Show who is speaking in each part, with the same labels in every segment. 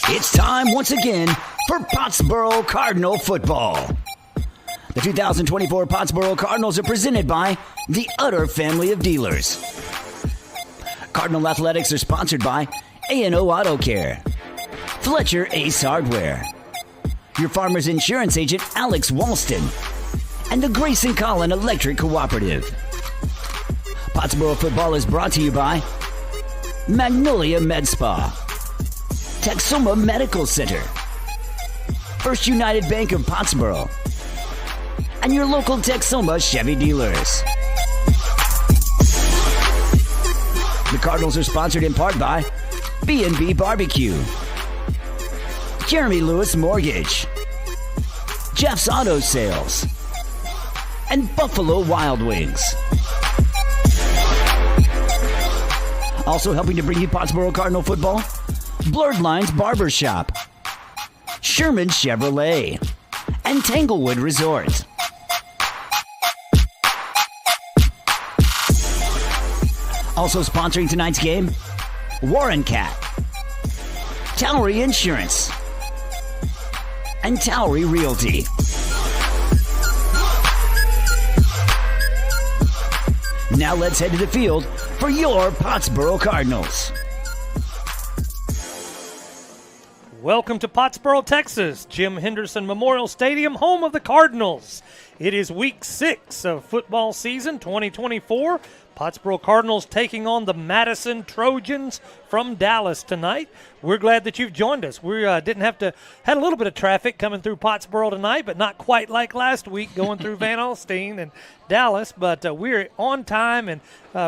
Speaker 1: It's time once again for Pottsboro Cardinal football. The 2024 Pottsboro Cardinals are presented by the Utter Family of Dealers. Cardinal Athletics are sponsored by A&O Auto Care, Fletcher Ace Hardware, your farmer's insurance agent Alex Walston, and the Grayson Collin Electric Cooperative. Pottsboro football is brought to you by Magnolia Med Spa, Texoma Medical Center, First United Bank of Pottsboro, and your local Texoma Chevy dealers. The Cardinals are sponsored in part by B&B Barbecue, Jeremy Lewis Mortgage, Jeff's Auto Sales, and Buffalo Wild Wings. Also helping to bring you Pottsboro Cardinal football, Blurred Lines Barbershop, Sherman Chevrolet, and Tanglewood Resort. Also sponsoring tonight's game, Warren Cat, Towery Insurance, and Towery Realty. Now let's head to the field for your Pottsboro Cardinals.
Speaker 2: Welcome to Pottsboro, Texas, Jim Henderson Memorial Stadium, home of the Cardinals. It is week 6 of football season 2024. Pottsboro Cardinals taking on the Madison Trojans from Dallas tonight. We're glad that you've joined us. We had a little bit of traffic coming through Pottsboro tonight, but not quite like last week going through Van Alstyne and Dallas. But we're on time and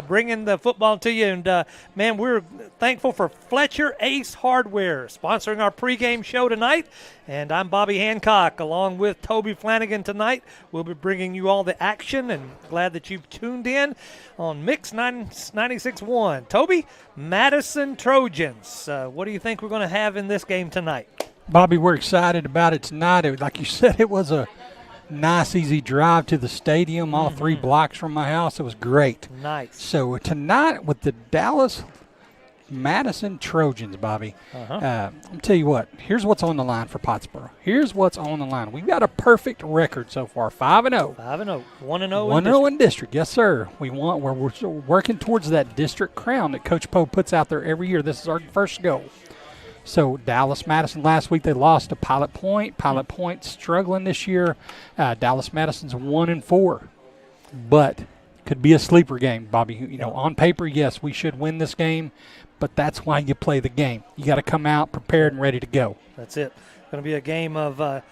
Speaker 2: bringing the football to you. And, man, we're thankful for Fletcher Ace Hardware sponsoring our pregame show tonight. And I'm Bobby Hancock along with Toby Flanagan tonight. We'll be bringing you all the action, and glad that you've tuned in on Mix 96.1. Toby, Madison Trojans. What do you think we're going to have in this game tonight?
Speaker 3: Bobby, we're excited about it tonight. Like you said, it was a nice, easy drive to the stadium, all 3 blocks from my house. It was great.
Speaker 2: Nice.
Speaker 3: So tonight with the Dallas Madison Trojans, Bobby, I'll tell you what, here's what's on the line for Pottsboro. Here's what's on the line. We've got a perfect record so far, 5-0.
Speaker 2: 5-0. 1-0
Speaker 3: 1-0 in district. Yes, sir. We're working towards that district crown that Coach Poe puts out there every year. This is our first goal. So Dallas Madison last week, they lost to Pilot Point. Pilot Point struggling this year. Dallas Madison's 1-4, but could be a sleeper game, Bobby. You know, on paper, yes, we should win this game, but that's why you play the game. You got to come out prepared and ready to go.
Speaker 2: That's it. Going to be a game of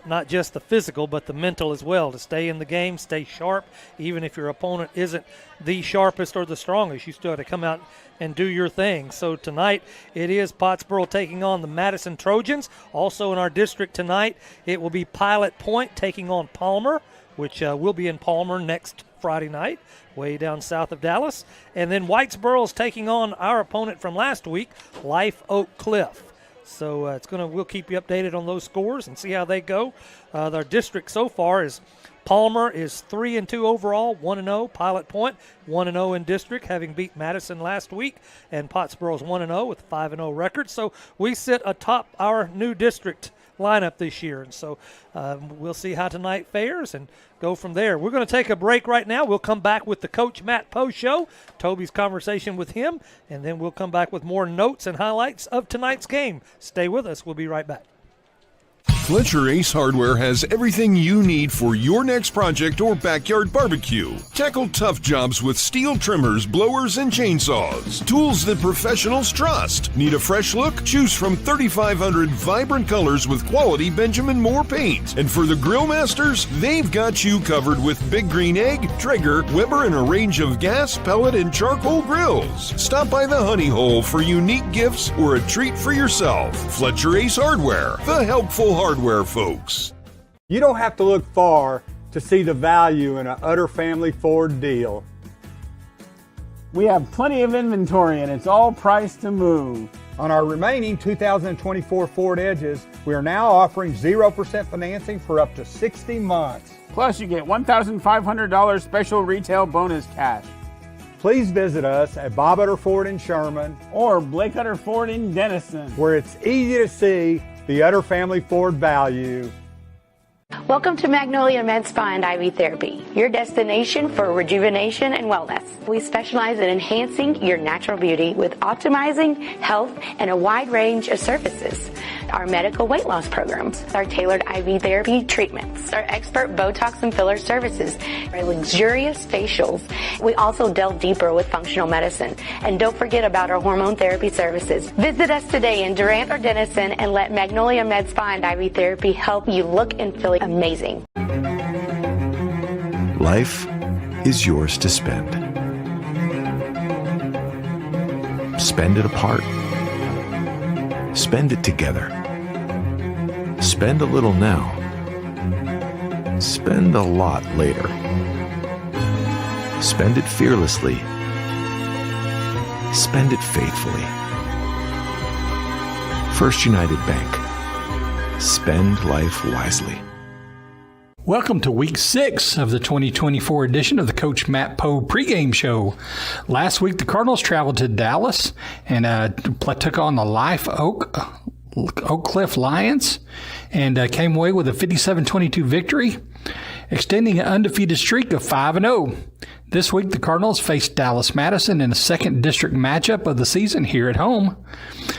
Speaker 2: not just the physical, but the mental as well, to stay in the game, stay sharp. Even if your opponent isn't the sharpest or the strongest, you still have to come out and do your thing. So tonight it is Pottsboro taking on the Madison Trojans. Also in our district tonight, it will be Pilot Point taking on Palmer, which will be in Palmer next Friday night, way down south of Dallas. And then Whitesboro is taking on our opponent from last week, Life Oak Cliff. So we'll keep you updated on those scores and see how they go. Our district so far is Palmer is 3-2 overall, 1-0. Pilot Point 1-0 in district, having beat Madison last week, and Pottsboro's 1-0 with a 5-0 record. So we sit atop our new district lineup this year, and so we'll see how tonight fares and go from there. We're going to take a break right now. We'll come back with the Coach Matt Poe Show, Toby's conversation with him, and then we'll come back with more notes and highlights of tonight's game. Stay with us. We'll be right back.
Speaker 4: Fletcher Ace Hardware has everything you need for your next project or backyard barbecue. Tackle tough jobs with steel trimmers, blowers, and chainsaws. Tools that professionals trust. Need a fresh look? Choose from 3,500 vibrant colors with quality Benjamin Moore paint. And for the grill masters, they've got you covered with Big Green Egg, Traeger, Weber, and a range of gas, pellet, and charcoal grills. Stop by the Honey Hole for unique gifts or a treat for yourself. Fletcher Ace Hardware, the helpful hardware folks.
Speaker 5: You don't have to look far to see the value in an Utter Family Ford deal.
Speaker 6: We have plenty of inventory and it's all priced to move.
Speaker 5: On our remaining 2024 Ford Edges, we are now offering 0% financing for up to 60 months.
Speaker 6: Plus, you get $1,500 special retail bonus cash.
Speaker 5: please visit us at Bob Utter Ford in Sherman,
Speaker 6: or Blake Utter Ford in Denison,
Speaker 5: where it's easy to see the Utter family Ford value.
Speaker 7: Welcome to Magnolia Med Spa and IV Therapy, your destination for rejuvenation and wellness. We specialize in enhancing your natural beauty with optimizing health and a wide range of services. Our medical weight loss programs, our tailored IV therapy treatments, our expert Botox and filler services, our luxurious facials. We also delve deeper with functional medicine. And don't forget about our hormone therapy services. Visit us today in Durant or Denison and let Magnolia Med Spa and IV Therapy help you look and feel amazing.
Speaker 8: Life is yours to spend. Spend it apart. Spend it together. Spend a little now. Spend a lot later. Spend it fearlessly. Spend it faithfully. First United Bank. Spend life wisely.
Speaker 3: Welcome to week 6 of the 2024 edition of the Coach Matt Poe pregame show. Last week, the Cardinals traveled to Dallas and took on the Oak Cliff Lions and came away with a 57-22 victory, extending an undefeated streak of 5-0. This week, the Cardinals faced Dallas Madison in a second district matchup of the season here at home.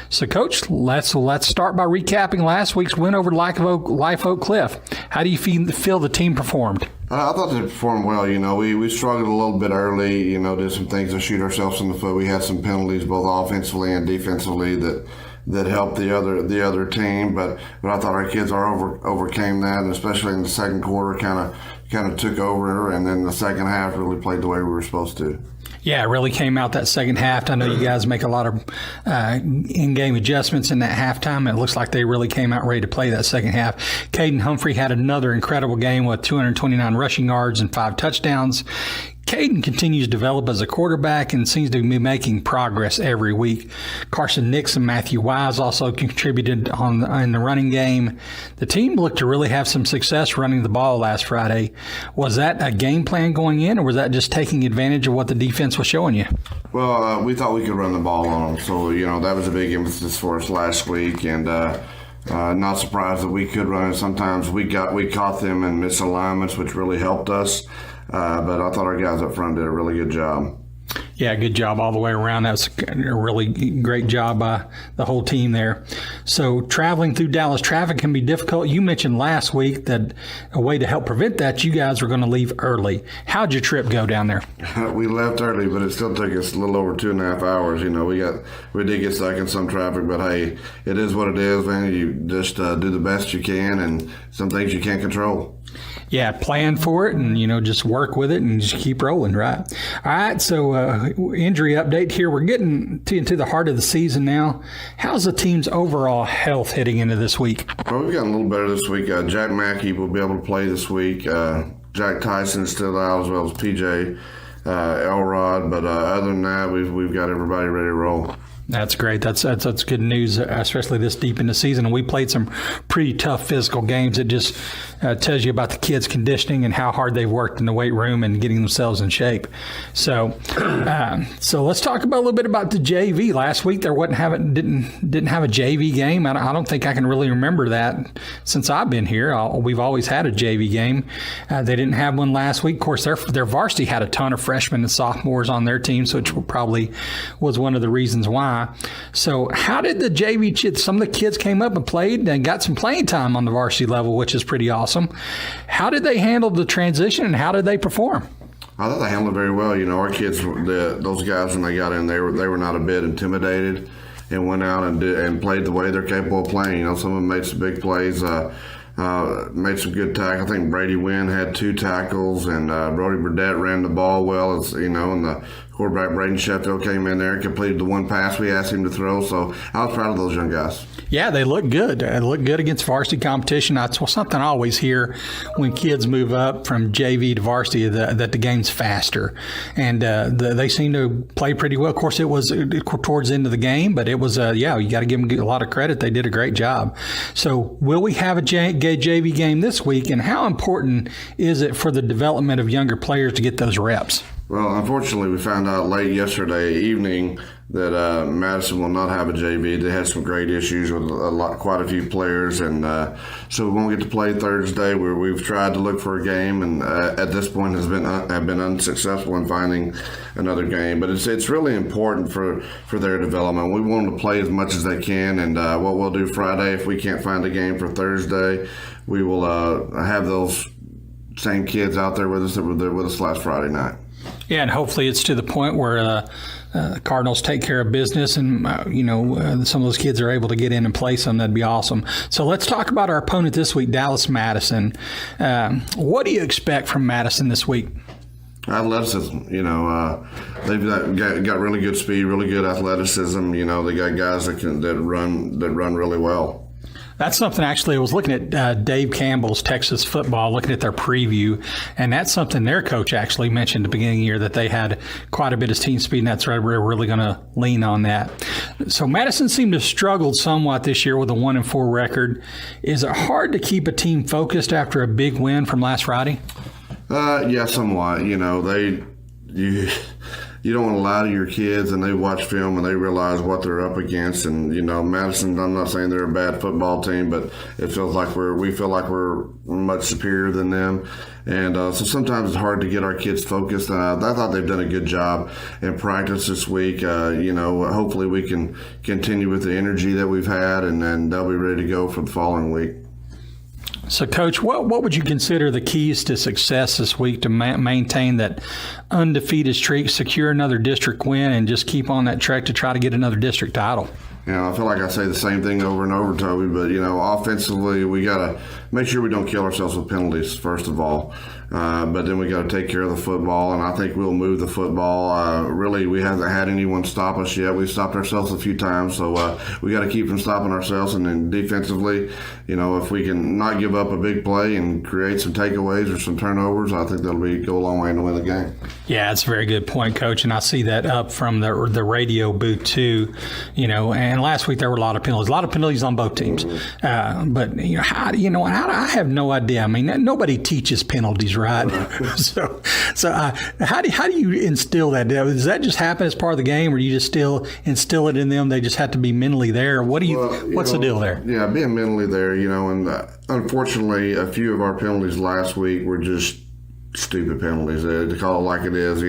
Speaker 3: So, Coach, let's start by recapping last week's win over Life Oak Cliff. How do you feel the team performed?
Speaker 9: I thought they performed well. We struggled a little bit early, did some things to shoot ourselves in the foot. We had some penalties both offensively and defensively that helped the other team, but I thought our kids overcame that, and especially in the second quarter kind of took over, and then the second half really played the way we were supposed to.
Speaker 3: Yeah, it really came out that second half. I know you guys make a lot of in-game adjustments in that halftime. It looks like they really came out ready to play that second half. Caden Humphrey had another incredible game with 229 rushing yards and 5 touchdowns. Caden continues to develop as a quarterback and seems to be making progress every week. Carson Nix and Matthew Wise also contributed in the running game. The team looked to really have some success running the ball last Friday. Was that a game plan going in, or was that just taking advantage of what the defense was showing you?
Speaker 9: Well, we thought we could run the ball on them, so that was a big emphasis for us last week, and not surprised that we could run it. Sometimes we caught them in misalignments, which really helped us. But I thought our guys up front did a really good job.
Speaker 3: Yeah, good job all the way around. That was a really great job by the whole team there. So traveling through Dallas traffic can be difficult. You mentioned last week that a way to help prevent that, you guys were going to leave early. How'd your trip go down there?
Speaker 9: We left early, but it still took us a little over 2.5 hours. We did get stuck in some traffic, but hey, it is what it is, man. You just do the best you can, and some things you can't control.
Speaker 3: Yeah, plan for it and, just work with it and just keep rolling, right? All right, so injury update here. We're getting into the heart of the season now. How's the team's overall health heading into this week?
Speaker 9: Well, we've gotten a little better this week. Jack Mackey will be able to play this week. Jack Tyson is still out, as well as PJ Elrod. But other than that, we've got everybody ready to roll.
Speaker 3: That's great. That's good news, especially this deep in the season. And we played some pretty tough physical games. It just tells you about the kids' conditioning and how hard they've worked in the weight room and getting themselves in shape. So let's talk about a little bit about the JV. Last week there didn't have a JV game. I don't think I can really remember that since I've been here. We've always had a JV game. They didn't have one last week. Of course, their varsity had a ton of freshmen and sophomores on their team, so which probably was one of the reasons why. So how did the JV kids, some of the kids came up and played and got some playing time on the varsity level, which is pretty awesome. How did they handle the transition and how did they perform?
Speaker 9: I thought they handled it very well. Our kids, those guys, when they got in, they were not a bit intimidated and went out and played the way they're capable of playing. Some of them made some big plays, made some good tackles. I think Brady Wynn had 2 tackles, and Brody Burdett ran the ball well, and the quarterback Braden Sheffield came in there and completed the one pass we asked him to throw. So I was proud of those young guys.
Speaker 3: Yeah, they look good. They look good against varsity competition. That's something I always hear when kids move up from JV to varsity, that the game's faster. And they seem to play pretty well. Of course, it was towards the end of the game, but it was, you got to give them a lot of credit. They did a great job. So will we have a JV game this week, and how important is it for the development of younger players to get those reps?
Speaker 9: Well, unfortunately, we found out late yesterday evening that Madison will not have a JV. They had some great issues with quite a few players, and so we won't get to play Thursday. We've tried to look for a game, and at this point have been unsuccessful in finding another game. But it's really important for their development. We want them to play as much as they can, and what we'll do Friday, if we can't find a game for Thursday, we will have those same kids out there with us that were there with us last Friday night.
Speaker 3: Yeah, and hopefully it's to the point where the Cardinals take care of business and, some of those kids are able to get in and play some. That'd be awesome. So let's talk about our opponent this week, Dallas Madison. What do you expect from Madison this week?
Speaker 9: Athleticism. They've got really good speed, really good athleticism. They got guys that run really well.
Speaker 3: That's something, actually, I was looking at Dave Campbell's Texas football, looking at their preview, and that's something their coach actually mentioned at the beginning of the year, that they had quite a bit of team speed, and that's right, we're really going to lean on that. So Madison seemed to have struggled somewhat this year with a 1-4 record. Is it hard to keep a team focused after a big win from last Friday?
Speaker 9: Yeah, somewhat. You don't want to lie to your kids, and they watch film and they realize what they're up against. And Madison, I'm not saying they're a bad football team, but it feels like we feel like we're much superior than them. And so sometimes it's hard to get our kids focused. I thought they've done a good job in practice this week. Hopefully we can continue with the energy that we've had, and then they'll be ready to go for the following week.
Speaker 3: So, Coach, what would you consider the keys to success this week to maintain that undefeated streak, secure another district win, and just keep on that track to try to get another district title?
Speaker 9: I feel like I say the same thing over and over, Toby, but, offensively, we got to make sure we don't kill ourselves with penalties, first of all. But then we got to take care of the football, and I think we'll move the football. Really, we haven't had anyone stop us yet. We've stopped ourselves a few times, so we got to keep from stopping ourselves. And then defensively, if we can not give up a big play and create some takeaways or some turnovers, I think that'll go a long way to win the game.
Speaker 3: Yeah, that's a very good point, Coach, and I see that up from the radio booth too. And last week there were a lot of penalties on both teams. But I have no idea. I mean, nobody teaches penalties, right? So how do you instill that? Does that just happen as part of the game, or do you just still instill it in them? They just have to be mentally there. What's the deal there?
Speaker 9: Yeah, being mentally there, and unfortunately, a few of our penalties last week were just stupid penalties. To call it like it is,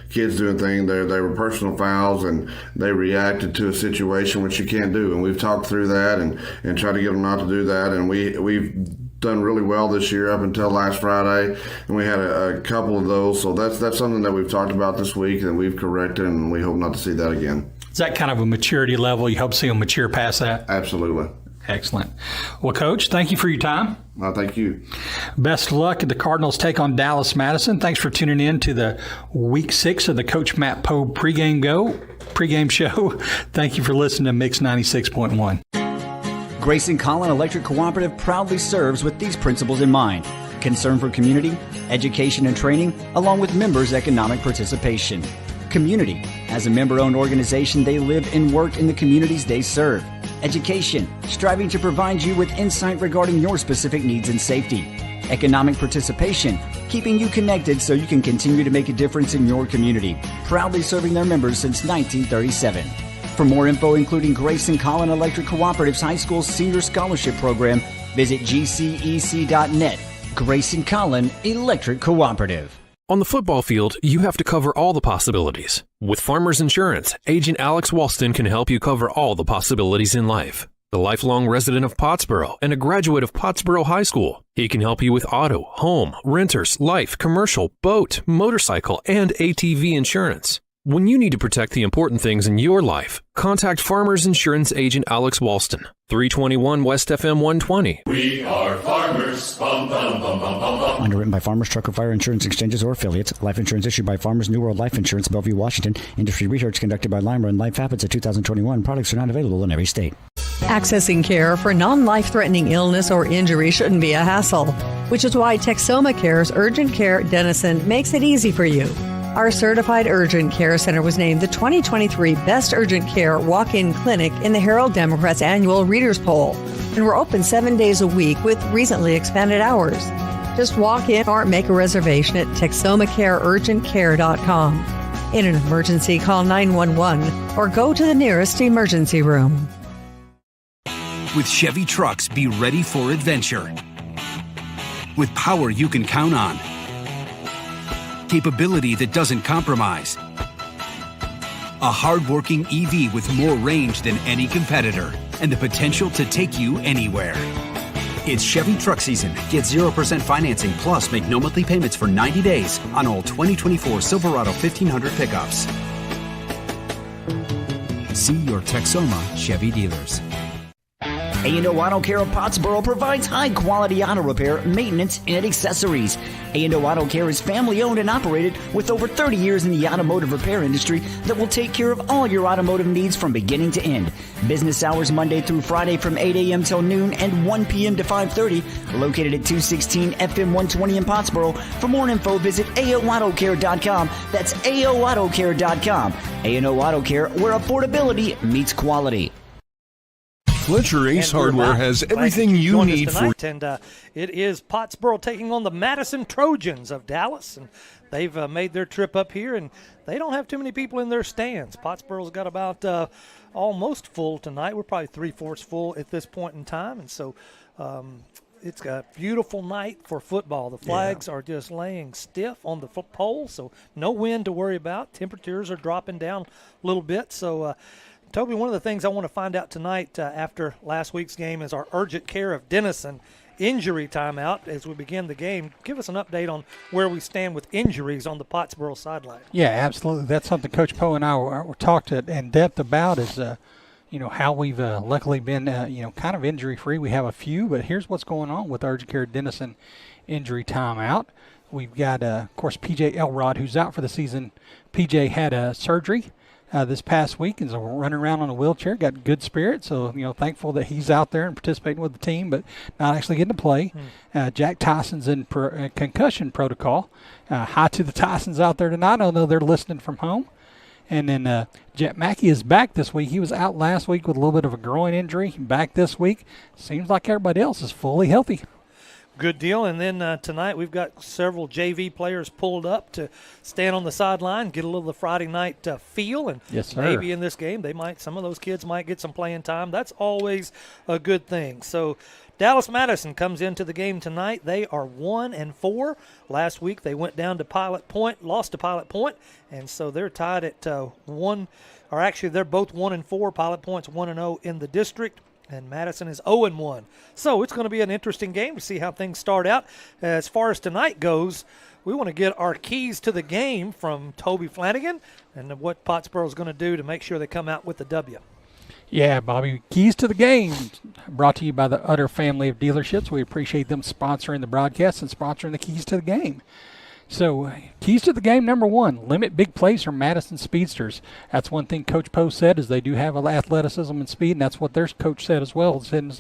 Speaker 9: kids doing things. They were personal fouls, and they reacted to a situation which you can't do. And we've talked through that and tried to get them not to do that. And we've done really well this year up until last Friday, and we had a couple of those. So that's something that we've talked about this week, and we've corrected, and we hope not to see that again.
Speaker 3: Is that kind of a maturity level? You hope to see them mature past that?
Speaker 9: Absolutely.
Speaker 3: Excellent. Well, Coach, thank you for your time.
Speaker 9: Thank you.
Speaker 3: Best of luck at the Cardinals take on Dallas Madison. Thanks for tuning in to the Week 6 of the Coach Matt Poe pregame show. Thank you for listening to Mix 96.1.
Speaker 1: Grayson Collin Electric Cooperative proudly serves with these principles in mind: concern for community, education and training, along with members' economic participation. Community. As a member-owned organization, they live and work in the communities they serve. Education, striving to provide you with insight regarding your specific needs and safety. Economic participation, keeping you connected so you can continue to make a difference in your community. Proudly serving their members since 1937. For more info, including Grayson Collin Electric Cooperative's High School Senior Scholarship Program, visit gcec.net. Grayson Collin Electric Cooperative.
Speaker 10: On the football field, you have to cover all the possibilities. With Farmers Insurance, Agent Alex Walston can help you cover all the possibilities in life. The lifelong resident of Pottsboro and a graduate of Pottsboro High School, he can help you with auto, home, renters, life, commercial, boat, motorcycle, and ATV insurance. When you need to protect the important things in your life, contact Farmers Insurance Agent Alex Walston, 321 West FM 120.
Speaker 11: We are farmers. Bum, bum, bum, bum, bum, bum.
Speaker 1: Underwritten by Farmers Truck or Fire Insurance Exchanges or affiliates. Life insurance issued by Farmers New World Life Insurance, Bellevue, Washington. Industry research conducted by Lima and Life Habits of 2021. Products are not available in every state.
Speaker 12: Accessing care for non-life-threatening illness or injury shouldn't be a hassle, which is why Texoma Care's Urgent Care Denison makes it easy for you. Our certified urgent care center was named the 2023 Best Urgent Care Walk-In Clinic in the Herald Democrat's annual Readers Poll, and we're open 7 days a week with recently expanded hours. Just walk in or make a reservation at TexomaCareUrgentCare.com. In an emergency, call 911 or go to the nearest emergency room.
Speaker 13: With Chevy trucks, be ready for adventure. With power you can count on. Capability that doesn't compromise. A hard-working EV with more range than any competitor and the potential to take you anywhere. It's Chevy truck season. Get 0% financing plus make no monthly payments for 90 days on all 2024 Silverado 1500 pickups. See your Texoma Chevy dealers.
Speaker 1: A&O Auto Care of Pottsboro provides high-quality auto repair, maintenance, and accessories. A&O Auto Care is family-owned and operated with over 30 years in the automotive repair industry that will take care of all your automotive needs from beginning to end. Business hours Monday through Friday from 8 a.m. till noon and 1 p.m. to 5:30. Located at 216 FM 120 in Pottsboro. For more info, visit AOAutoCare.com. That's AOAutoCare.com. A&O Auto Care, where affordability meets quality.
Speaker 4: Fletcher Ace Hardware has everything you need for.
Speaker 2: And it is Pottsboro taking on the Madison Trojans of Dallas, and they've made their trip up here, and they don't have too many people in their stands. Pottsboro's got about almost full tonight. We're probably 3/4 full at this point in time, and so it's a beautiful night for football. The flags are just laying stiff on the pole, so no wind to worry about. Temperatures are dropping down a little bit, so Toby, one of the things I want to find out tonight after last week's game is our urgent care of Denison injury timeout as we begin the game. Give us an update on where we stand with injuries on the Pottsboro sideline.
Speaker 3: Yeah, absolutely. That's something Coach Poe and I were talked in depth about is, how we've luckily been, kind of injury-free. We have a few, but here's what's going on with urgent care Denison injury timeout. We've got, of course, P.J. Elrod, who's out for the season. P.J. had a surgery this past week, and so we're running around on a wheelchair, got good spirit, so thankful that he's out there and participating with the team, but not actually getting to play. Jack Tyson's in concussion protocol. Hi to the Tysons out there tonight. I know they're listening from home. And then Jet Mackey is back this week. He was out last week with a little bit of a groin injury. Back this week. Seems like everybody else is fully healthy.
Speaker 2: Good deal. And then tonight we've got several JV players pulled up to stand on the sideline, get a little of the Friday night feel. And
Speaker 3: yes, sir.
Speaker 2: Maybe in this game some of those kids might get some playing time. That's always a good thing. So Dallas Madison comes into the game tonight. They are 1-4. Last week they went down to Pilot Point, lost to Pilot Point, and so they're tied at one. Or actually, they're both 1-4. Pilot Point's 1-0 in the district, and Madison is 0-1. So it's going to be an interesting game to see how things start out. As far as tonight goes, we want to get our keys to the game from Toby Flanagan and what Pottsboro is going to do to make sure they come out with the W.
Speaker 3: Yeah, Bobby, keys to the game brought to you by the Utter family of dealerships. We appreciate them sponsoring the broadcast and sponsoring the keys to the game. So, keys to the game, number one, limit big plays from Madison Speedsters. That's one thing Coach Poe said is they do have athleticism and speed, and that's what their coach said as well in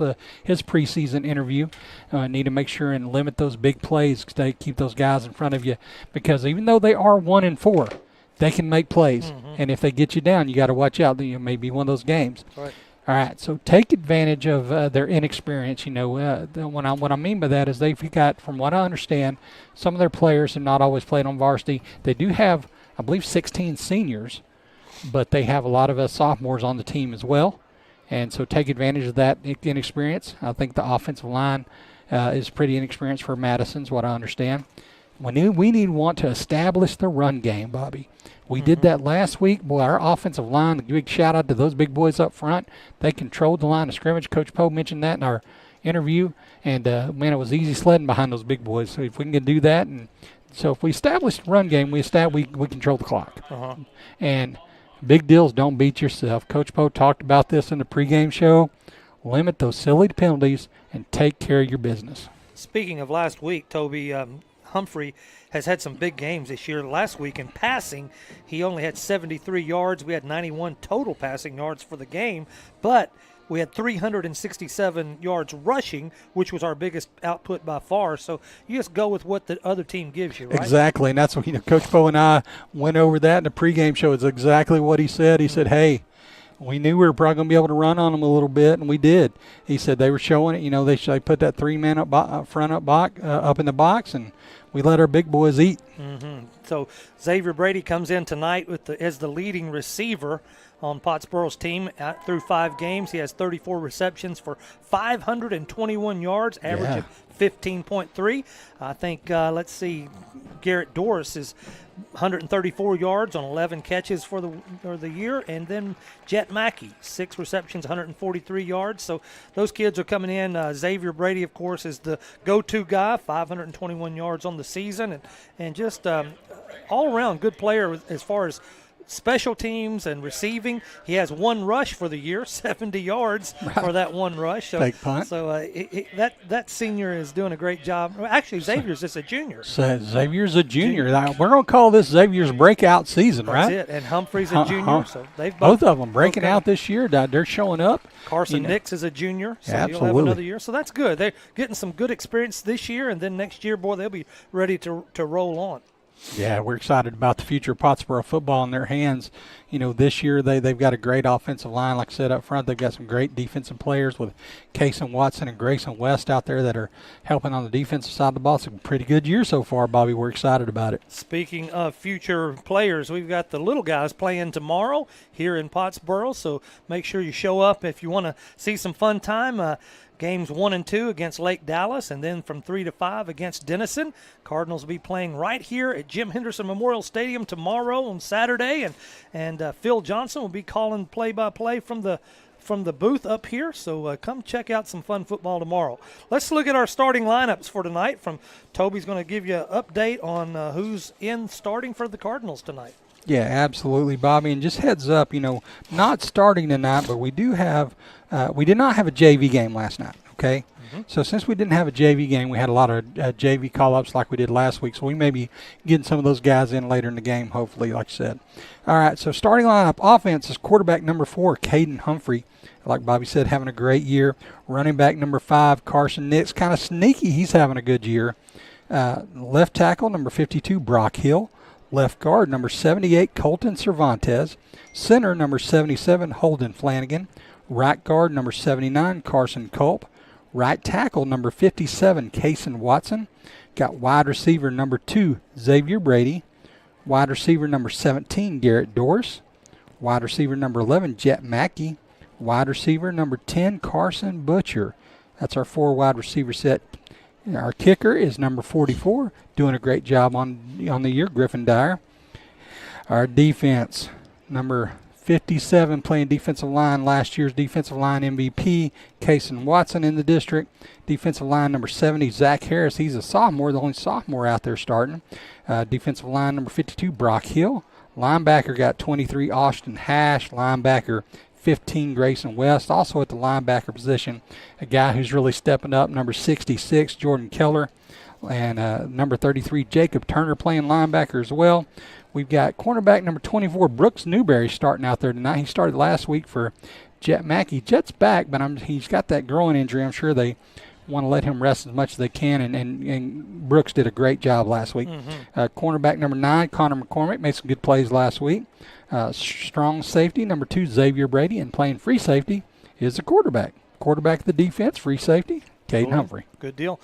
Speaker 3: his preseason interview. Need to make sure and limit those big plays, keep those guys in front of you, because even though they are 1-4, they can make plays, and if they get you down, you got to watch out. You may be one of those games.
Speaker 2: Right.
Speaker 3: All right, so take advantage of their inexperience. What I mean by that is they've got, from what I understand, some of their players have not always played on varsity. They do have, I believe, 16 seniors, but they have a lot of sophomores on the team as well, and so take advantage of that inexperience. I think the offensive line is pretty inexperienced for Madison's, what I understand. We want to establish the run game, Bobby. We did that last week. Boy, our offensive line, a big shout-out to those big boys up front. They controlled the line of scrimmage. Coach Poe mentioned that in our interview. And, man, it was easy sledding behind those big boys. So if we can do that, and so if we establish the run game, we control the clock. And big deals, don't beat yourself. Coach Poe talked about this in the pregame show. Limit those silly penalties and take care of your business.
Speaker 2: Speaking of last week, Toby, Humphrey has had some big games this year. Last week in passing, he only had 73 yards. We had 91 total passing yards for the game, but we had 367 yards rushing, which was our biggest output by far. So you just go with what the other team gives you, right?
Speaker 3: Exactly, and that's what Coach Poe and I went over that in the pregame show. It's exactly what he said. He said, hey, We knew we were probably going to be able to run on them a little bit, and we did. He said they were showing it. You know, they put that 3-man up in the box, and we let our big boys eat.
Speaker 2: Mm-hmm. So Xavier Brady comes in tonight as the leading receiver on Pottsboro's team through 5 games. He has 34 receptions for 521 yards, averaging 15.3. I think, let's see, Garrett Doris is 134 yards on 11 catches for the year, and then Jet Mackey, 6 receptions, 143 yards. So those kids are coming in. Xavier Brady, of course, is the go-to guy, 521 yards on the season, and just all-around good player as far as special teams and receiving. He has 1 rush for the year, 70 yards for that 1 rush. So,
Speaker 3: fake punt.
Speaker 2: So that senior is doing a great job. Actually, Xavier's just a junior.
Speaker 3: So Xavier's a junior. We're going to call this Xavier's breakout season, right?
Speaker 2: That's it. And Humphrey's a junior. So they've
Speaker 3: both of them breaking out this year. They're showing up.
Speaker 2: Carson Nix is a junior, so
Speaker 3: absolutely.
Speaker 2: He'll have another year. So that's good. They're getting some good experience this year, and then next year, boy, they'll be ready to roll on.
Speaker 3: Yeah, we're excited about the future of Pottsboro football in their hands. You know, this year they've got a great offensive line, like I said up front. They've got some great defensive players with Kason Watson and Grayson West out there that are helping on the defensive side of the ball. It's a pretty good year so far, Bobby. We're excited about it.
Speaker 2: Speaking of future players, we've got the little guys playing tomorrow here in Pottsboro, so make sure you show up if you want to see some fun time. Games 1 and 2 against Lake Dallas, and then from 3 to 5 against Denison. Cardinals will be playing right here at Jim Henderson Memorial Stadium tomorrow on Saturday, and Phil Johnson will be calling play-by-play from the booth up here. So come check out some fun football tomorrow. Let's look at our starting lineups for tonight. Toby's going to give you an update on who's in starting for the Cardinals tonight.
Speaker 3: Yeah, absolutely, Bobby. And just heads up, not starting tonight, but we did not have a JV game last night, okay? Mm-hmm. So since we didn't have a JV game, we had a lot of JV call-ups like we did last week. So we may be getting some of those guys in later in the game, hopefully, like I said. All right, so starting lineup, offense is quarterback number 4, Caden Humphrey. Like Bobby said, having a great year. Running back number 5, Carson Nix, kind of sneaky. He's having a good year. Left tackle number 52, Brock Hill. Left guard, number 78, Colton Cervantes. Center, number 77, Holden Flanagan. Right guard, number 79, Carson Culp. Right tackle, number 57, Kason Watson. Got wide receiver, number 2, Xavier Brady. Wide receiver, number 17, Garrett Doris. Wide receiver, number 11, Jet Mackey. Wide receiver, number 10, Carson Butcher. That's our 4 wide receiver set. Our kicker is number 44, doing a great job on the year, Griffin Dyer. Our defense, number 57, playing defensive line, last year's defensive line MVP, Kason Watson in the district. Defensive line number 70, Zach Harris. He's a sophomore, the only sophomore out there starting. Defensive line number 52, Brock Hill. Linebacker got 23, Austin Hash. Linebacker 15, Grayson West. Also at the linebacker position, a guy who's really stepping up, number 66, Jordan Keller. And number 33, Jacob Turner playing linebacker as well. We've got cornerback number 24, Brooks Newberry, starting out there tonight. He started last week for Jet Mackey. Jet's back, but he's got that growing injury. I'm sure they want to let him rest as much as they can, and Brooks did a great job last week. Mm-hmm. Cornerback number 9, Connor McCormick, made some good plays last week. Strong safety, number 2, Xavier Brady, and playing free safety is the quarterback. Quarterback of the defense, free safety, Caden Humphrey.
Speaker 2: Good deal.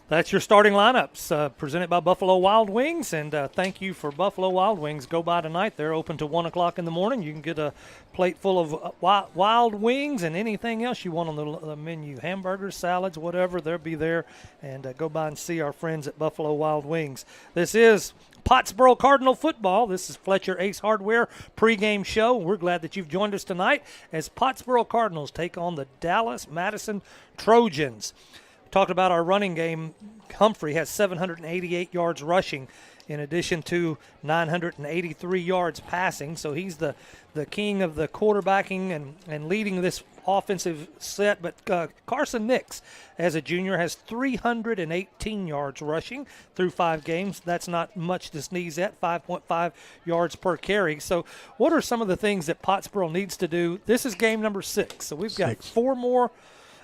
Speaker 2: That's your starting lineups presented by Buffalo Wild Wings, and thank you for Buffalo Wild Wings. Go by tonight. They're open to 1 o'clock in the morning. You can get a plate full of wild wings and anything else you want on the menu, hamburgers, salads, whatever. They'll be there, and go by and see our friends at Buffalo Wild Wings. This is Pottsboro Cardinal football. This is Fletcher Ace Hardware pregame show. We're glad that you've joined us tonight as Pottsboro Cardinals take on the Dallas Madison Trojans. Talked about our running game. Humphrey has 788 yards rushing in addition to 983 yards passing. So he's the king of the quarterbacking and leading this offensive set. But Carson Nix, as a junior, has 318 yards rushing through 5 games. That's not much to sneeze at, 5.5 yards per carry. So what are some of the things that Pottsboro needs to do? This is game number 6. So we've got 4 more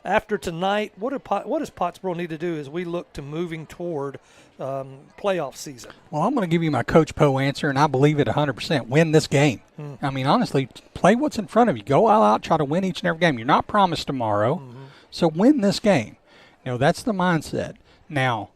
Speaker 2: after tonight, what does Pottsboro need to do as we look to moving toward playoff season?
Speaker 3: Well, I'm going to give you my Coach Poe answer, and I believe it 100%. Win this game. I mean, honestly, play what's in front of you. Go all out, try to win each and every game. You're not promised tomorrow, so win this game. That's the mindset. Now,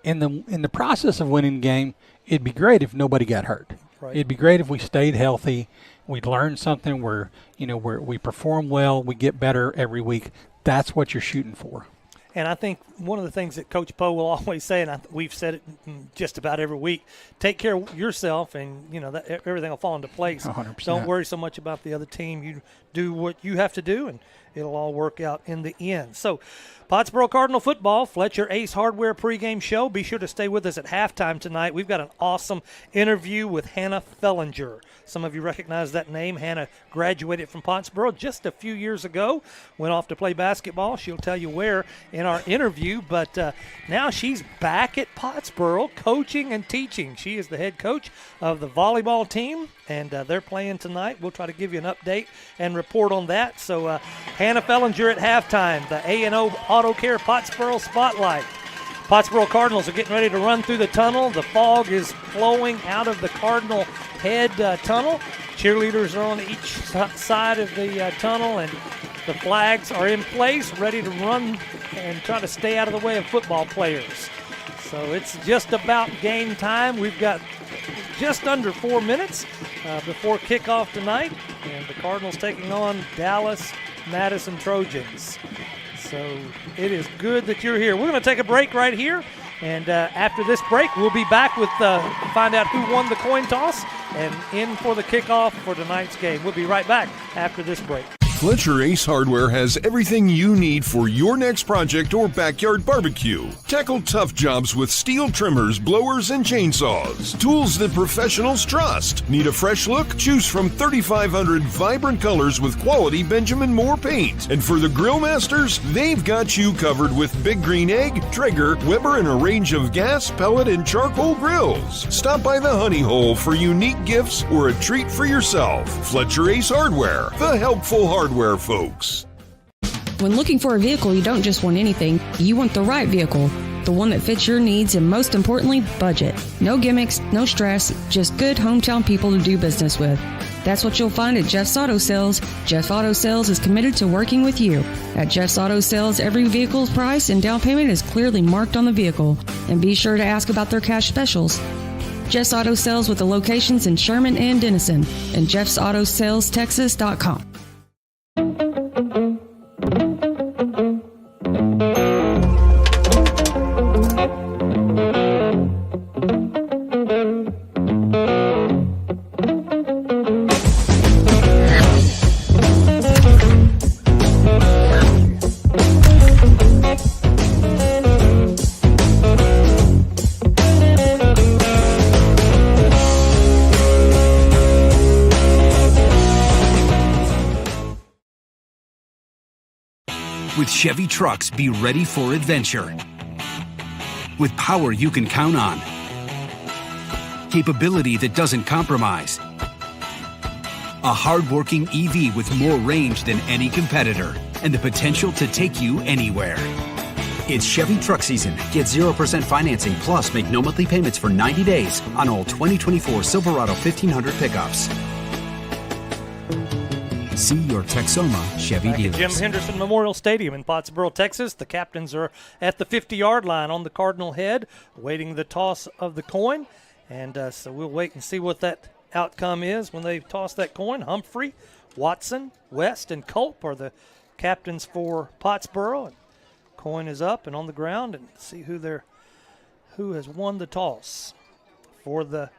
Speaker 3: in the process of winning the game, it'd be great if nobody got hurt.
Speaker 2: Right.
Speaker 3: It'd be great if we stayed healthy. We'd learn something. We perform well. We get better every week. That's what you're shooting for.
Speaker 2: And I think one of the things that Coach Poe will always say, and we've said it just about every week, take care of yourself, and everything will fall into place.
Speaker 3: 100%.
Speaker 2: Don't worry so much about the other team. You do what you have to do, and it'll all work out in the end. So, Pottsboro Cardinal football, Fletcher Ace Hardware pregame show. Be sure to stay with us at halftime tonight. We've got an awesome interview with Hannah Fellinger. Some of you recognize that name. Hannah graduated from Pottsboro just a few years ago, went off to play basketball. She'll tell you where in our interview, but now she's back at Pottsboro coaching and teaching. She is the head coach of the volleyball team, and they're playing tonight. We'll try to give you an update and report on that. So Hannah Fellinger at halftime, the A&O Auto Care Pottsboro Spotlight. Pottsboro Cardinals are getting ready to run through the tunnel. The fog is flowing out of the Cardinal Head tunnel. Cheerleaders are on each side of the tunnel, and the flags are in place, ready to run and try to stay out of the way of football players. So it's just about game time. We've got just under 4 minutes before kickoff tonight, and the Cardinals taking on Dallas Madison Trojans. So it is good that you're here. We're going to take a break right here, and after this break, we'll be back with find out who won the coin toss and in for the kickoff for tonight's game. We'll be right back after this break.
Speaker 4: Fletcher Ace Hardware has everything you need for your next project or backyard barbecue. Tackle tough jobs with steel trimmers, blowers, and chainsaws. Tools that professionals trust. Need a fresh look? Choose from 3,500 vibrant colors with quality Benjamin Moore paint. And for the grill masters, they've got you covered with Big Green Egg, Traeger, Weber, and a range of gas, pellet, and charcoal grills. Stop by the Honey Hole for unique gifts or a treat for yourself. Fletcher Ace Hardware, the helpful hardware folks.
Speaker 14: When looking for a vehicle, you don't just want anything. You want the right vehicle. The one that fits your needs and, most importantly, budget. No gimmicks, no stress, just good hometown people to do business with. That's what you'll find at Jeff's Auto Sales. Jeff Auto Sales is committed to working with you. At Jeff's Auto Sales, every vehicle's price and down payment is clearly marked on the vehicle. And be sure to ask about their cash specials. Jeff's Auto Sales with the locations in Sherman and Denison, and jeffsautosales.texas.com.
Speaker 13: With Chevy trucks, be ready for adventure. With power you can count on. Capability that doesn't compromise. A hard-working EV with more range than any competitor and the potential to take you anywhere. It's Chevy truck season. Get 0% financing plus make no monthly payments for 90 days on all 2024 Silverado 1500 pickups. See your Texoma Chevy
Speaker 2: Back
Speaker 13: dealers.
Speaker 2: at Jim Henderson Memorial Stadium in Pottsboro, Texas. The captains are at the 50-yard line on the Cardinal Head, awaiting the toss of the coin. And so we'll wait and see what that outcome is when they toss that coin. Humphrey, Watson, West, and Culp are the captains for Pottsboro. And coin is up and on the ground, and see who has won the toss for the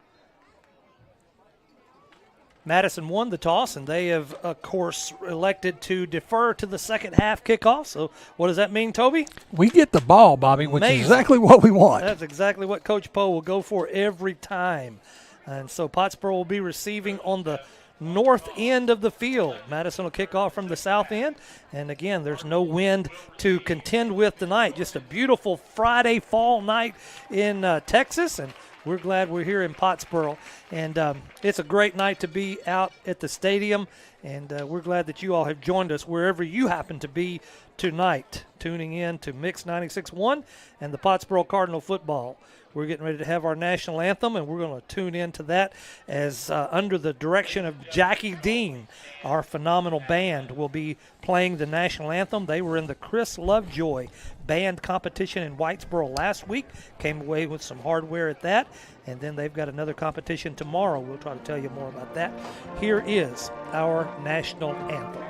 Speaker 2: Madison won the toss, and they have, of course, elected to defer to the second half kickoff. So what does that mean, Toby?
Speaker 3: We get the ball, Bobby, which is exactly what we want.
Speaker 2: That's exactly what Coach Poe will go for every time. And so Pottsboro will be receiving on the north end of the field. Madison will kick off from the south end. And, again, there's no wind to contend with tonight. Just a beautiful Friday fall night in Texas, and we're glad we're here in Pottsboro. And it's a great night to be out at the stadium. And we're glad that you all have joined us wherever you happen to be tonight, tuning in to Mix 96.1 and the Pottsboro Cardinal football. We're getting ready to have our national anthem, and we're going to tune into that as under the direction of Jackie Dean, our phenomenal band, will be playing the national anthem. They were in the Chris Lovejoy band competition in Whitesboro last week, came away with some hardware at that, and then they've got another competition tomorrow. We'll try to tell you more about that. Here is our national anthem.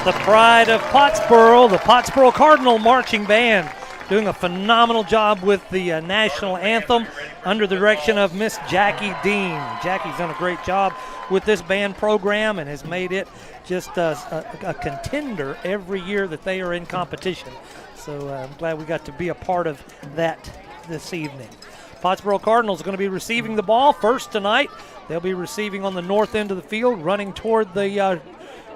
Speaker 2: The pride of Pottsboro, the Pottsboro Cardinal Marching Band, doing a phenomenal job with the national anthem under the direction of Miss Jackie Dean. Jackie's done a great job with this band program and has made it just a contender every year that they are in competition. So I'm glad we got to be a part of that this evening. Pottsboro Cardinals are going to be receiving the ball first tonight. They'll be receiving on the north end of the field, running toward the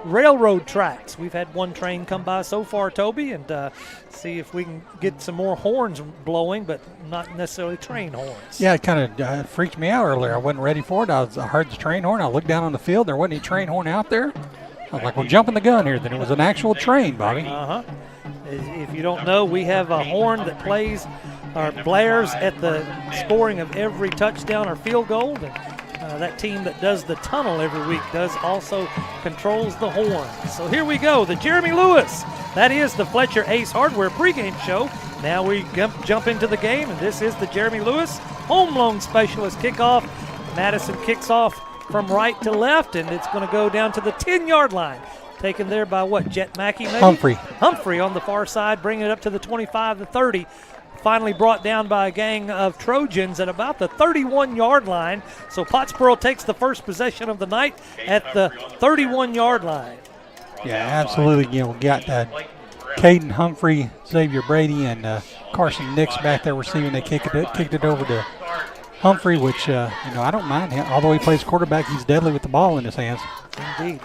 Speaker 2: railroad tracks. We've had one train come by so far, Toby, and see if we can get some more horns blowing, but not necessarily train horns.
Speaker 3: Yeah, it kind of freaked me out earlier. I wasn't ready for it. I heard the train horn. I looked down on the field. There wasn't any train horn out there. I was like, we're jumping the gun here. Then it was an actual train, Bobby.
Speaker 2: Uh-huh. If you don't know, we have a horn that plays or blares at the scoring of every touchdown or field goal. And that team that does the tunnel every week also controls the horn. So here we go, the Jeremy Lewis. That is the Fletcher Ace Hardware pregame show. Now we jump into the game, and this is the Jeremy Lewis Home Loan Specialist kickoff. Madison kicks off from right to left, and it's going to go down to the 10-yard line. Taken there by what, Jet Mackey maybe? Humphrey on the far side, bringing it up to the 25, the 30. Finally brought down by a gang of Trojans at about the 31-yard line. So Pottsboro takes the first possession of the night at the 31-yard line.
Speaker 3: Yeah, absolutely. You know, we got Caden Humphrey, Xavier Brady, and Carson Nix back there receiving. They kicked it over to Humphrey, which, I don't mind him. Although he plays quarterback, he's deadly with the ball in his hands.
Speaker 2: Indeed.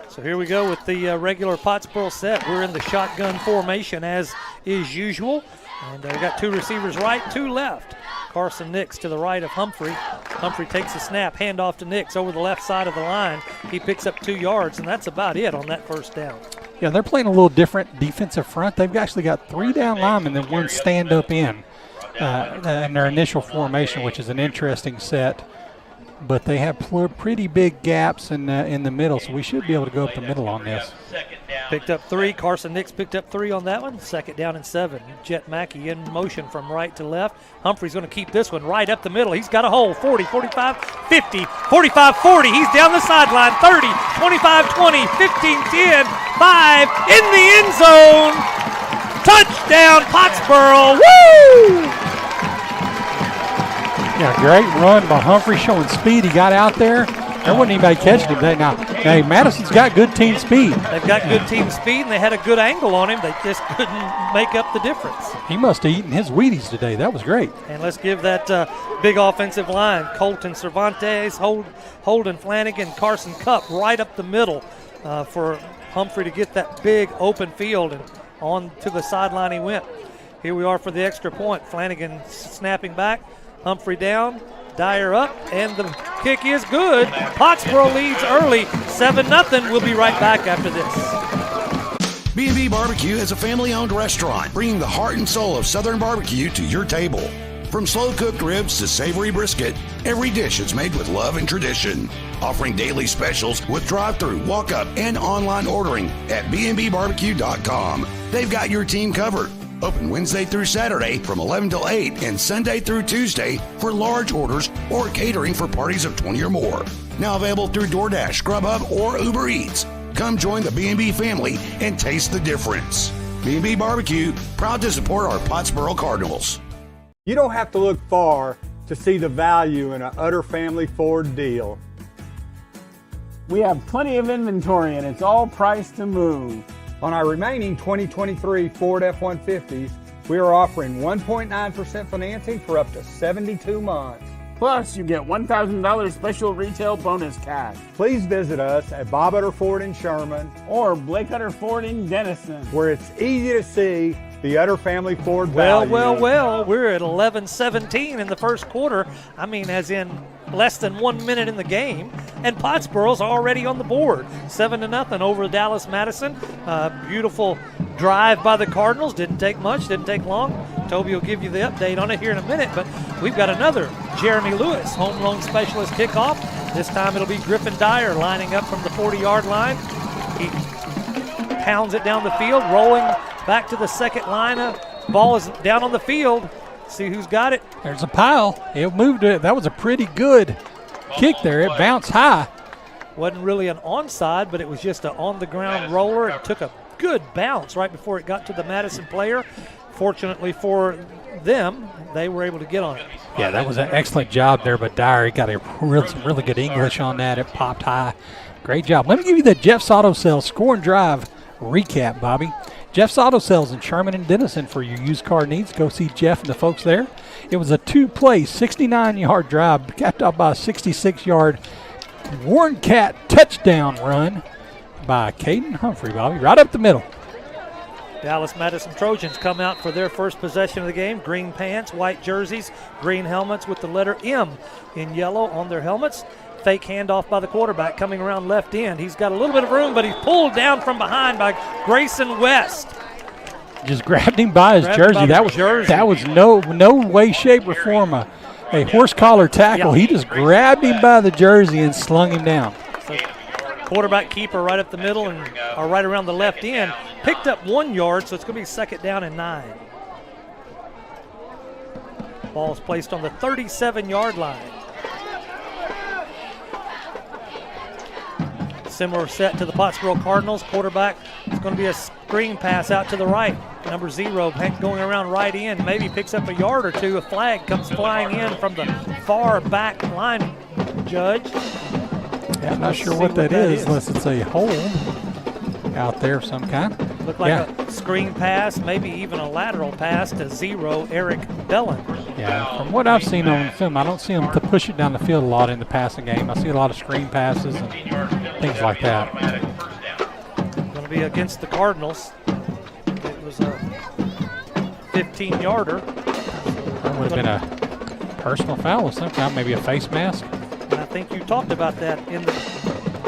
Speaker 2: So here we go with the regular Pottsboro set. We're in the shotgun formation as is usual. And we got two receivers right, two left. Carson Nix to the right of Humphrey. Humphrey takes a snap, handoff to Nix over the left side of the line. He picks up 2 yards, and that's about it on that first down.
Speaker 3: Yeah, they're playing a little different defensive front. They've actually got 3 down linemen and 1 stand-up in their initial formation, which is an interesting set. But they have pretty big gaps in the middle, so we should be able to go up the middle on this.
Speaker 2: Picked up 3. Carson Nix picked up 3 on that one. 2nd down and 7. Jet Mackey in motion from right to left. Humphrey's going to keep this one right up the middle. He's got a hole. 40, 45, 50, 45, 40. He's down the sideline. 30, 25, 20, 15, 10, 5. In the end zone. Touchdown, Pottsboro. Woo!
Speaker 3: Yeah, great run by Humphrey, showing speed. He got out there. There wasn't anybody catching him. Now, Madison's got good team speed.
Speaker 2: They've got good team speed, and they had a good angle on him. They just couldn't make up the difference.
Speaker 3: He must have eaten his Wheaties today. That was great.
Speaker 2: And let's give that big offensive line, Colton Cervantes, Holden Flanagan, Carson Cup right up the middle for Humphrey to get that big open field, and on to the sideline he went. Here we are for the extra point. Flanagan snapping back. Humphrey down, Dyer up, and the kick is good. Pottsboro leads early, 7-0. We'll be right back after this.
Speaker 15: B&B Barbecue is a family-owned restaurant, bringing the heart and soul of Southern barbecue to your table. From slow-cooked ribs to savory brisket, every dish is made with love and tradition. Offering daily specials with drive-thru, walk-up, and online ordering at bnbbarbecue.com. They've got your team covered. Open Wednesday through Saturday from 11 till 8 and Sunday through Tuesday for large orders or catering for parties of 20 or more. Now available through DoorDash, Grubhub, or Uber Eats. Come join the B&B family and taste the difference. B&B Barbecue, proud to support our Pottsboro Cardinals.
Speaker 5: You don't have to look far to see the value in an Utter Family Ford deal.
Speaker 6: We have plenty of inventory and it's all priced to move.
Speaker 5: On our remaining 2023 Ford F-150s, we are offering 1.9% financing for up to 72 months.
Speaker 6: Plus, you get $1,000 special retail bonus cash.
Speaker 5: Please visit us at Bob Utter Ford in Sherman
Speaker 6: or Blake Utter Ford in Denison,
Speaker 5: where it's easy to see the Utter Family Ford value.
Speaker 2: Well, we're at 11-17 in the first quarter. I mean, as in less than 1 minute in the game, and Pottsboro's already on the board. 7-0 over Dallas Madison. Beautiful drive by the Cardinals. Didn't take much, didn't take long. Toby will give you the update on it here in a minute, but we've got another Jeremy Lewis home run specialist kickoff. This time it'll be Griffin Dyer lining up from the 40-yard line. He pounds it down the field, rolling back to the second line. Ball is down on the field. See who's got it.
Speaker 3: There's a pile. It moved it. That was a pretty good kick there. It bounced high.
Speaker 2: Wasn't really an onside, but it was just an on-the-ground roller. It took a good bounce right before it got to the Madison player. Fortunately for them, they were able to get on it.
Speaker 3: Yeah, that was an excellent job there, but Dyer got a really good English on that. It popped high. Great job. Let me give you the Jeff's Auto Sales Score and Drive recap, Bobby. Jeff's Auto Sales in Sherman and Denison for your used car needs. Go see Jeff and the folks there. It was a two-play, 69-yard drive, capped off by a 66-yard Warren Cat touchdown run by Caden Humphrey, Bobby, right up the middle.
Speaker 2: Dallas Madison Trojans come out for their first possession of the game. Green pants, white jerseys, green helmets with the letter M in yellow on their helmets. Fake handoff by the quarterback coming around left end. He's got a little bit of room, but he's pulled down from behind by Grayson West.
Speaker 3: Just grabbed him by his jersey. That was no way, shape, or form a horse collar tackle.
Speaker 2: Yeah.
Speaker 3: He just grabbed him by the jersey and slung him down.
Speaker 2: So quarterback keeper right up the middle or right around the left end. Picked up 1 yard, so it's going to be second down and 9. Ball is placed on the 37-yard line. Similar set to the Pottsboro Cardinals. Quarterback, it's going to be a screen pass out to the right. Number 0, going around right in, maybe picks up a yard or two. A flag comes flying in from the far back line, Judge.
Speaker 3: Yeah, I'm not sure what that is unless it's a hold out there of some kind.
Speaker 2: Looked like a screen pass, maybe even a lateral pass to 0, Eric Bellin.
Speaker 3: Yeah, from what I've seen on film, I don't see him to push it down the field a lot in the passing game. I see a lot of screen passes and things like that.
Speaker 2: Going to be against the Cardinals. It was a 15-yarder.
Speaker 3: That would have been a personal foul of some kind, maybe a face mask.
Speaker 2: And I think you talked about that in the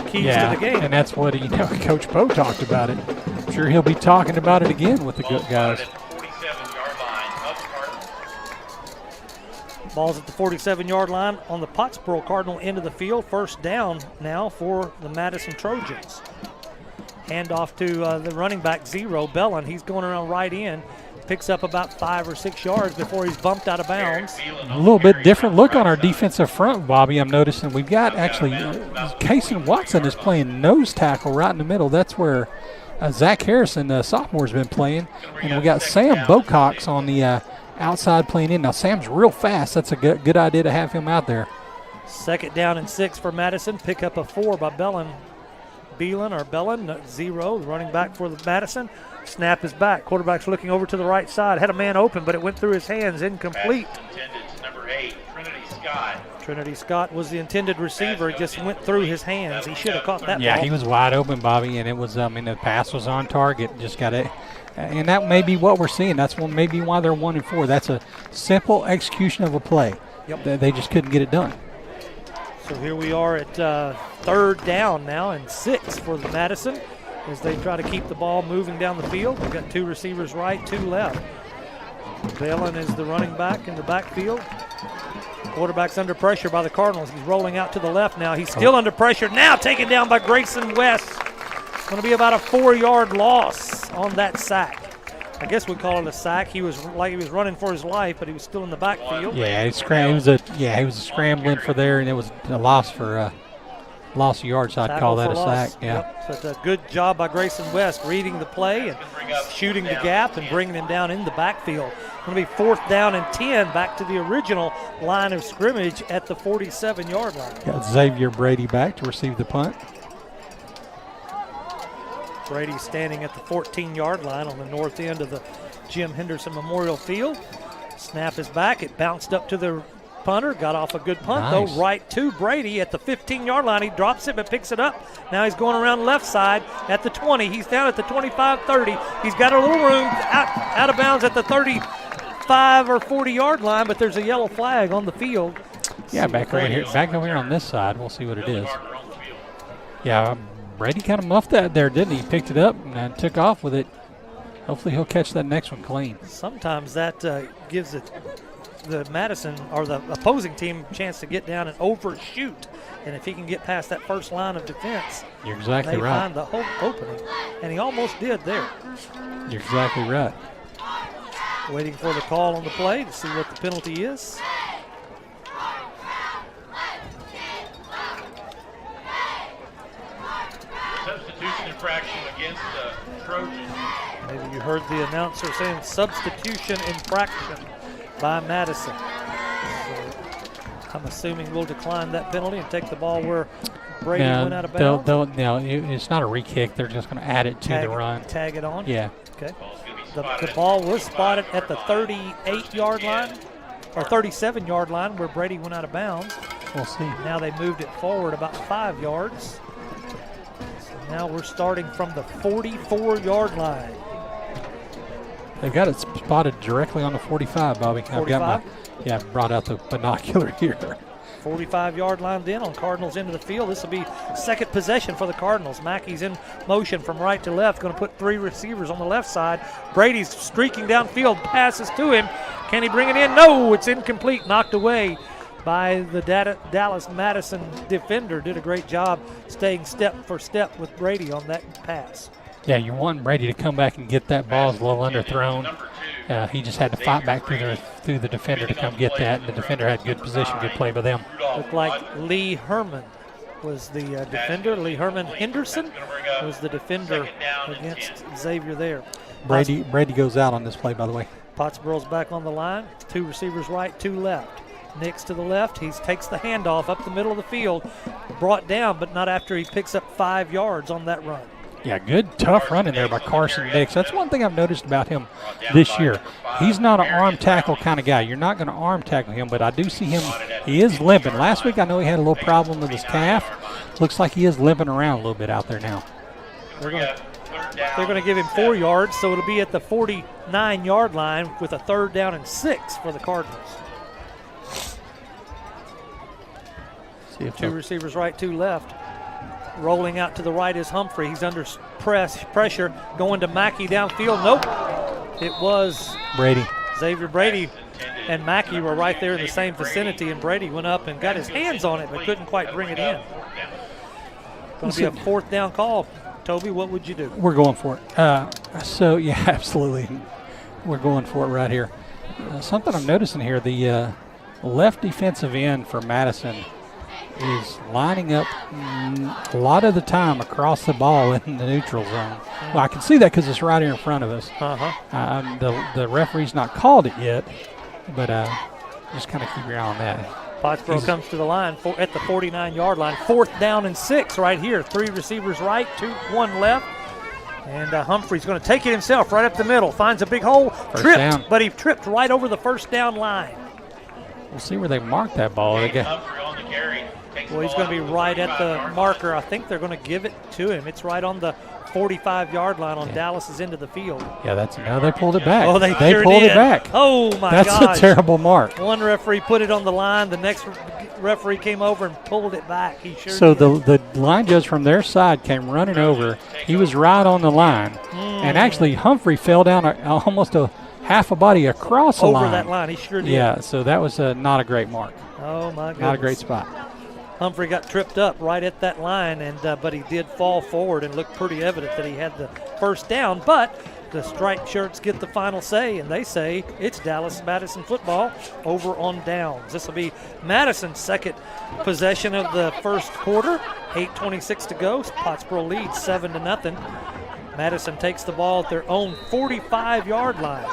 Speaker 2: keys to the game.
Speaker 3: And that's what Coach Poe talked about it. I'm sure he'll be talking about it again with the good guys.
Speaker 2: Ball's at the 47-yard line on the Pottsboro Cardinal end of the field. First down now for the Madison Trojans. Handoff to the running back 0, Bellin. He's going around right in. Picks up about 5 or 6 yards before he's bumped out of bounds.
Speaker 3: A little bit different look on our defensive front, Bobby. I'm noticing we've got actually Kason Watson is playing nose tackle right in the middle. That's where Zach Harrison, the sophomore, has been playing. And we got Sam Bocox on the outside playing in. Now, Sam's real fast. That's a good idea to have him out there.
Speaker 2: Second down and 6 for Madison. Pick up a 4 by Bellin, 0, the running back for the Madison. Snap is back. Quarterback's looking over to the right side. Had a man open, but it went through his hands. Incomplete.
Speaker 11: Number 8, Trinity Scott.
Speaker 2: Trinity Scott was the intended receiver. It just went through his hands. He should have caught that
Speaker 3: Yeah,
Speaker 2: ball.
Speaker 3: he was wide open, Bobby, and it was, the pass was on target. Just got it. And that may be what we're seeing. That's maybe why they're 1-4. That's a simple execution of a play.
Speaker 2: Yep.
Speaker 3: They just couldn't get it done.
Speaker 2: So here we are at third down now and 6 for the Madison. as they try to keep the ball moving down the field. We've got 2 receivers right, 2 left. Balin is the running back in the backfield. Quarterback's under pressure by the Cardinals. He's rolling out to the left now. He's still under pressure. Now taken down by Grayson West. It's going to be about a 4-yard loss on that sack. I guess we call it a sack. He was running for his life, but he was still in the backfield.
Speaker 3: Yeah, he was scrambling for there, and it was a loss for loss of yards. So I'd call that a sack. Yeah.
Speaker 2: Yep. So it's a good job by Grayson West reading the play and shooting the gap and bringing him down in the backfield. Going to be 4th down and 10, back to the original line of scrimmage at the 47-yard line.
Speaker 3: Got Xavier Brady back to receive the punt.
Speaker 2: Brady standing at the 14-yard line on the north end of the Jim Henderson Memorial Field. Snap is back. It bounced up to the punter. Got off a good punt, though. Right to Brady at the 15-yard line. He drops it but picks it up. Now he's going around left side at the 20. He's down at the 25-30. He's got a little room out of bounds at the 35 or 40-yard line, but there's a yellow flag on the field.
Speaker 3: Yeah, back over here on this side. We'll see what it is. Yeah, Brady kind of muffed that there, didn't he? Picked it up and took off with it. Hopefully he'll catch that next one clean.
Speaker 2: Sometimes that gives the Madison or the opposing team a chance to get down and overshoot. And if he can get past that first line of defense,
Speaker 3: you're exactly
Speaker 2: they
Speaker 3: right.
Speaker 2: Find the opening. And he almost did there.
Speaker 3: You're exactly right.
Speaker 2: Waiting for the call on the play to see what the penalty is.
Speaker 16: Substitution infraction against the Trojans.
Speaker 2: Maybe you heard the announcer saying substitution infraction by Madison. So I'm assuming we'll decline that penalty and take the ball where Brady went out of bounds.
Speaker 3: No, it's not a re-kick. They're just going to add it to the run.
Speaker 2: Tag it on?
Speaker 3: Yeah.
Speaker 2: Okay. The ball was spotted at the 38-yard line or 37-yard line where Brady went out of bounds.
Speaker 3: We'll see.
Speaker 2: Now they moved it forward about 5 yards. So now we're starting from the 44-yard line.
Speaker 3: They've got it spotted directly on the 45, Bobby.
Speaker 2: 45?
Speaker 3: I brought out the binocular here.
Speaker 2: 45-yard line then on Cardinals into the field. This will be second possession for the Cardinals. Mackey's in motion from right to left, going to put 3 receivers on the left side. Brady's streaking downfield, passes to him. Can he bring it in? No, it's incomplete, knocked away by the Dallas Madison defender. Did a great job staying step for step with Brady on that pass.
Speaker 3: Yeah, you want Brady to come back and get that ball. It's a little underthrown. He just had to fight back through the defender to come get that. And the defender had good position, good play by them.
Speaker 2: Looked like Lee Herman was the defender. Lee Herman Henderson was the defender against Xavier there.
Speaker 3: Brady goes out on this play, by the way.
Speaker 2: Pottsboro's back on the line. 2 receivers right, 2 left. Nick's to the left. He takes the handoff up the middle of the field. Brought down, but not after he picks up 5 yards on that run.
Speaker 3: Yeah, good, tough running there by Carson Nix. That's one thing I've noticed about him this year. He's not an arm tackle kind of guy. You're not going to arm tackle him, but I do see him. He is limping. Last week I know he had a little problem with his calf. Looks like he is limping around a little bit out there now.
Speaker 2: They're going to give him 4 yards, so it'll be at the 49-yard line with a 3rd down and 6 for the Cardinals. 2 receivers right, 2 left. Rolling out to the right is Humphrey. He's under pressure. Going to Mackey downfield. Nope. It was
Speaker 3: Brady.
Speaker 2: Xavier Brady and Mackey were right there in the same vicinity, and Brady went up and got his hands on it but couldn't quite bring it in. Going to be a 4th down call. Toby, what would you do?
Speaker 3: We're going for it. Yeah, absolutely. We're going for it right here. Something I'm noticing here, the left defensive end for Madison is lining up a lot of the time across the ball in the neutral zone. Well, I can see that because it's right here in front of us. The referee's not called it yet, but just kind of keep your eye on that.
Speaker 2: Pottsboro comes to the line at the 49-yard line. 4th down and 6 right here. 3 receivers right, 1 left. And Humphrey's going to take it himself right up the middle. Finds a big hole, but he tripped right over the 1st down line.
Speaker 3: We'll see where they mark that ball.
Speaker 2: Well, he's going to be right at the marker. I think they're going to give it to him. It's right on the 45-yard line on Dallas's end of the field.
Speaker 3: Yeah, they pulled it back.
Speaker 2: Oh, they sure
Speaker 3: pulled
Speaker 2: did.
Speaker 3: it back.
Speaker 2: Oh, my
Speaker 3: gosh. That's a terrible mark.
Speaker 2: One referee put it on the line. The next referee came over and pulled it back. He sure
Speaker 3: So
Speaker 2: did.
Speaker 3: the line judge from their side came running over. He was right on the line. And actually, Humphrey fell down almost a half a body across the line.
Speaker 2: Over that line, he sure did.
Speaker 3: Yeah, so that was not a great mark.
Speaker 2: Oh, my goodness.
Speaker 3: Not a great spot.
Speaker 2: Humphrey got tripped up right at that line, and but he did fall forward and looked pretty evident that he had the first down. But the striped shirts get the final say, and they say it's Dallas-Madison football over on downs. This will be Madison's second possession of the first quarter. 8:26 to go. Pottsboro leads 7-0. Madison takes the ball at their own 45-yard line.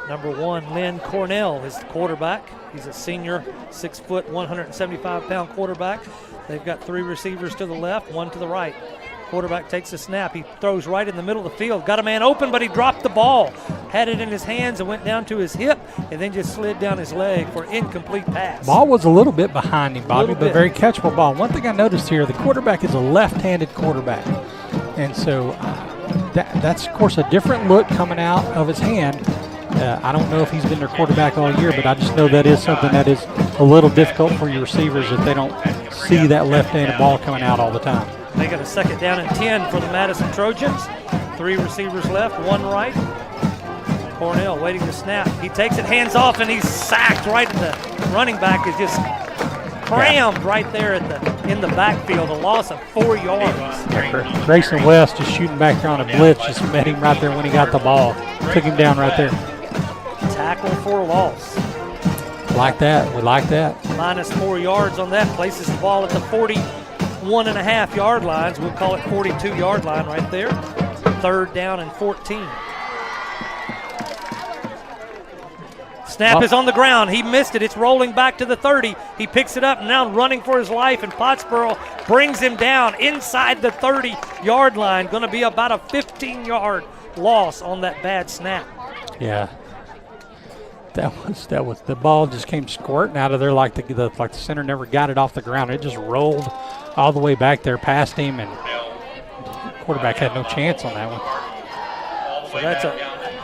Speaker 2: Number 1, Lynn Cornell is the quarterback. He's a senior, 6 foot, 175-pound quarterback. They've got 3 receivers to the left, 1 to the right. Quarterback takes a snap. He throws right in the middle of the field. Got a man open, but he dropped the ball. Had it in his hands and went down to his hip, and then just slid down his leg for incomplete pass.
Speaker 3: Ball was a little bit behind him, Bobby, but
Speaker 2: bit.
Speaker 3: very catchable ball. One thing I noticed here, the quarterback is a left-handed quarterback. And so that's, of course, a different look coming out of his hand. I don't know if he's been their quarterback all year, but I just know that is something that is a little difficult for your receivers if they don't see that left-handed ball coming out all the time.
Speaker 2: They got a 2nd down and 10 for the Madison Trojans. 3 receivers left, 1 right. Cornell waiting to snap. He takes it, hands off, and he's sacked right at the running back. Is just crammed right there in the backfield. A loss of 4 yards.
Speaker 3: Grayson West just shooting back there on a blitz, just met him right there when he got the ball. Took him down right there.
Speaker 2: Tackle for a loss.
Speaker 3: Like that. We like that.
Speaker 2: Minus 4 yards on that. Places the ball at the 41.5-yard lines. We'll call it 42-yard line right there. 3rd down and 14. Snap is on the ground. He missed it. It's rolling back to the 30. He picks it up and now running for his life, and Pottsboro brings him down inside the 30-yard line. Going to be about a 15-yard loss on that bad snap.
Speaker 3: Yeah. That was the ball just came squirting out of there like the center never got it off the ground. It just rolled all the way back there past him, and the quarterback had no chance on that one.
Speaker 2: So that's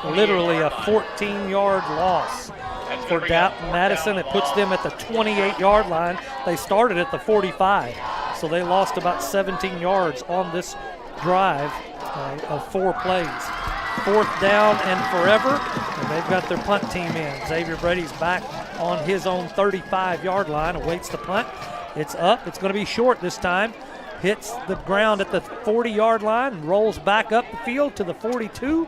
Speaker 2: literally a 14-yard loss for Madison. It puts them at the 28-yard line. They started at the 45, so they lost about 17 yards on this drive of 4 plays. 4th down and forever, and they've got their punt team in. Xavier Brady's back on his own 35-yard line, awaits the punt. It's up. It's going to be short this time. Hits the ground at the 40-yard line and rolls back up the field to the 42.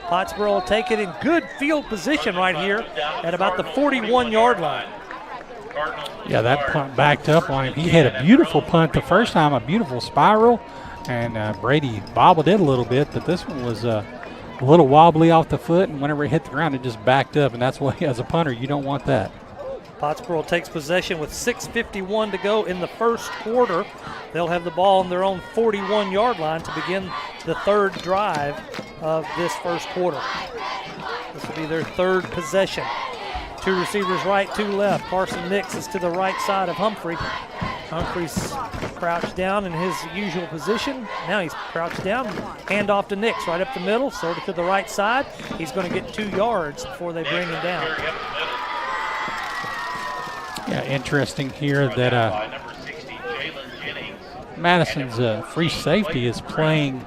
Speaker 2: Pottsboro will take it in good field position right here at about the 41-yard line.
Speaker 3: Yeah, that punt backed up on him. He had a beautiful punt the first time, a beautiful spiral, and Brady bobbled it a little bit, but this one was a little wobbly off the foot, and whenever it hit the ground, it just backed up, and that's why, as a punter, you don't want that.
Speaker 2: Pottsboro takes possession with 6:51 to go in the first quarter. They'll have the ball on their own 41-yard line to begin the 3rd drive of this first quarter. This will be their 3rd possession. 2 receivers right, 2 left. Carson Nix is to the right side of Humphrey. Humphrey's crouched down in his usual position. Now he's crouched down. Hand off to Nix right up the middle, sort of to the right side. He's going to get 2 yards before they bring him down.
Speaker 3: Yeah, interesting here that Madison's free safety is playing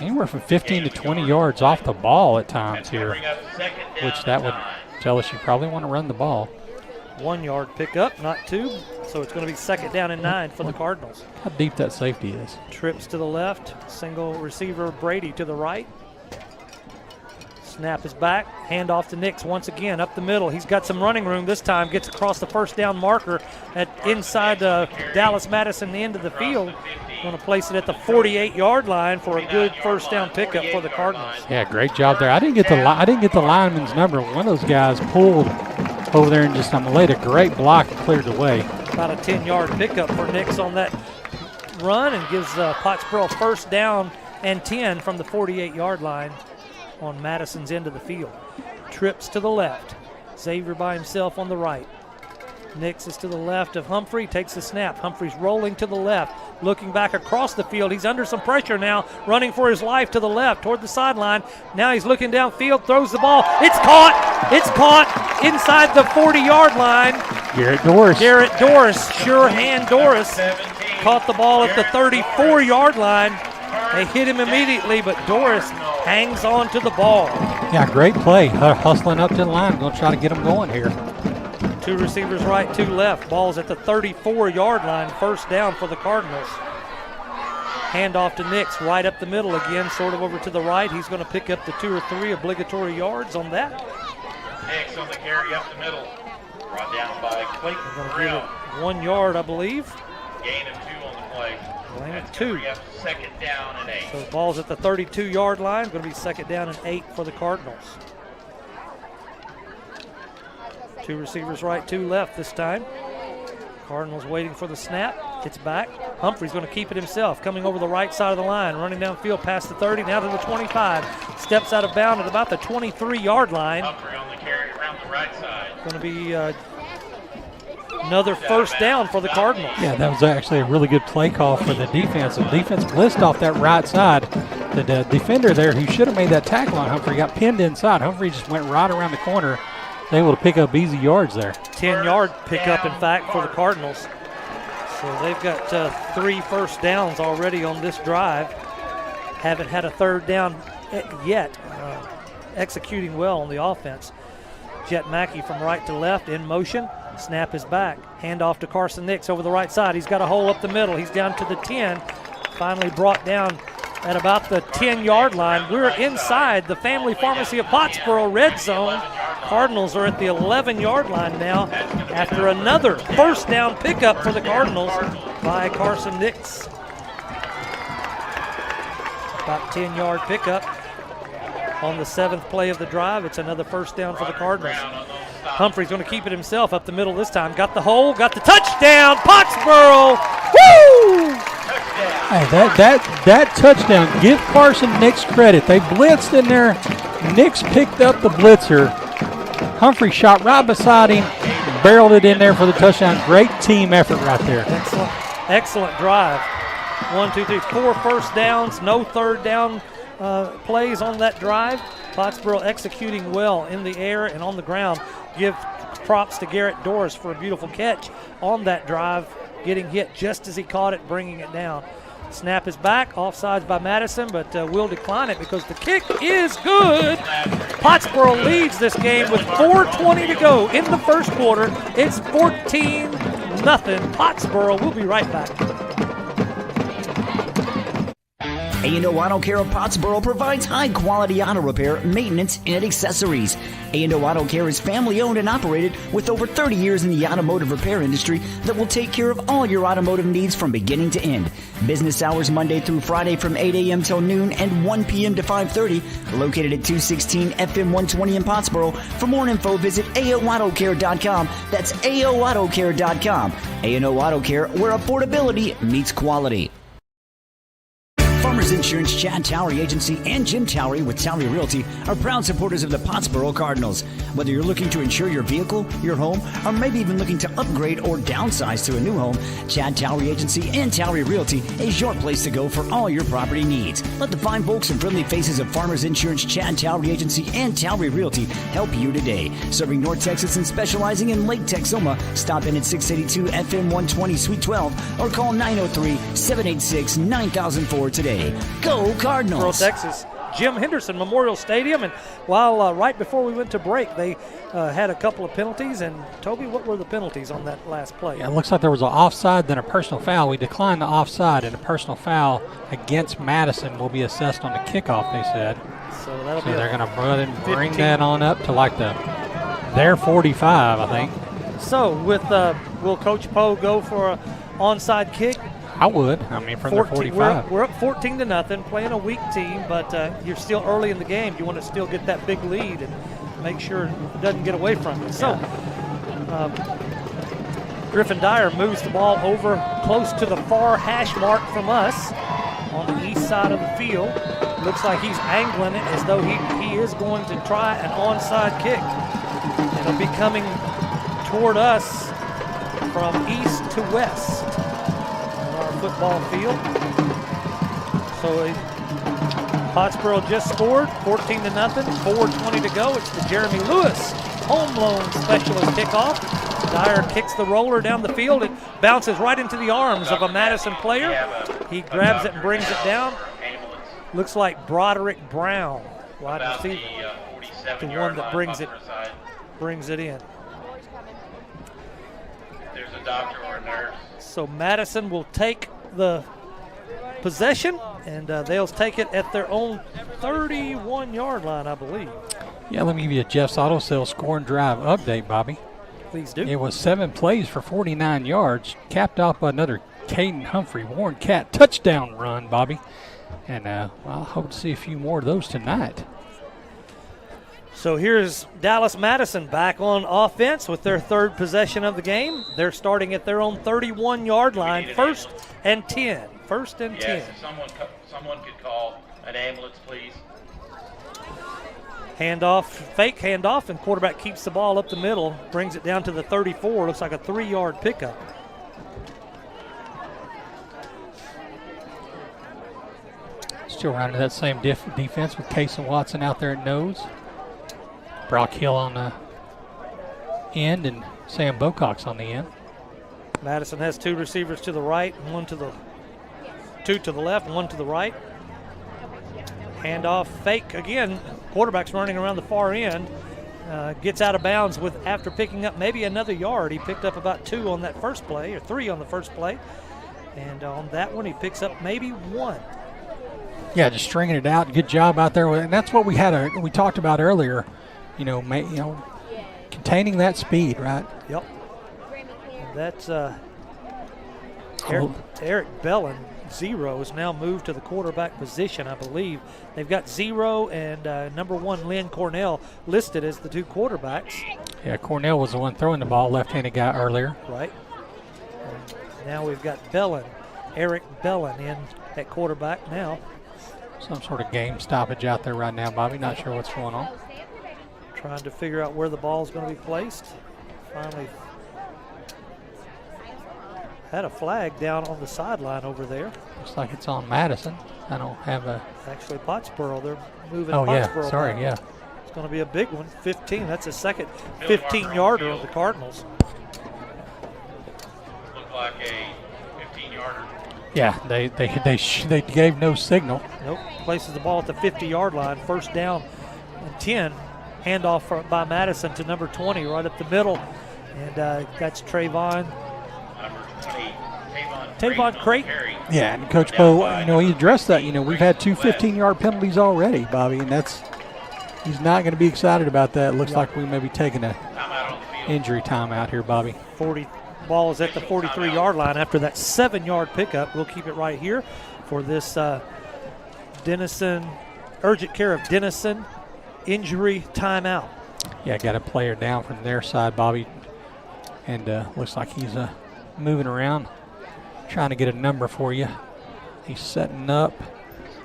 Speaker 3: anywhere from 15 to 20 yards off the ball at times here, which that would tell us you probably want to run the ball.
Speaker 2: 1 yard pickup, not 2, so it's going to be 2nd down and 9 for the Cardinals.
Speaker 3: How deep that safety is.
Speaker 2: Trips to the left, single receiver Brady to the right. Snap is back, hand off to Nix once again up the middle. He's got some running room this time, gets across the 1st down marker at inside the Dallas-Madison end of the field. Going to place it at the 48-yard line for a good 1st down pickup for the Cardinals.
Speaker 3: Yeah, great job there. I didn't get the lineman's number. One of those guys pulled over there and just laid a great block and cleared the way.
Speaker 2: About a 10-yard pickup for Nix on that run, and gives Pottsboro 1st down and 10 from the 48-yard line on Madison's end of the field. Trips to the left. Xavier by himself on the right. Nix is to the left of Humphrey, takes the snap. Humphrey's rolling to the left, looking back across the field. He's under some pressure now, running for his life to the left, toward the sideline. Now he's looking downfield, throws the ball. It's caught! It's caught inside the 40-yard line.
Speaker 3: Garrett Doris.
Speaker 2: Sure hand Doris. Caught the ball at the 34-yard line. They hit him immediately, but Doris hangs on to the ball.
Speaker 3: Yeah, great play. Hustling up to the line, going to try to get him going here.
Speaker 2: 2 receivers right, 2 left. Ball's at the 34-yard line. First down for the Cardinals. Handoff to Nix, right up the middle again, sort of over to the right. He's going to pick up the 2 or 3 obligatory yards on that.
Speaker 16: Nix on the carry up the middle. Brought down by Clayton.
Speaker 2: We're going to give it 1 yard, I believe.
Speaker 16: Gain of 2 on the play.
Speaker 2: Gain of 2.
Speaker 16: Second down and 8.
Speaker 2: So the ball's at the 32-yard line. Going to be second down and 8 for the Cardinals. 2 receivers right, 2 left this time. Cardinals waiting for the snap. It's back. Humphrey's going to keep it himself, coming over the right side of the line, running downfield past the 30, now to the 25. Steps out of bounds at about the 23-yard line.
Speaker 16: Humphrey on the carry around the right side.
Speaker 2: Going to be another first down for the Cardinals.
Speaker 3: Yeah, that was actually a really good play call for the defense. The defense blitzed off that right side. The defender there who should have made that tackle on Humphrey got pinned inside. Humphrey just went right around the corner, able to pick up easy yards there.
Speaker 2: 10-yard pickup, in fact, for the Cardinals. So they've got 3 first downs already on this drive. Haven't had a third down yet. Executing well on the offense. Jet Mackey from right to left in motion. Snap is back. Handoff to Carson Nix over the right side. He's got a hole up the middle. He's down to the 10. Finally brought down at about the 10-yard line. We're inside the Family Pharmacy of Pottsboro red zone. Cardinals are at the 11-yard line now after another first down pickup for the Cardinals by Carson Nix. About 10-yard pickup on the 7th play of the drive. It's another first down for the Cardinals. Humphrey's going to keep it himself up the middle this time. Got the hole, got the touchdown, Pottsboro! Woo!
Speaker 3: Hey, that touchdown, give Carson Nix credit. They blitzed in there. Nix picked up the blitzer. Humphrey shot right beside him, barreled it in there for the touchdown. Great team effort right there.
Speaker 2: Excellent drive. 1, 2, 3, 4 first downs, no third down plays on that drive. Pottsboro executing well in the air and on the ground. Give props to Garrett Doris for a beautiful catch on that drive, getting hit just as he caught it, bringing it down. Snap is back, offsides by Madison, but we'll decline it because the kick is good. Pottsboro leads this game with 4:20 to go in the first quarter. It's 14-0 Pottsboro. We'll be right back.
Speaker 1: A&O Auto Care of Pottsboro provides high-quality auto repair, maintenance, and accessories. A&O Auto Care is family-owned and operated with over 30 years in the automotive repair industry that will take care of all your automotive needs from beginning to end. Business hours Monday through Friday from 8 a.m. till noon and 1 p.m. to 5:30. Located at 216 FM 120 in Pottsboro. For more info, visit AOAutoCare.com. That's AOAutoCare.com. A&O Auto Care, where affordability meets quality. Farmers Insurance, Chad Towery Agency, and Jim Towery with Towery Realty are proud supporters of the Pottsboro Cardinals. Whether you're looking to insure your vehicle, your home, or maybe even looking to upgrade or downsize to a new home, Chad Towery Agency and Towery Realty is your place to go for all your property needs. Let the fine folks and friendly faces of Farmers Insurance, Chad Towery Agency, and Towery Realty help you today. Serving North Texas and specializing in Lake Texoma, stop in at 682 FM 120 Suite 12 or call 903-786-9004 today. Go Cardinals!
Speaker 2: Rural Texas, Jim Henderson Memorial Stadium, and while right before we went to break, they had a couple of penalties. And Toby, what were the penalties on that last play?
Speaker 3: Yeah, it looks like there was an offside, then a personal foul. We declined the offside, and a personal foul against Madison will be assessed on the kickoff, they said.
Speaker 2: So that'll be
Speaker 3: they're going to bring that on up to like their 45, I think.
Speaker 2: So will Coach Poe go for an onside kick?
Speaker 3: I would. I mean, from 45.
Speaker 2: We're up 14-0, playing a weak team, but you're still early in the game. You want to still get that big lead and make sure it doesn't get away from you. So Griffin Dyer moves the ball over close to the far hash mark from us on the east side of the field. Looks like he's angling it as though he is going to try an onside kick. It'll be coming toward us from east to west on our football field. So Pottsboro just scored, 14-0, 4:20 to go. It's the Jeremy Lewis home loan specialist kickoff. Dyer kicks the roller down the field. It bounces right into the arms of a Madison player. He grabs it and brings it down. Looks like Broderick Brown, wide receiver, the one that brings it in.
Speaker 16: There's a doctor or a nurse.
Speaker 2: So Madison will take the possession, and they'll take it at their own 31-yard line, I believe.
Speaker 3: Yeah, let me give you a Jeff's Auto Sales score and drive update, Bobby.
Speaker 2: Please do.
Speaker 3: It was 7 plays for 49 yards, capped off by another Caden Humphrey Warren Cat touchdown run, Bobby. And I'll hope to see a few more of those tonight.
Speaker 2: So here's Dallas Madison back on offense with their third possession of the game. They're starting at their own 31-yard line, first and 10. First and 10.
Speaker 16: Yes, someone could call an ambulance, please.
Speaker 2: Handoff, fake handoff, and quarterback keeps the ball up the middle, brings it down to the 34. Looks like a 3-yard pickup.
Speaker 3: Still running that same defense with Case and Watson out there at nose. Brock Hill on the end and Sam Bocox on the end.
Speaker 2: Madison has two receivers to the right, two to the left, and one to the right. Handoff, fake again. Quarterback's running around the far end. Gets out of bounds after picking up maybe another yard. He picked up about 2 on that first play, or 3 on the first play. And on that one, he picks up maybe 1.
Speaker 3: Yeah, just stringing it out. Good job out there. And that's what we talked about earlier. Containing that speed, right?
Speaker 2: Yep. And that's Eric Bellin. 0 is now moved to the quarterback position, I believe. They've got 0 and number 1, Lynn Cornell, listed as the 2 quarterbacks.
Speaker 3: Yeah, Cornell was the one throwing the ball, left-handed guy earlier.
Speaker 2: Right. And now we've got Eric Bellin in at quarterback now.
Speaker 3: Some sort of game stoppage out there right now, Bobby. Not sure what's going on.
Speaker 2: Trying to figure out where the ball's going to be placed. Finally had a flag down on the sideline over there.
Speaker 3: Looks like it's on Madison. I don't have a...
Speaker 2: Actually, Pottsboro. They're moving
Speaker 3: Pottsboro.
Speaker 2: Yeah,
Speaker 3: sorry,
Speaker 2: back.
Speaker 3: Yeah.
Speaker 2: It's going to be a big one, 15. That's a second 15-yarder of the Cardinals.
Speaker 16: Looked like a 15-yarder.
Speaker 3: Yeah, they gave no signal.
Speaker 2: Nope. Places the ball at the 50-yard line. First down and 10. Handoff by Madison to number 20 right up the middle. And that's Trayvon. Tavon Creighton.
Speaker 3: Yeah, and Coach Poe, he addressed that. We've had 2 15-yard penalties already, Bobby, and he's not going to be excited about that. It looks like we may be taking a injury timeout here, Bobby.
Speaker 2: Ball is at the 43-yard line after that 7-yard pickup. We'll keep it right here for this Denison, urgent care of Denison injury timeout.
Speaker 3: Yeah, got a player down from their side, Bobby, and looks like he's moving around, trying to get a number for you. He's setting up.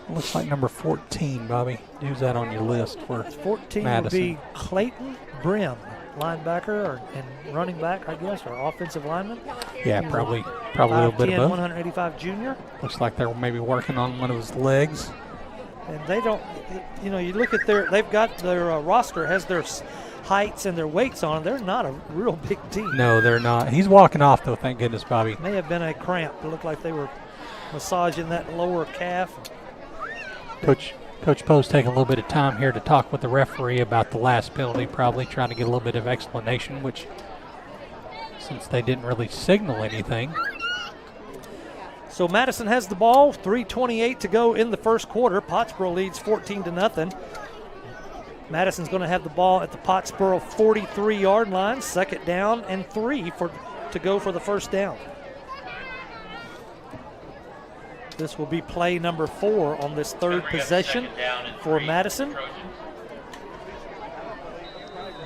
Speaker 3: Looks like number 14, Bobby. Who's that on your list for
Speaker 2: 14
Speaker 3: Madison?
Speaker 2: Would be Clayton Brim, linebacker and running back, I guess, or offensive lineman.
Speaker 3: Yeah, probably a little bit of both.
Speaker 2: 185 junior.
Speaker 3: Looks like they're maybe working on one of his legs.
Speaker 2: And they don't, you look at they've got their roster has their heights and their weights on. They're not a real big team.
Speaker 3: No, they're not. He's walking off, though, thank goodness, Bobby.
Speaker 2: May have been a cramp. It looked like they were massaging that lower calf.
Speaker 3: Coach Poe's taking a little bit of time here to talk with the referee about the last penalty, probably trying to get a little bit of explanation, which, since they didn't really signal anything.
Speaker 2: So Madison has the ball, 3:28 to go in the first quarter. Pottsboro leads 14-0. Madison's going to have the ball at the Pottsboro 43-yard line, second down and 3 to go for the first down. This will be play number 4 on this third possession for Madison.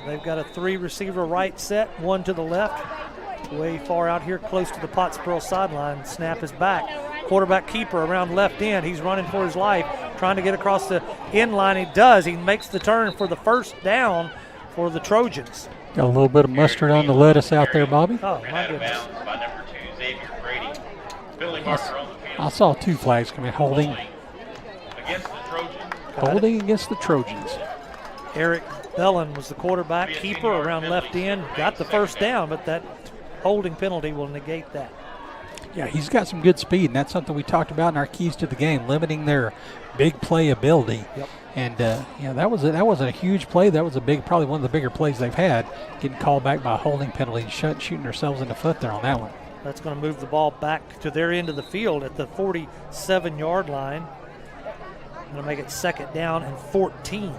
Speaker 2: They've got a 3-receiver right set, 1 to the left. Way far out here, close to the Pottsboro sideline. Snap is back. Quarterback keeper around left end. He's running for his life, trying to get across the end line. He does. He makes the turn for the first down for the Trojans.
Speaker 3: Got a little bit of mustard on the lettuce out there, Bobby.
Speaker 2: Oh, my goodness.
Speaker 16: By number 2, Xavier Grady. Penalty marker on the field.
Speaker 3: I saw 2 flags come in. Holding
Speaker 16: Against the Trojans.
Speaker 3: Holding against the Trojans.
Speaker 2: Eric Bellin was the quarterback keeper around left end. Got the first down, but that holding penalty will negate that.
Speaker 3: Yeah, he's got some good speed, and that's something we talked about in our keys to the game, limiting their big play ability.
Speaker 2: Yep.
Speaker 3: And that wasn't a huge play. That was probably one of the bigger plays they've had. Getting called back by a holding penalty and shooting themselves in the foot there on that one.
Speaker 2: That's going to move the ball back to their end of the field at the 47-yard line. Going to make it 2nd down and 14.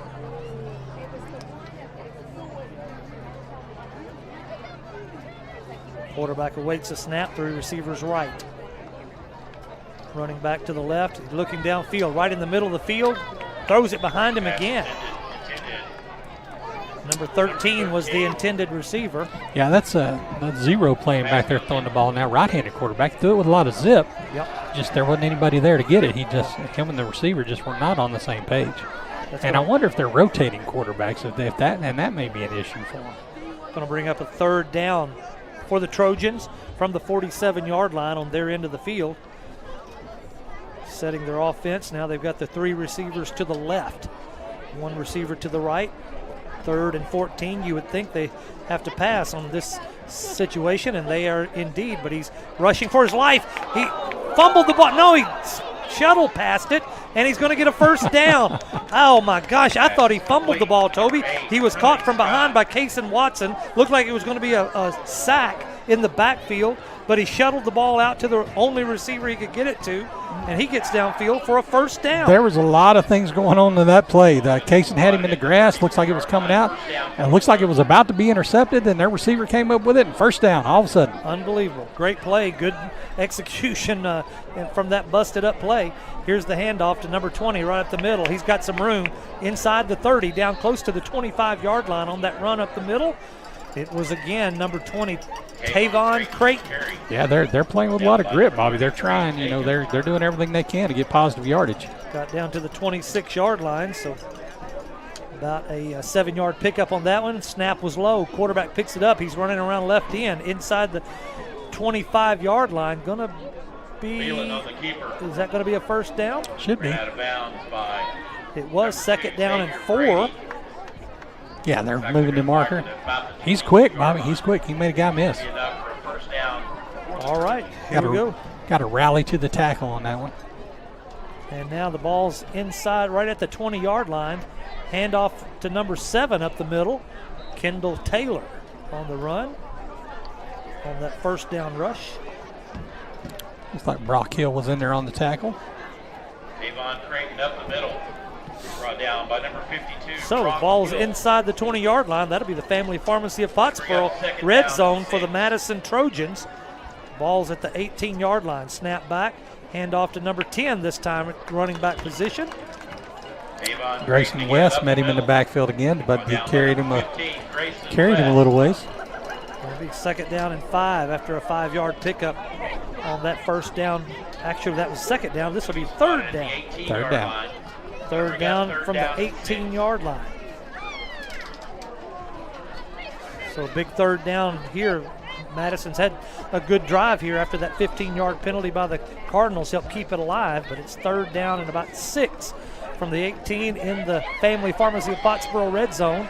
Speaker 2: Quarterback awaits a snap, 3 receivers right. Running back to the left, he's looking downfield, right in the middle of the field, throws it behind him again. Number 13 was the intended receiver.
Speaker 3: Yeah, that's Zero playing back there throwing the ball now. Right-handed quarterback, threw it with a lot of zip.
Speaker 2: Yep.
Speaker 3: Just there wasn't anybody there to get it. Him and the receiver just were not on the same page. I wonder if they're rotating quarterbacks, that may be an issue for them.
Speaker 2: Going to bring up a 3rd down for the Trojans from the 47-yard line on their end of the field. Setting their offense. Now they've got the 3 receivers to the left, 1 receiver to the right. 3rd and 14. You would think they have to pass on this situation, and they are indeed, but he's rushing for his life. He fumbled the ball. No, he shuttle past it, and he's going to get a first down. Oh, my gosh. I thought he fumbled the ball, Toby. He was caught from behind by Kason Watson. Looked like it was going to be a sack in the backfield, but he shuttled the ball out to the only receiver he could get it to, and he gets downfield for a first down.
Speaker 3: There was a lot of things going on in that play. Kason had him in the grass. Looks like it was coming out. And it looks like it was about to be intercepted, and their receiver came up with it, and first down all of a sudden.
Speaker 2: Unbelievable. Great play. Good execution from that busted-up play. Here's the handoff to number 20 right up the middle. He's got some room inside the 30, down close to the 25-yard line on that run up the middle. It was, again, number 20, Tavon Creighton.
Speaker 3: Yeah, they're playing with a lot of grit, Bobby. They're trying, they're doing everything they can to get positive yardage.
Speaker 2: Got down to the 26-yard line, so about a 7-yard pickup on that one. Snap was low. Quarterback picks it up. He's running around left end inside the 25-yard line. Going to be, is that going to be a first down?
Speaker 3: Should be.
Speaker 2: It was 2nd down and 4.
Speaker 3: Yeah, they're moving the marker. He's quick, Bobby. He's quick. He made a guy miss.
Speaker 2: All right, here we go.
Speaker 3: Got to rally to the tackle on that one.
Speaker 2: And now the ball's inside right at the 20-yard line. Handoff to number 7 up the middle, Kendall Taylor on the run on that first down rush.
Speaker 3: Looks like Brock Hill was in there on the tackle.
Speaker 16: Tavon Creighton up the middle. Brought down by number 52.
Speaker 2: So the ball's inside the 20-yard line. That'll be the Family Pharmacy of Pottsboro red zone for the Madison Trojans. Ball's at the 18-yard line. Snap back. Hand off to number 10 this time at running back position.
Speaker 3: Grayson West met him in the backfield again, but he carried him a little ways.
Speaker 2: It'll be 2nd down and 5 after a 5-yard pickup on that first down. Actually, that was 2nd down. This will be 3rd down.
Speaker 3: 3rd down.
Speaker 2: 3rd down from the 18-yard line. So a big 3rd down here. Madison's had a good drive here after that 15-yard penalty by the Cardinals helped keep it alive, but it's 3rd down and about 6 from the 18 in the Family Pharmacy of Pottsboro red zone.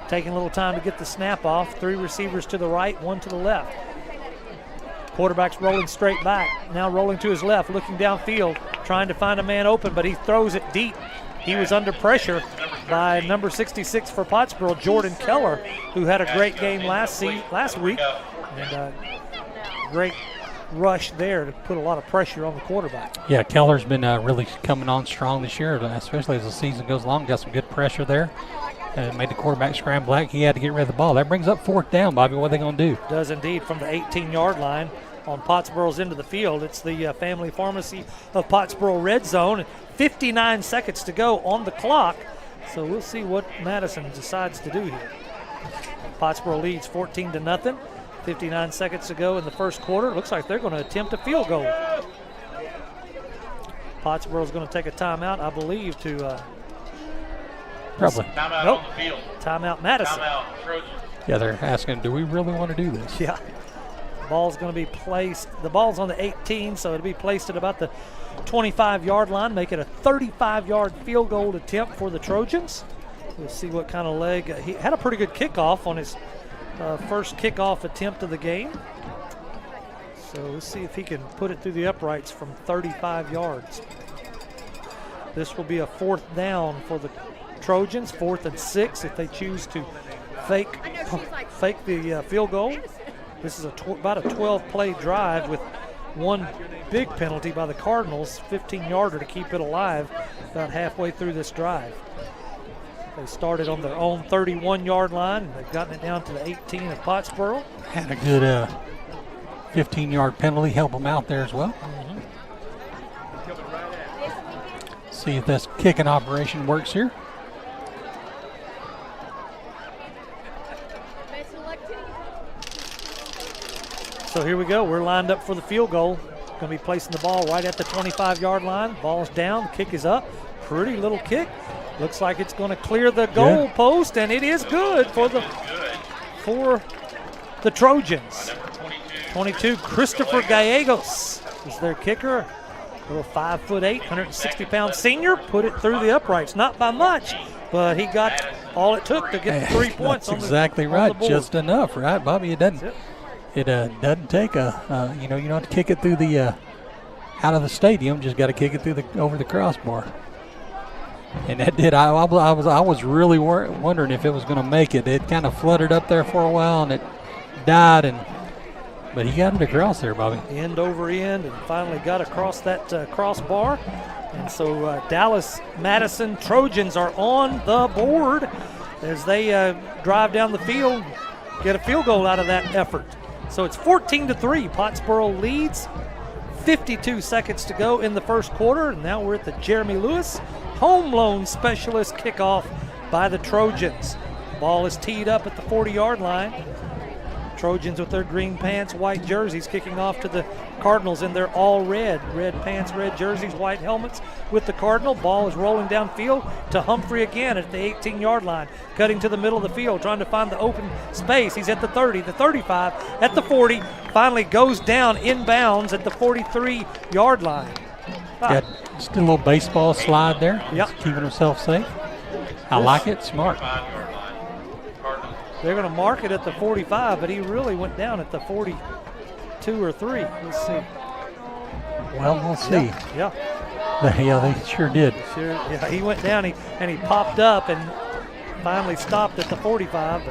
Speaker 2: Taking a little time to get the snap off. 3 receivers to the right, 1 to the left. Quarterback's rolling straight back. Now rolling to his left, looking downfield, trying to find a man open, but he throws it deep. He was under pressure by number 66 for Pottsboro, Jordan Keller, who had a great game last week. And great rush there to put a lot of pressure on the quarterback.
Speaker 3: Yeah, Keller's been really coming on strong this year, especially as the season goes along. Got some good pressure there. Made the quarterback scramble back. He had to get rid of the ball. That brings up 4th down, Bobby. What are they going to do?
Speaker 2: Does indeed from the 18-yard line on Pottsboro's end of the field. It's the Family Pharmacy of Pottsboro red zone. 59 seconds to go on the clock. So we'll see what Madison decides to do here. Pottsboro leads 14-0. 59 seconds to go in the first quarter. Looks like they're going to attempt a field goal. Pottsboro's going to take a timeout, I believe, to
Speaker 3: probably.
Speaker 16: Timeout on the field.
Speaker 2: Timeout, Madison.
Speaker 16: Timeout, Trojans.
Speaker 3: Yeah, they're asking, do we really want to do this?
Speaker 2: Yeah. Ball's going to be placed. The ball's on the 18, so it'll be placed at about the 25-yard line, make it a 35-yard field goal attempt for the Trojans. We'll see what kind of leg. He had a pretty good kickoff on his first kickoff attempt of the game. So let's see if he can put it through the uprights from 35 yards. This will be a 4th down for the Trojans, 4th and 6 if they choose to fake the field goal. This is about a 12-play drive with one big penalty by the Cardinals, 15-yarder to keep it alive about halfway through this drive. They started on their own 31-yard line, and they've gotten it down to the 18 of Pottsboro.
Speaker 3: Had a good 15-yard penalty help them out there as well. See if this kicking operation works here.
Speaker 2: So here we go. We're lined up for the field goal. Going to be placing the ball right at the 25-yard line. Ball's down. The kick is up. Pretty little kick. Looks like it's going to clear the goal post, and it is good for the Trojans. 22, Christopher Gallegos is their kicker. Little 5'8", 160-pound senior. Put it through the uprights. Not by much, but he got all it took to get 3 points.
Speaker 3: That's exactly right. Just enough, right, Bobby? It doesn't. It doesn't take you don't have to kick it through the out of the stadium. Just got to kick it through over the crossbar. And that did. I was really wondering if it was going to make it. It kind of fluttered up there for a while, and it died. But he got it across there, Bobby.
Speaker 2: End over end, and finally got across that crossbar. And so Dallas Madison Trojans are on the board as they drive down the field, get a field goal out of that effort. So it's 14-3. Pottsboro leads. 52 seconds to go in the first quarter. And now we're at the Jeremy Lewis home loan specialist kickoff by the Trojans. Ball is teed up at the 40-yard line. Trojans with their green pants, white jerseys, kicking off to the Cardinals in their all red. Red pants, red jerseys, white helmets with the Cardinal. Ball is rolling downfield to Humphrey again at the 18-yard line, cutting to the middle of the field, trying to find the open space. He's at the 30, the 35, at the 40, finally goes down inbounds at the 43-yard line.
Speaker 3: Got just a little baseball slide there.
Speaker 2: Yep.
Speaker 3: Keeping himself safe. I like it. Smart.
Speaker 2: They're going to mark it at the 45, but he really went down at the 42 or 3. Let's see.
Speaker 3: Well, we'll see.
Speaker 2: Yeah.
Speaker 3: Yeah, they sure did.
Speaker 2: Sure. Yeah, he went down and he popped up and finally stopped at the 45.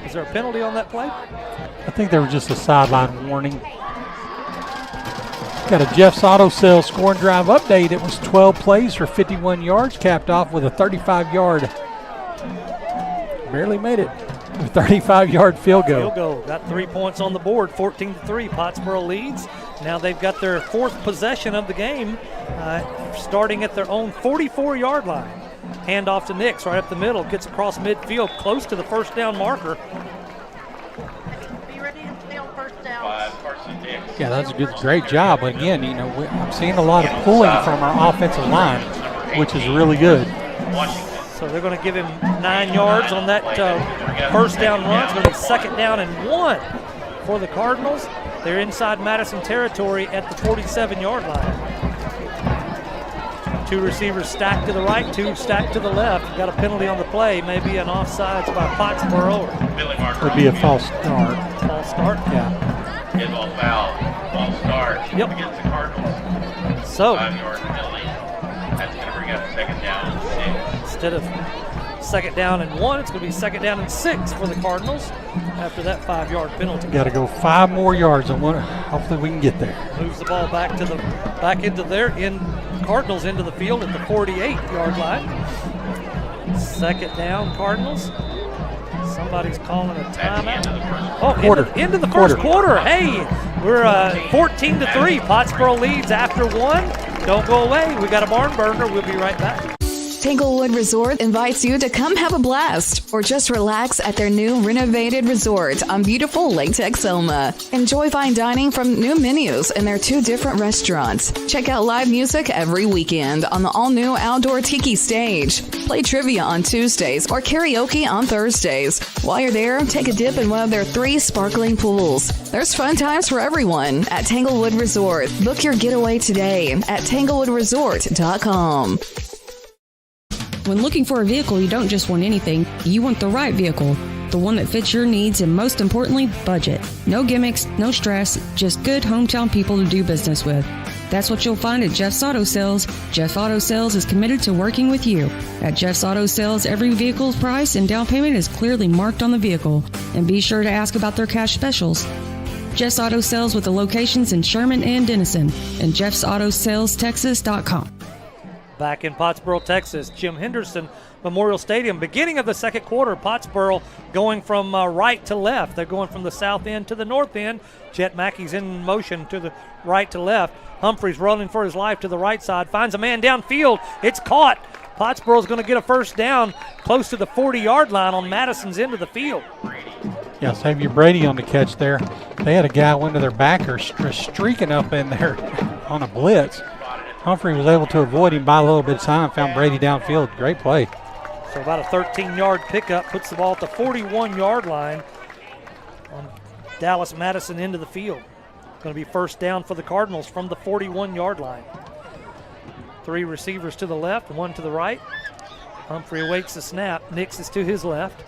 Speaker 2: Is there a penalty on that play?
Speaker 3: I think there was just a sideline warning. Got a Jeff's Auto Sales score and drive update. It was 12 plays for 51 yards, capped off with a 35-yard. Barely made it. A 35-yard field goal.
Speaker 2: Field goal. Got 3 points on the board. 14-3. Pottsboro leads. Now they've got their 4th possession of the game, starting at their own 44-yard line. Handoff to Nix right up the middle. Gets across midfield, close to the first down marker.
Speaker 17: Be ready to field first down.
Speaker 3: Yeah, that's a great job. But again, I'm seeing a lot of pulling from our offensive line, which is really good.
Speaker 2: So they're going to give him 9 yards on that first down run. It's going to be 2nd down and 1 for the Cardinals. They're inside Madison territory at the 47-yard line. 2 receivers stacked to the right, 2 stacked to the left. Got a penalty on the play, maybe an offsides by Pottsboro.
Speaker 3: Would be a false start.
Speaker 2: False start?
Speaker 3: Yeah.
Speaker 16: Dead ball foul, false start against the Cardinals.
Speaker 2: So
Speaker 16: 5-yard penalty. That's going to bring up 2nd down and 6.
Speaker 2: Instead of 2nd down and 1, it's going to be 2nd down and 6 for the Cardinals after that 5-yard penalty.
Speaker 3: Got to go 5 more yards. Hopefully we can get there.
Speaker 2: Moves the ball back into Cardinals into the field at the 48-yard line. 2nd down, Cardinals. Somebody's calling a timeout. Into the first quarter. Hey, we're 14-3. Pottsboro leads after 1. Don't go away. We got a barn burner. We'll be right back.
Speaker 18: Tanglewood Resort invites you to come have a blast or just relax at their new renovated resort on beautiful Lake Texoma. Enjoy fine dining from new menus in their 2 different restaurants. Check out live music every weekend on the all-new outdoor tiki stage. Play trivia on Tuesdays or karaoke on Thursdays. While you're there, take a dip in one of their 3 sparkling pools. There's fun times for everyone at Tanglewood Resort. Book your getaway today at tanglewoodresort.com.
Speaker 14: When looking for a vehicle, you don't just want anything, you want the right vehicle. The one that fits your needs and, most importantly, budget. No gimmicks, no stress, just good hometown people to do business with. That's what you'll find at Jeff's Auto Sales. Jeff Auto Sales is committed to working with you. At Jeff's Auto Sales, every vehicle's price and down payment is clearly marked on the vehicle. And be sure to ask about their cash specials. Jeff's Auto Sales with the locations in Sherman and Denison and jeffsautosales.texas.com.
Speaker 2: Back in Pottsboro, Texas, Jim Henderson Memorial Stadium. Beginning of the second quarter, Pottsboro going from right to left. They're going from the south end to the north end. Jet Mackey's in motion to the right to left. Humphreys running for his life to the right side. Finds a man downfield. It's caught. Pottsboro's going to get a first down close to the 40-yard line on Madison's end of the field.
Speaker 3: Yeah, Xavier Brady on the catch there. They had a guy went to their backer streaking up in there on a blitz. Humphrey was able to avoid him by a little bit of time, found Brady downfield. Great play.
Speaker 2: So about a 13-yard pickup, puts the ball at the 41-yard line on Dallas Madison into the field. Going to be first down for the Cardinals from the 41-yard line. 3 receivers to the left, 1 to the right. Humphrey awaits the snap. Nix is to his left.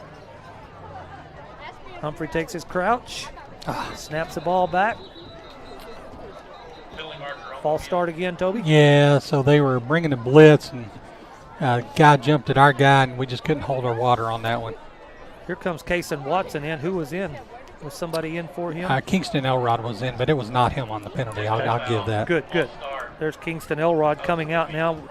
Speaker 2: Humphrey takes his crouch, snaps the ball back. False start again, Toby?
Speaker 3: Yeah, so they were bringing the blitz, and guy jumped at our guy, and we just couldn't hold our water on that one.
Speaker 2: Here comes Kason Watson in. Who was in? Was somebody in for him?
Speaker 3: Kingston Elrod was in, but it was not him on the penalty. I'll give that.
Speaker 2: Good. There's Kingston Elrod coming out now.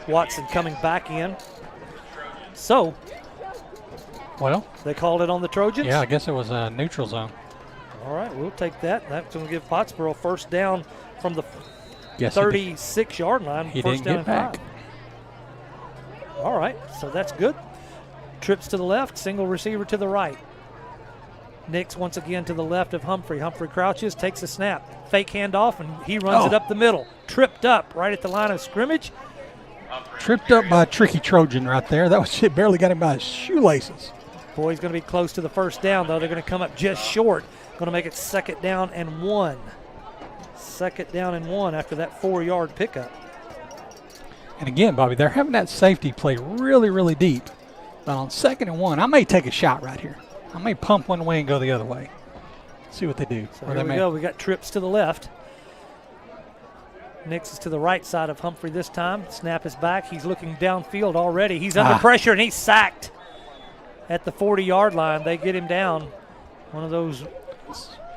Speaker 2: Watson coming back in. So,
Speaker 3: well,
Speaker 2: they called it on the Trojans?
Speaker 3: Yeah, I guess it was a neutral zone.
Speaker 2: All right, we'll take that. That's going to give Pottsboro first down from the 36-yard line.
Speaker 3: He
Speaker 2: first
Speaker 3: didn't
Speaker 2: down
Speaker 3: get back.
Speaker 2: 5. All right, so that's good. Trips to the left, single receiver to the right. Nix once again to the left of Humphrey. Humphrey crouches, takes a snap. Fake handoff, and he runs it up the middle. Tripped up right at the line of scrimmage.
Speaker 3: Tripped up by a tricky Trojan right there. That was it. Barely got him by his shoelaces.
Speaker 2: Boy, he's going to be close to the first down, though. They're going to come up just short. Going to make it 2nd down and 1. 2nd down and 1 after that 4-yard pickup.
Speaker 3: And again, Bobby, they're having that safety play really, really deep. But on 2nd and 1, I may take a shot right here. I may pump one way and go the other way. See what they do.
Speaker 2: So here we go. We got trips to the left. Nix is to the right side of Humphrey this time. Snap is back. He's looking downfield already. He's under pressure, and he's sacked at the 40-yard line. They get him down. One of those.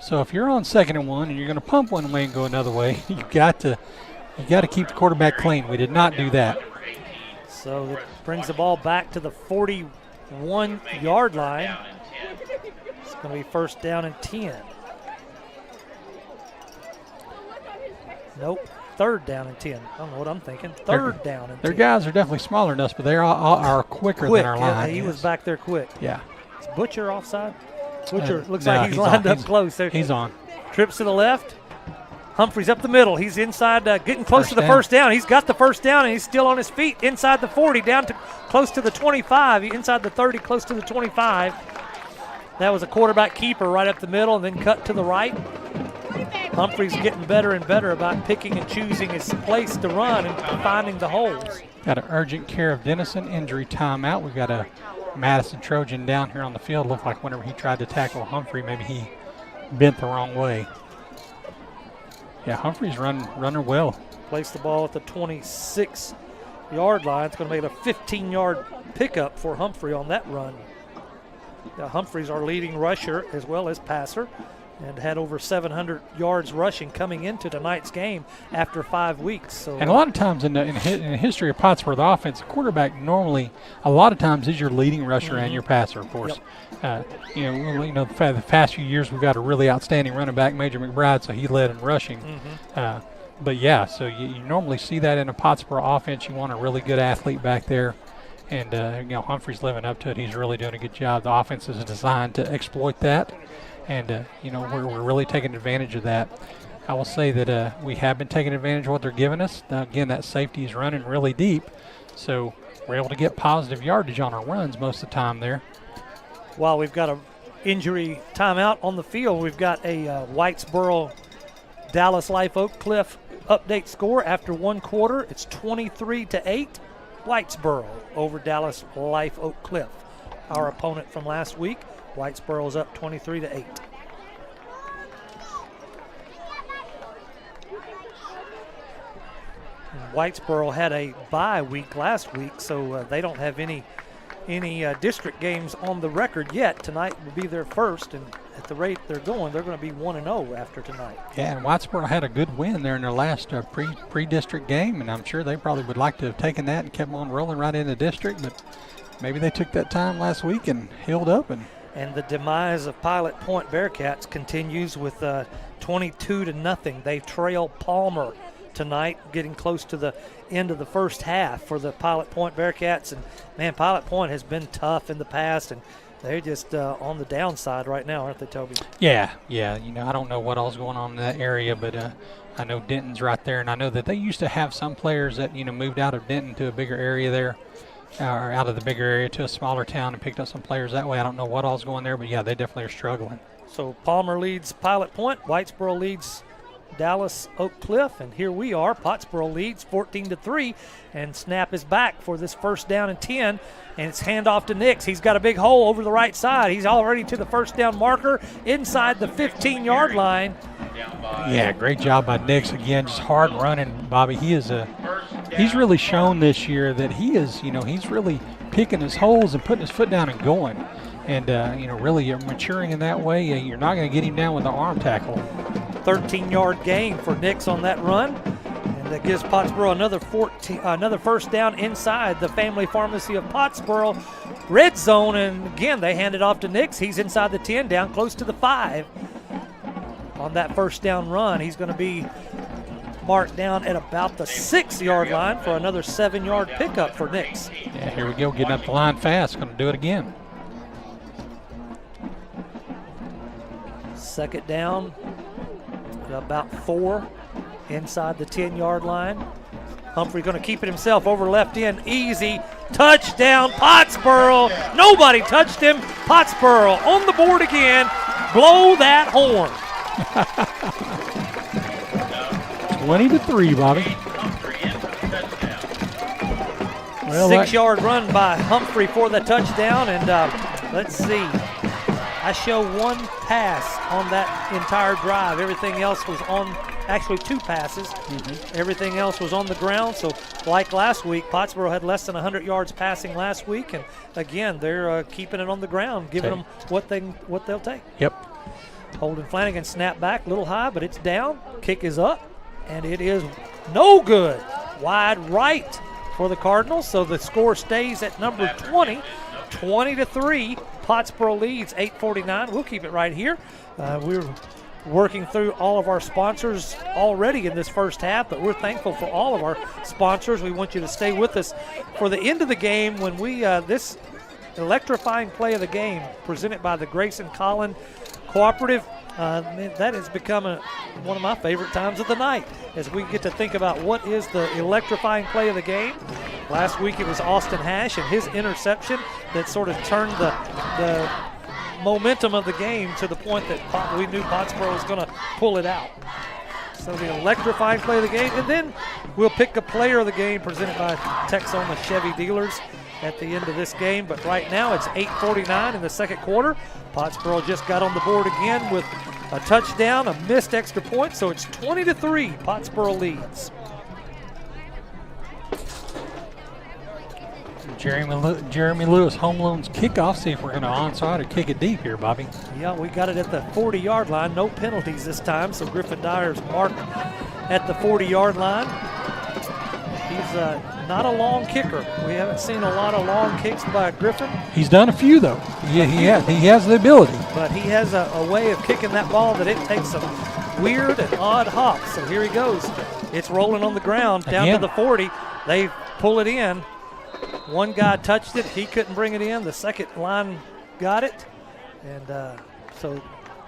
Speaker 3: So if you're on 2nd and 1 and you're going to pump one way and go another way, you got to keep the quarterback clean. We did not do that.
Speaker 2: So it brings the ball back to the 41-yard line. It's going to be first down and 10. Nope. 3rd down and 10. I don't know what I'm thinking. Third down and 10.
Speaker 3: Their guys are definitely smaller than us, but they are quicker than our line.
Speaker 2: Yeah, he was back there quick.
Speaker 3: Yeah.
Speaker 2: Is Butcher offside? Butcher looks like he's lined up close.
Speaker 3: He's on.
Speaker 2: Trips to the left. Humphrey's up the middle. He's inside, getting close to the first down. He's got the first down, and he's still on his feet inside the 40, down to close to the 25, inside the 30, close to the 25. That was a quarterback keeper right up the middle and then cut to the right. Humphrey's getting better and better about picking and choosing his place to run and finding the holes.
Speaker 3: Got an urgent care of Denison injury timeout. We've got a Madison Trojan down here on the field. Looked like whenever he tried to tackle Humphrey, maybe he bent the wrong way. Yeah, Humphrey's running well.
Speaker 2: Place the ball at the 26-yard line. It's going to make it a 15-yard pickup for Humphrey on that run. Now, Humphrey's our leading rusher as well as passer, and had over 700 yards rushing coming into tonight's game after 5 weeks. So,
Speaker 3: and a lot of times in the history of Pottsboro, the offense, the quarterback normally a lot of times is your leading rusher and your passer, of course. Yep. The past few years we've got a really outstanding running back, Major McBride, so he led in rushing. But yeah, so you normally see that in a Pottsboro offense. You want a really good athlete back there. And, Humphrey's living up to it. He's really doing a good job. The offense is designed to exploit that. And, we're really taking advantage of that. I will say that we have been taking advantage of what they're giving us. Now, again, that safety is running really deep. So we're able to get positive yardage on our runs most of the time there.
Speaker 2: While we've got an injury timeout on the field, we've got a Whitesboro Dallas Life Oak Cliff update score after one quarter. It's 23-8. Whitesboro over Dallas Life Oak Cliff. Our opponent from last week. Whitesboro's up 23-8. Whitesboro had a bye week last week, so they don't have any district games on the record yet. Tonight will be their first, and at the rate they're going to be 1-0 after tonight.
Speaker 3: Yeah, and Whitesboro had a good win there in their last pre-district game, and I'm sure they probably would like to have taken that and kept on rolling right into district, but maybe they took that time last week and healed up.
Speaker 2: And the demise of Pilot Point Bearcats continues with 22-0. They trail Palmer tonight, getting close to the end of the first half for the Pilot Point Bearcats. And, man, Pilot Point has been tough in the past, and they're just on the downside right now, aren't they, Toby?
Speaker 3: Yeah. I don't know what all's going on in that area, but I know Denton's right there, and I know that they used to have some players that, moved out of Denton to a bigger area there, or out of the bigger area to a smaller town and picked up some players that way. I don't know what all's going there, but, yeah, they definitely are struggling.
Speaker 2: So Palmer leads Pilot Point. Whitesboro leads Dallas Oak Cliff, and here we are. Pottsboro leads 14-3, and snap is back for this first down and 10, and it's handoff to Nix. He's got a big hole over the right side. He's already to the first down marker inside the 15-yard line.
Speaker 3: Yeah, great job by Nix. Again, just hard running, Bobby. He's really shown this year that he is, he's really picking his holes and putting his foot down and going. And, really maturing in that way. You're not going to get him down with the arm tackle.
Speaker 2: 13-yard gain for Nix on that run, and that gives Pottsboro another first down inside the Family Pharmacy of Pottsboro red zone. And again, they hand it off to Nix. He's inside the 10, down close to the 5. On that first down run, he's going to be marked down at about the 6-yard line for another 7-yard pickup for Nix.
Speaker 3: Yeah, here we go, getting up the line fast. Going to do it again.
Speaker 2: Second down, about 4 inside the 10-yard line. Humphrey going to keep it himself over left end. Easy touchdown, Pottsboro. Nobody touched him. Pottsboro on the board again. Blow that horn.
Speaker 3: 20-3, Bobby.
Speaker 2: Well, 6-yard run by Humphrey for the touchdown. And let's see. I show one pass on that entire drive. Everything else was on, actually 2 passes. Everything else was on the ground. So like last week, Pottsboro had less than 100 yards passing last week. And again, they're keeping it on the ground, giving them what they'll take.
Speaker 3: Yep.
Speaker 2: Holden Flanagan snap back, a little high, but it's down. Kick is up, and it is no good. Wide right for the Cardinals. So the score stays at number 20, 20-3. Pottsboro leads 8:49. We'll keep it right here. We're working through all of our sponsors already in this first half, but we're thankful for all of our sponsors. We want you to stay with us for the end of the game when we this electrifying play of the game presented by the Grayson Collin Cooperative. That has become one of my favorite times of the night as we get to think about what is the electrifying play of the game. Last week it was Austin Hash and his interception that sort of turned the momentum of the game to the point that we knew Pottsboro was going to pull it out. So the electrifying play of the game, and then we'll pick a player of the game presented by Texoma Chevy Dealers at the end of this game. But right now it's 8:49 in the second quarter. Pottsboro just got on the board again with a touchdown, a missed extra point, so it's 20-3. Pottsboro leads.
Speaker 3: Jeremy Lewis, home loans kickoff. See if we're going to onside or kick it deep here, Bobby.
Speaker 2: Yeah, we got it at the 40-yard line. No penalties this time, so Griffin Dyer's marked at the 40-yard line. He's not a long kicker. We haven't seen a lot of long kicks by Griffin.
Speaker 3: He's done a few, though. He has the ability.
Speaker 2: But he has a way of kicking that ball that it takes some weird and odd hops. So here he goes. It's rolling on the ground down to the 40. They pull it in. One guy touched it. He couldn't bring it in. The second line got it. And so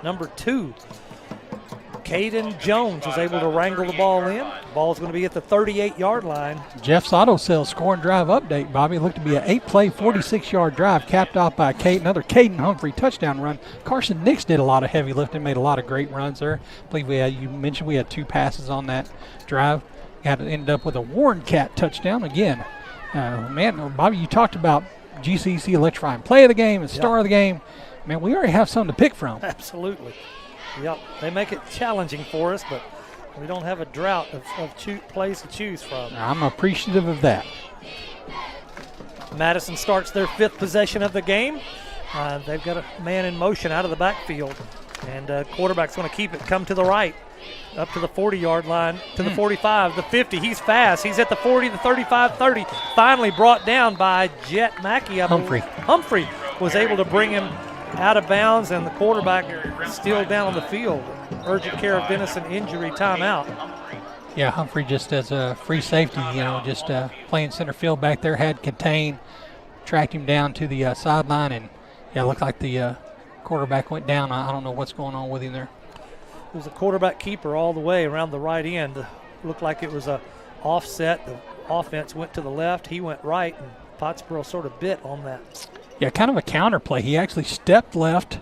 Speaker 2: number 2, Caden Jones was able to wrangle the ball in. Ball's going to be at the 38-yard line.
Speaker 3: Jeff's Auto Sales scoring drive update, Bobby. Looked to be an 8-play, 46-yard drive capped off by another Caden Humphrey touchdown run. Carson Nix did a lot of heavy lifting, made a lot of great runs there. I believe you mentioned we had 2 passes on that drive. Ended up with a Warren Cat touchdown again. Man, Bobby, you talked about GCC electrifying play of the game and star of the game. Man, we already have something to pick from.
Speaker 2: Absolutely. Yep, they make it challenging for us, but we don't have a drought of plays to choose from.
Speaker 3: I'm appreciative of that.
Speaker 2: Madison starts their 5th possession of the game. They've got a man in motion out of the backfield, and quarterback's going to keep it, come to the right, up to the 40-yard line, to the 45, the 50. He's fast. He's at the 40, the 35, 30. Finally brought down by Jet Mackey. Humphrey was able to bring him out of bounds, and the quarterback still down on the field. Urgent care of Denison injury timeout.
Speaker 3: Yeah, Humphrey just as a free safety, just playing center field back there, had contained, tracked him down to the sideline, and it looked like the quarterback went down. I don't know what's going on with him there.
Speaker 2: It was a quarterback keeper all the way around the right end. Looked like it was a offset. The offense went to the left. He went right, and Pottsboro sort of bit on that.
Speaker 3: Yeah, kind of a counter play. He actually stepped left,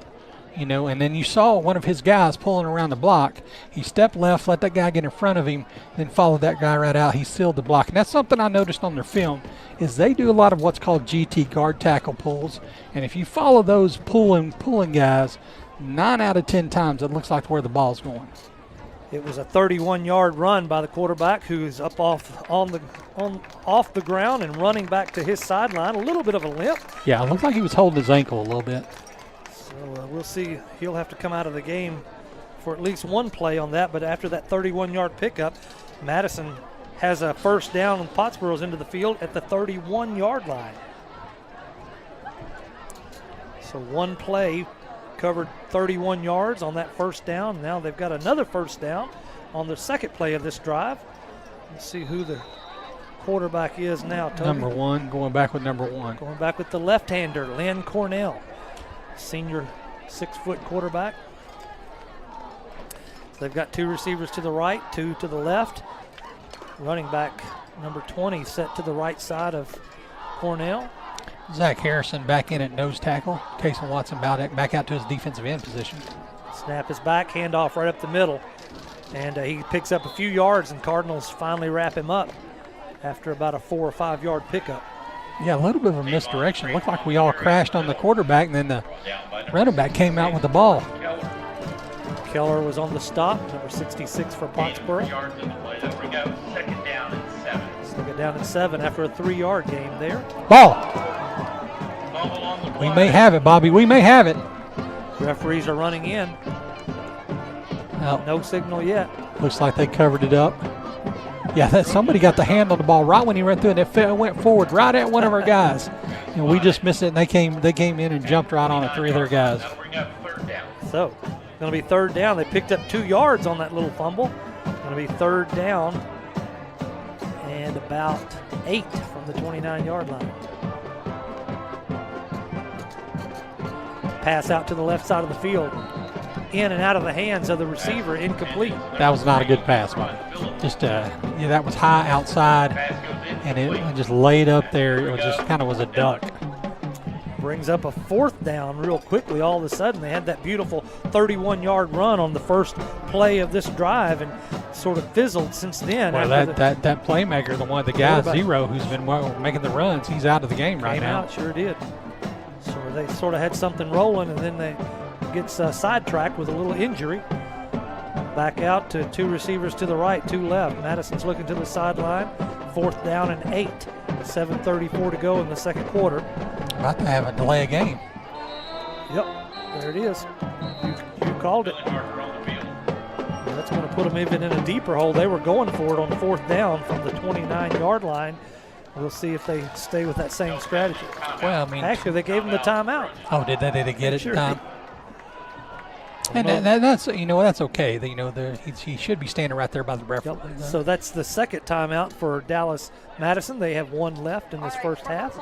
Speaker 3: and then you saw one of his guys pulling around the block. He stepped left, let that guy get in front of him, then followed that guy right out. He sealed the block. And that's something I noticed on their film, is they do a lot of what's called GT, guard tackle pulls. And if you follow those pulling guys, 9 out of 10 times it looks like where the ball's going.
Speaker 2: It was a 31-yard run by the quarterback, who is up off the ground and running back to his sideline. A little bit of a limp.
Speaker 3: Yeah, it looked like he was holding his ankle a little bit.
Speaker 2: So we'll see. He'll have to come out of the game for at least one play on that. But after that 31-yard pickup, Madison has a first down, and Pottsboro's into the field at the 31-yard line. So one play covered 31 yards on that first down. Now they've got another first down on the second play of this drive. Let's see who the quarterback is now, Toby.
Speaker 3: Number 1, going back with number 1.
Speaker 2: Going back with the left-hander, Lynn Cornell, senior 6-foot quarterback. So they've got 2 receivers to the right, 2 to the left. Running back number 20 set to the right side of Cornell.
Speaker 3: Zach Harrison back in at nose tackle. Kason Watson back out to his defensive end position.
Speaker 2: Snap is back, handoff right up the middle. And he picks up a few yards, and Cardinals finally wrap him up after about a 4 or 5 yard pickup.
Speaker 3: Yeah, a little bit of a misdirection. Looked like we all crashed on the quarterback, and then the running back came out with the ball.
Speaker 2: Keller was on the stop, number 66 for Pottsboro.
Speaker 16: Second down and 7.
Speaker 2: Second down and 7 after a 3-yard gain there.
Speaker 3: Ball. We may have it, Bobby. We may have it.
Speaker 2: Referees are running in.
Speaker 3: Well,
Speaker 2: no signal yet.
Speaker 3: Looks like they covered it up. Yeah, somebody got the hand on the ball right when he ran through, and it went forward right at one of our guys. And we just missed it, and they came in and jumped right on it, 3 of their guys.
Speaker 2: So, it's going to be 3rd down. They picked up 2 yards on that little fumble. Going to be 3rd down and about 8 from the 29-yard line. Pass out to the left side of the field. In and out of the hands of the receiver, incomplete.
Speaker 3: That was not a good pass, Mike. Just, that was high outside, and it just laid up there. It was just kind of was a duck.
Speaker 2: Brings up a 4th down real quickly. All of a sudden, they had that beautiful 31-yard run on the first play of this drive, and sort of fizzled since then.
Speaker 3: Well, that playmaker, the guy Zero, who's been making the runs, he's out of the game right now.
Speaker 2: Sure did. So they sort of had something rolling, and then they gets sidetracked with a little injury. Back out to 2 receivers to the right, 2 left. Madison's looking to the sideline. 4th down and 8. 7:34 to go in the second quarter.
Speaker 3: About to have a delay of game.
Speaker 2: Yep, there it is. You called it. That's going to put them even in a deeper hole. They were going for it on 4th down from the 29-yard line. We'll see if they stay with that same strategy.
Speaker 3: Well, I mean,
Speaker 2: actually, they gave them the timeout.
Speaker 3: Oh, did they? Did they get it in time? And that's that's okay. He should be standing right there by the referee.
Speaker 2: Yep. So that's the second timeout for Dallas Madison. They have one left in this first half.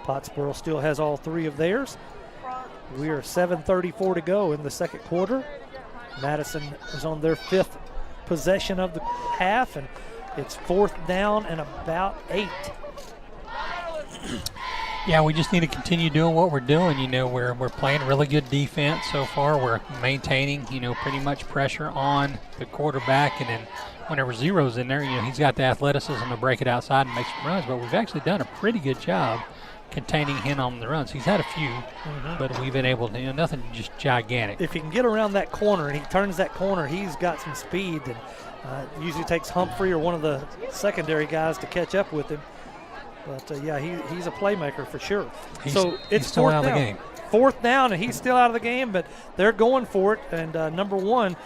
Speaker 2: Pottsboro still has all three of theirs. We are 7:34 to go in the second quarter. Madison is on their fifth possession of the half, and it's fourth down and about 8.
Speaker 3: Yeah, we just need to continue doing what we're doing. We're playing really good defense so far. We're maintaining, pretty much pressure on the quarterback, and then whenever Zero's in there, he's got the athleticism to break it outside and make some runs. But we've actually done a pretty good job containing him on the runs. He's had a few, but we've been able to, nothing just gigantic.
Speaker 2: If he can get around that corner and he turns that corner, he's got some speed. And usually takes Humphrey or one of the secondary guys to catch up with him. But, he's a playmaker for sure. It's
Speaker 3: still out of the game.
Speaker 2: Fourth down, and he's still out of the game, but they're going for it. And number one,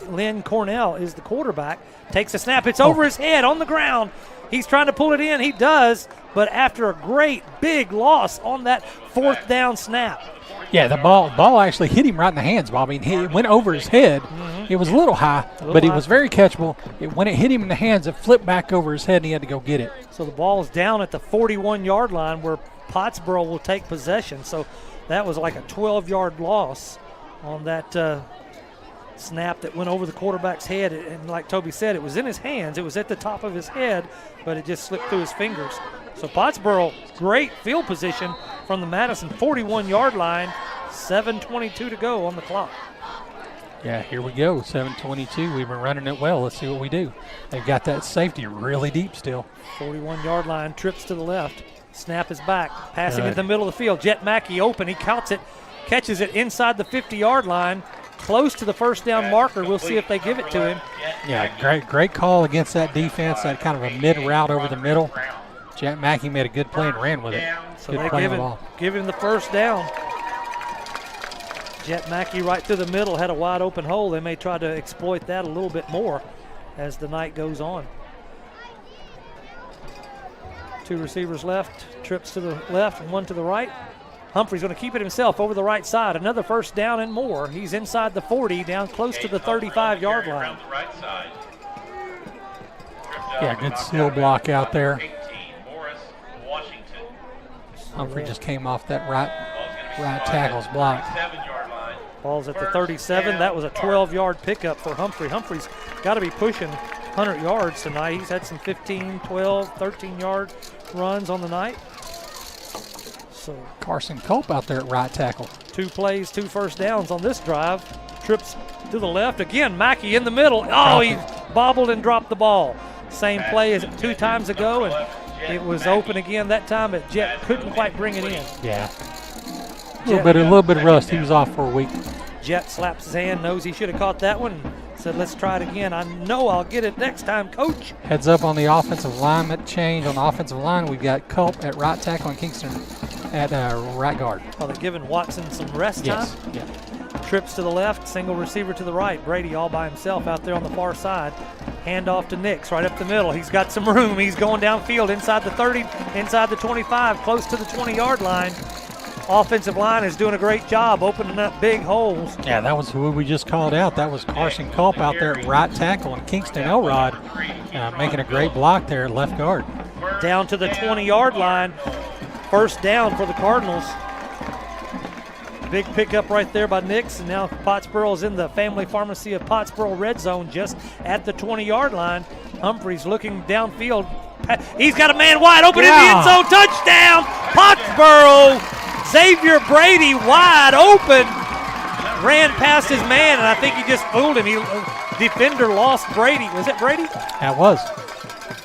Speaker 2: Lynn Cornell is the quarterback. Takes a snap. It's over his head on the ground. He's trying to pull it in. He does, but after a great big loss on that fourth down snap.
Speaker 3: Yeah, the ball actually hit him right in the hands, Bob. I mean, it went over his head. It was a little high, but it was very catchable. When it hit him in the hands, it flipped back over his head, and he had to go get it.
Speaker 2: So the ball's down at the 41-yard line where Pottsboro will take possession. So that was like a 12-yard loss on that snap that went over the quarterback's head. And like Toby said, it was in his hands. It was at the top of his head, but it just slipped through his fingers. So Pottsboro, great field position from the Madison 41-yard line. 7:22 to go on the clock.
Speaker 3: Yeah, here we go, 7:22. We've been running it well. Let's see what we do. They've got that safety really deep still.
Speaker 2: 41-yard line, trips to the left. Snap is back. Passing in the middle of the field. Jet Mackey open. He counts it, catches it inside the 50-yard line, close to the first down marker. We'll see if they give it to him.
Speaker 3: Yeah, great call against that defense, that kind of a mid-route over the middle. Jet Mackey made a good play and ran with it.
Speaker 2: So they give him the first down. Jet Mackey right through the middle had a wide open hole. They may try to exploit that a little bit more as the night goes on. Two receivers left, trips to the left and one to the right. Humphrey's going to keep it himself over the right side. Another first down and more. He's inside the 40, down close to the 35-yard line.
Speaker 3: Yeah, good seal block out there. Humphrey just came off that right tackle's block.
Speaker 2: Ball's at the 37. That was a 12-yard pickup for Humphrey. Humphrey's got to be pushing 100 yards tonight. He's had some 15, 12, 13-yard runs on the night. So
Speaker 3: Carson Culp out there at right tackle.
Speaker 2: 2 plays, 2 first downs on this drive. Trips to the left. Again, Mackey in the middle. Oh, he bobbled and dropped the ball. Same play as 2 times ago, and it was open again that time, but Jet couldn't quite bring it in.
Speaker 3: Yeah. A little bit of rust. He was off for a week.
Speaker 2: Jet slaps his hand, knows he should have caught that one. Said, let's try it again. I know I'll get it next time, Coach.
Speaker 3: Heads up on the offensive lineman change. On the offensive line, we've got Culp at right tackle and Kingston at right guard.
Speaker 2: Are they giving Watson some rest time?
Speaker 3: Yeah.
Speaker 2: Trips to the left, single receiver to the right. Brady all by himself out there on the far side. Hand off to Nix right up the middle. He's got some room. He's going downfield inside the 30, inside the 25, close to the 20-yard line. Offensive line is doing a great job opening up big holes.
Speaker 3: Yeah, that was who we just called out. That was Carson Culp out there at right tackle, and Kingston Elrod making a great block there at left guard.
Speaker 2: Down to the 20-yard line. First down for the Cardinals. Big pickup right there by Nix, and now Pottsboro's in the Family Pharmacy of Pottsboro red zone just at the 20-yard line. Humphreys looking downfield. He's got a man wide open in the end zone. Touchdown, Pottsboro! Xavier Brady wide open. Ran past his man, and I think he just fooled him. Defender lost Brady. Was it Brady?
Speaker 3: That was.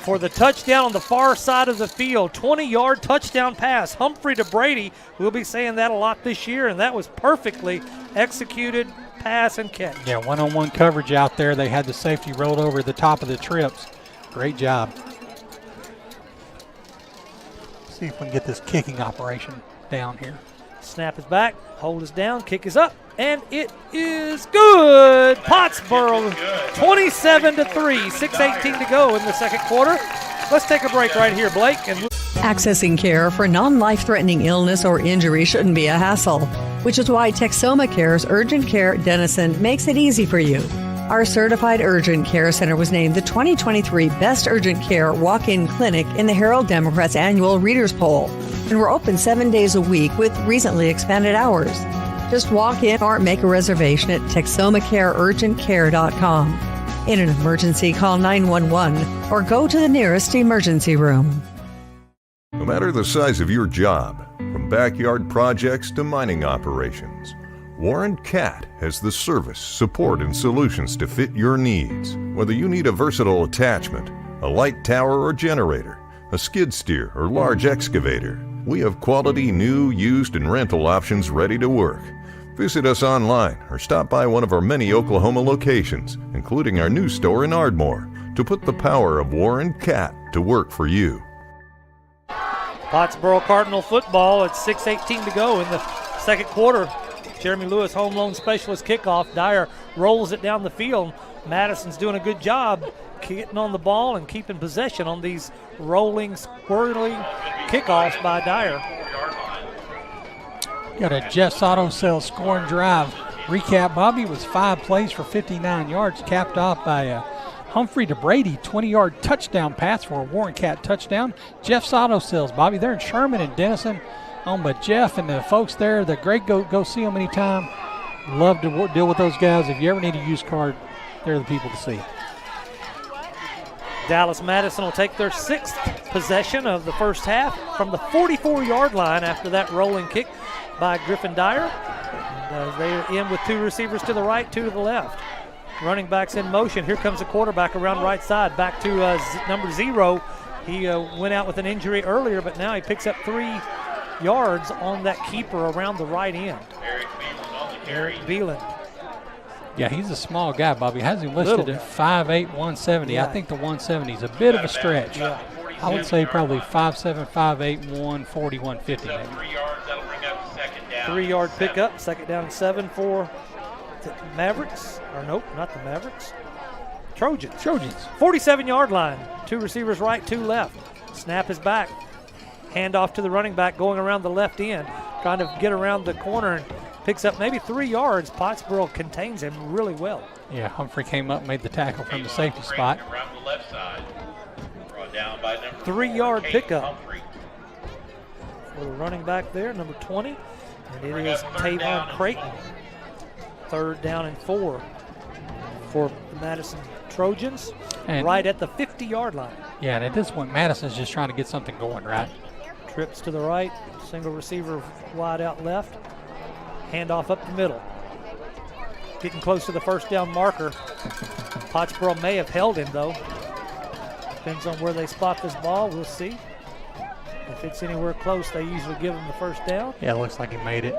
Speaker 2: For the touchdown on the far side of the field. 20-yard touchdown pass. Humphrey to Brady. We'll be saying that a lot this year, and that was perfectly executed pass and catch.
Speaker 3: Yeah, one-on-one coverage out there. They had the safety rolled over the top of the trips. Great job. See if we can get this kicking operation down here.
Speaker 2: Snap is back. Hold is down. Kick is up. And it is good. Pottsboro 27-3. 6:18 to go in the second quarter. Let's take a break right here, Blake. And
Speaker 12: Accessing care for non-life-threatening illness or injury shouldn't be a hassle. which is why Texoma Care's Urgent Care Denison makes it easy for you. Our certified urgent care center was named the 2023 Best Urgent Care Walk-In Clinic in the Herald Democrat's annual Readers Poll. And we're open 7 days a week with recently expanded hours. Just walk in or make a reservation at TexomaCareUrgentCare.com. In an emergency, call 911 or go to the nearest emergency room.
Speaker 19: No matter the size of your job, from backyard projects to mining operations, Warren Cat has the service, support, and solutions to fit your needs. Whether you need a versatile attachment, a light tower or generator, a skid steer or large excavator, we have quality new, used, and rental options ready to work. Visit us online or stop by one of our many Oklahoma locations, including our new store in Ardmore, to put the power of Warren Cat to work for you.
Speaker 2: Pottsboro Cardinal football. It's 6:18 to go in the second quarter. Jeremy Lewis, home loan specialist kickoff. Dyer rolls it down the field. Madison's doing a good job getting on the ball and keeping possession on these rolling, squirreling kickoffs by Dyer.
Speaker 3: Got a Jeff's Auto Sales scoring drive. Recap, Bobby, was 5 plays for 59 yards, capped off by a Humphrey to Brady 20-yard touchdown pass for a Warren Cat touchdown. Jeff's Auto Sales, Bobby, they're in Sherman and Denison. But Jeff and the folks there, they're great. Go see them anytime. Love to deal with those guys. If you ever need a used car, they're the people to see.
Speaker 2: Dallas Madison will take their 6th possession of the first half from the 44-yard line after that rolling kick by Griffin Dyer. And they're in with 2 receivers to the right, 2 to the left. Running backs in motion. Here comes the quarterback around right side. Back to number 0. He went out with an injury earlier, but now he picks up 3 yards on that keeper around the right end. Eric Beeland.
Speaker 3: Yeah, he's a small guy, Bobby. Has him listed at 5'8", 170.
Speaker 2: Yeah.
Speaker 3: I think the 170 is a bit of a stretch.
Speaker 2: Yeah.
Speaker 3: I would say probably 5'7", 5'8", 140, 150 maybe.
Speaker 2: 3-yard pickup, second down and 7 for the Mavericks. Or nope, not the Mavericks. Trojans. 47-yard line. 2 receivers right, 2 left. Snap is back. Hand off to the running back going around the left end, trying to get around the corner and picks up maybe 3 yards. Pottsboro contains him really well.
Speaker 3: Yeah, Humphrey came up and made the tackle from the safety spot.
Speaker 2: 3-yard pickup for the running back there, number 20. And it is Tavon Creighton. 3rd down and 4 for the Madison Trojans, and right at the 50-yard line.
Speaker 3: Yeah, and at this point, Madison's just trying to get something going, right?
Speaker 2: Trips to the right, single receiver wide out left. Handoff up the middle. Getting close to the first down marker. Pottsboro may have held him, though. Depends on where they spot this ball. We'll see. If it's anywhere close, they usually give him the first down.
Speaker 3: Yeah, it looks like he made it.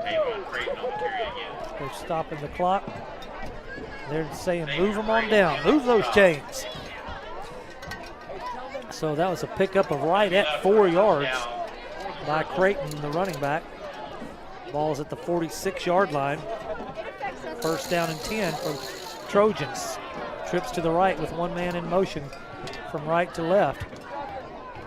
Speaker 2: They're stopping the clock. They're saying move them on down. Move those chains. So that was a pickup of right at 4 yards by Creighton, the running back. Ball's at the 46-yard line. First down and 10 for Trojans. Trips to the right with 1 man in motion from right to left.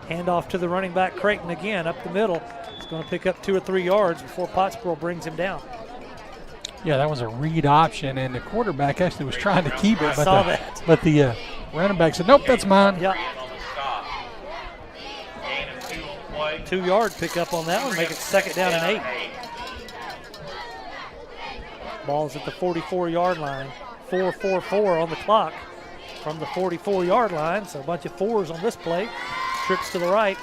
Speaker 2: Handoff to the running back, Creighton again up the middle. He's going to pick up 2 or 3 yards before Pottsboro brings him down.
Speaker 3: Yeah, that was a read option, and the quarterback actually was trying to keep it.
Speaker 2: But
Speaker 3: the running back said, nope, that's mine.
Speaker 2: Yeah. 2-yard pickup on that one, make it second down and 8. Ball's at the 44-yard line. 4:44 on the clock from the 44-yard line, so a bunch of 4s on this play. Trips to the right.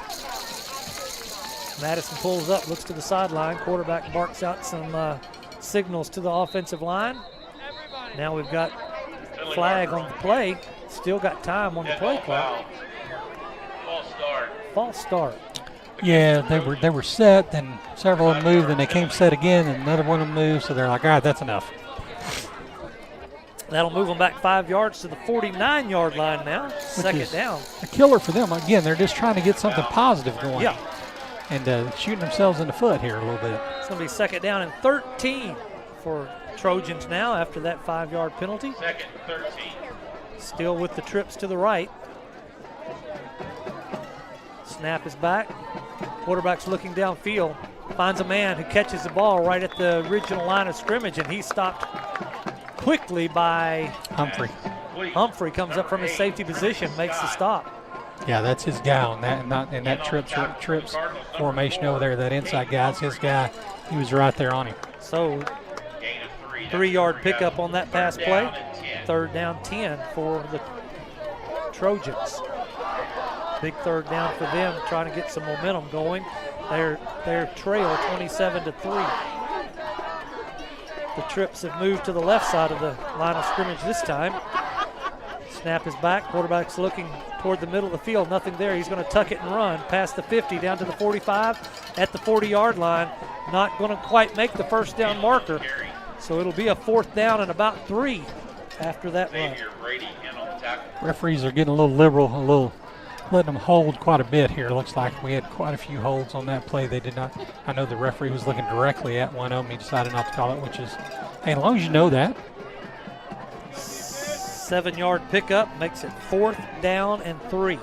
Speaker 2: Madison pulls up, looks to the sideline. Quarterback barks out some signals to the offensive line. Now we've got flag on the play. Still got time on the play clock. False start.
Speaker 3: Yeah, they were set, then several of them moved, and they came set again, and another one of them moved, so they're like, all right, that's enough.
Speaker 2: That'll move them back 5 yards to the 49-yard line now. Second down.
Speaker 3: A killer for them. Again, they're just trying to get something positive going.
Speaker 2: Yeah.
Speaker 3: And shooting themselves in the foot here a little bit.
Speaker 2: It's going to be second down and 13 for Trojans now after that 5-yard penalty.
Speaker 16: Second, 13.
Speaker 2: Still with the trips to the right. Snap is back. Quarterback's looking downfield, finds a man who catches the ball right at the original line of scrimmage, and he's stopped quickly by
Speaker 3: Humphrey.
Speaker 2: Humphrey comes up from his safety position, makes the stop.
Speaker 3: Yeah, that's his guy on that, not in that trips formation over there. That inside guy's his guy. He was right there on him.
Speaker 2: So 3-yard pickup on that pass play. 3rd down 10 for the Trojans. Big 3rd down for them, trying to get some momentum going. Their trail 27-3. The Trips have moved to the left side of the line of scrimmage this time. Snap is back. Quarterback's looking toward the middle of the field. Nothing there. He's going to tuck it and run past the 50 down to the 45 at the 40-yard line. Not going to quite make the first down marker. So it'll be a 4th down and about 3 after that run.
Speaker 3: Referees are getting a little liberal, letting them hold quite a bit here. Looks like we had quite a few holds on that play. They did not. I know the referee was looking directly at one of them. He decided not to call it, which is, hey, as long as you know that.
Speaker 2: 7-yard pickup makes it 4th down and 3.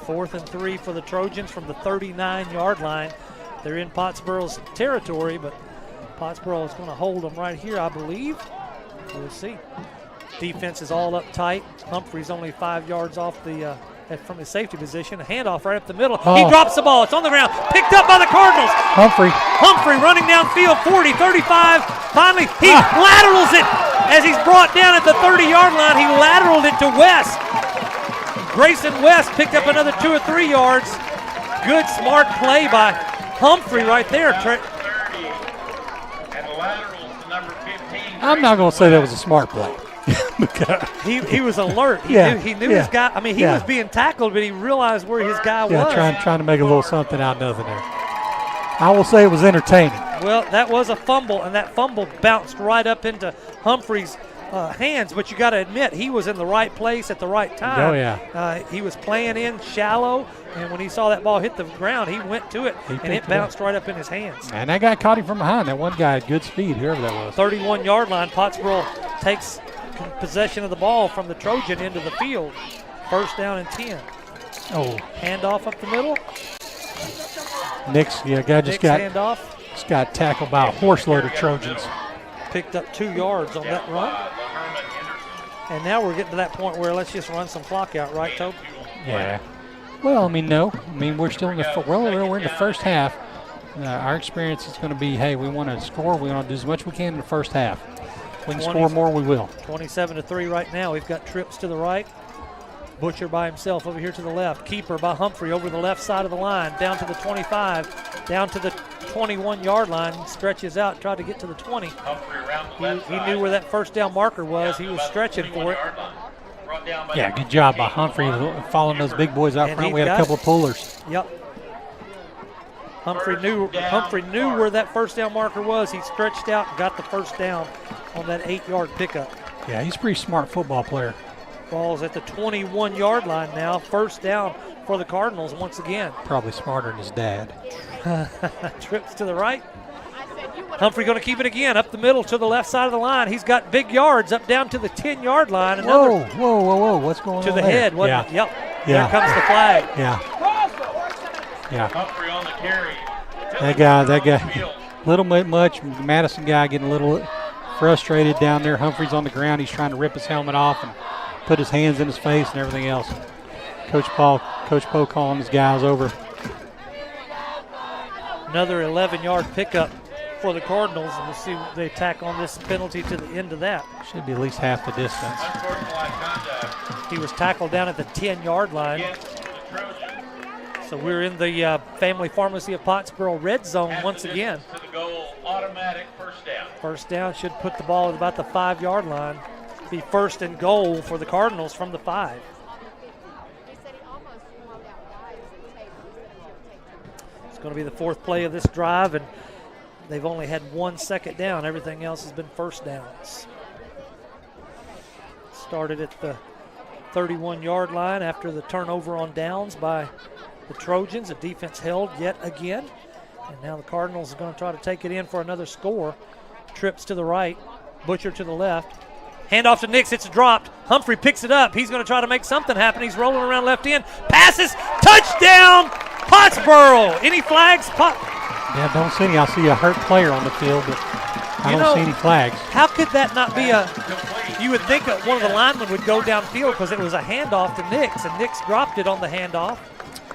Speaker 2: 4th and 3 for the Trojans from the 39-yard line. They're in Pottsboro's territory, but Pottsboro is going to hold them right here, I believe. We'll see. Defense is all up tight. Humphrey's only 5 yards off the from his safety position. A handoff right up the middle.
Speaker 3: Oh.
Speaker 2: He drops the ball. It's on the ground. Picked up by the Cardinals. Humphrey running downfield, 40, 35. Finally, he laterals it as he's brought down at the 30-yard line. He lateraled it to West. Grayson West picked up another 2 or 3 yards. Good, smart play by Humphrey right there.
Speaker 3: I'm not going to say that was a smart play.
Speaker 2: he was alert. He knew his guy. I mean, he was being tackled, but he realized where his guy was.
Speaker 3: Trying to make a little something out of nothing there. I will say it was entertaining.
Speaker 2: Well, that was a fumble, and that fumble bounced right up into Humphrey's hands. But you got to admit, he was in the right place at the right time.
Speaker 3: Oh, yeah.
Speaker 2: He was playing in shallow, and when he saw that ball hit the ground, he went to it, and it bounced right up in his hands.
Speaker 3: And that guy caught him from behind. That one guy had good speed, whoever that was.
Speaker 2: 31-yard line. Pottsboro takes possession of the ball from the Trojan into the field. 1st down and 10.
Speaker 3: Oh.
Speaker 2: Handoff up the middle.
Speaker 3: Guy just got tackled by a horse load of Trojans.
Speaker 2: Picked up 2 yards on that run. And now we're getting to that point where let's just run some clock out, right, Toby?
Speaker 3: Yeah. Well, no. We're still in we're in the first half. Our experience is going to be, hey, we want to score. We want to do as much as we can in the first half. If we can score more, we will.
Speaker 2: 27-3 right now. We've got Trips to the right. Butcher by himself over here to the left. Keeper by Humphrey over the left side of the line. Down to the 25. Down to the 21-yard line. Stretches out. Tried to get to the 20. He knew where that first down marker was. He was stretching for it.
Speaker 3: Yeah, good job by Humphrey following those big boys out front. We had a couple of pullers.
Speaker 2: Yep. Humphrey knew where that first down marker was. He stretched out and got the first down on that 8-yard pickup.
Speaker 3: Yeah, he's a pretty smart football player.
Speaker 2: Ball's at the 21-yard line now. 1st down for the Cardinals once again.
Speaker 3: Probably smarter than his dad.
Speaker 2: Trips to the right. Humphrey going to keep it again up the middle to the left side of the line. He's got big yards up down to the 10-yard line.
Speaker 3: Whoa. What's going on
Speaker 2: to the head, wasn't it? Yep. There comes the flag.
Speaker 3: Yeah.
Speaker 16: Humphrey on the carry.
Speaker 3: That guy, little bit much. Madison guy getting a little frustrated down there. Humphrey's on the ground. He's trying to rip his helmet off and put his hands in his face and everything else. Coach Poe calling his guys over.
Speaker 2: Another 11-yard pickup for the Cardinals, and we'll see what they tack on this penalty to the end of that.
Speaker 3: Should be at least half the distance.
Speaker 2: He was tackled down at the 10-yard line. So we're in the Family Pharmacy of Pottsboro red zone once again.
Speaker 16: To the goal, automatic first down.
Speaker 2: First down should put the ball at about the 5-yard line. Be 1st and goal for the Cardinals from the 5. It's going to be the 4th play of this drive, and they've only had 1 second down. Everything else has been first downs. Started at the 31-yard line after the turnover on downs by the Trojans. The defense held yet again. And now the Cardinals are going to try to take it in for another score. Trips to the right, Butcher to the left. Handoff to Nix, it's dropped. Humphrey picks it up. He's going to try to make something happen. He's rolling around left end. Passes, touchdown, Pottsboro. Any flags?
Speaker 3: Yeah, don't see any. I see a hurt player on the field, but I don't see any flags.
Speaker 2: How could that not be you would think that one of the linemen would go downfield because it was a handoff to Nix, and Nix dropped it on the handoff.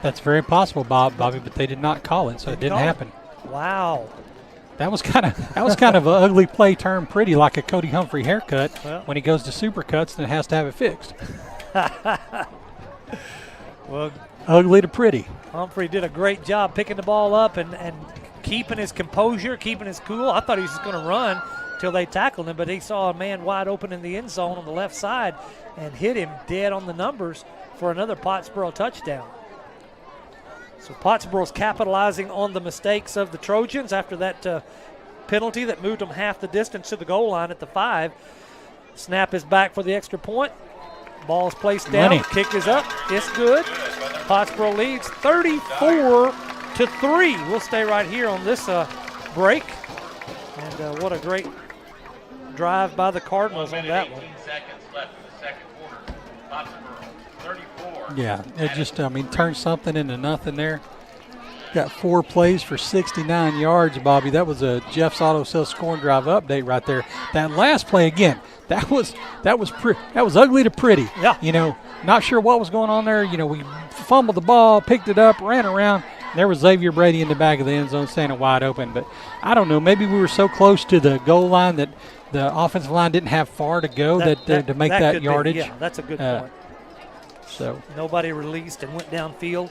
Speaker 3: That's very possible, Bobby, but they did not call it, so it didn't happen.
Speaker 2: Wow.
Speaker 3: That was kind of an ugly play turned pretty, like a Cody Humphrey haircut when he goes to Supercuts and has to have it fixed.
Speaker 2: Well,
Speaker 3: ugly to pretty.
Speaker 2: Humphrey did a great job picking the ball up and keeping his composure, keeping his cool. I thought he was just going to run till they tackled him, but he saw a man wide open in the end zone on the left side and hit him dead on the numbers for another Pottsboro touchdown. So Pottsboro's capitalizing on the mistakes of the Trojans after that penalty that moved them half the distance to the goal line at the 5. Snap is back for the extra point. Ball's placed down. Kick is up. It's good. Pottsboro leads 34-3. We'll stay right here on this break. And what a great drive by the Cardinals on that one.
Speaker 3: Yeah, it just, turned something into nothing there. Got 4 plays for 69 yards, Bobby. That was a Jeff's Auto Sales scoring drive update right there. That last play again, that was ugly to pretty.
Speaker 2: Yeah.
Speaker 3: Not sure what was going on there. We fumbled the ball, picked it up, ran around. There was Xavier Brady in the back of the end zone standing wide open. But I don't know, maybe we were so close to the goal line that the offensive line didn't have far to go to make that yardage.
Speaker 2: Yeah, that's a good point.
Speaker 3: So
Speaker 2: nobody released and went downfield.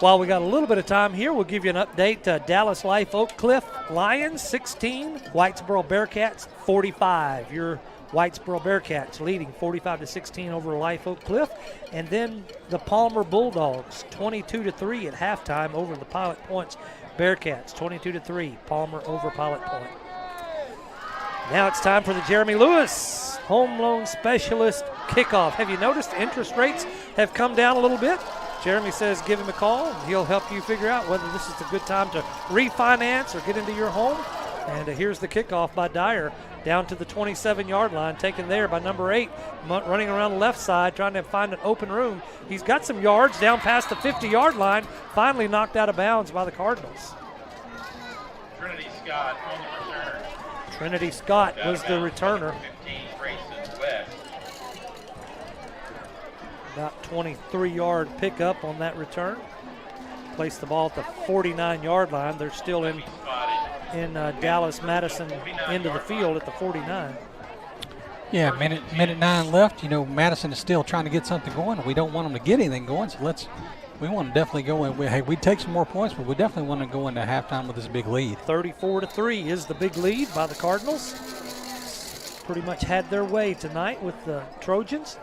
Speaker 2: While we got a little bit of time here, we'll give you an update. Dallas Life Oak Cliff Lions 16, Whitesboro Bearcats 45. Your Whitesboro Bearcats leading 45-16 over Life Oak Cliff. And then the Palmer Bulldogs 22-3 at halftime over the Pilot Points Bearcats. 22-3, Palmer over Pilot Point. Now it's time for the Jeremy Lewis Home Loan Specialist kickoff. Have you noticed interest rates have come down a little bit? Jeremy says give him a call, and he'll help you figure out whether this is a good time to refinance or get into your home. And here's the kickoff by Dyer down to the 27-yard line, taken there by number 8, running around the left side, trying to find an open room. He's got some yards down past the 50-yard line, finally knocked out of bounds by the Cardinals.
Speaker 16: Trinity Scott on the return.
Speaker 2: Trinity Scott was the returner. About 23-yard pickup on that return. Placed the ball at the 49-yard line. They're still in Dallas Madison into the field at the 49.
Speaker 3: Yeah, minute 9 left. Madison is still trying to get something going. We don't want them to get anything going, so we want to definitely go in. Hey, we'd take some more points, but we definitely want to go into halftime with this big lead.
Speaker 2: 34-3 is the big lead by the Cardinals. Pretty much had their way tonight with the Trojans.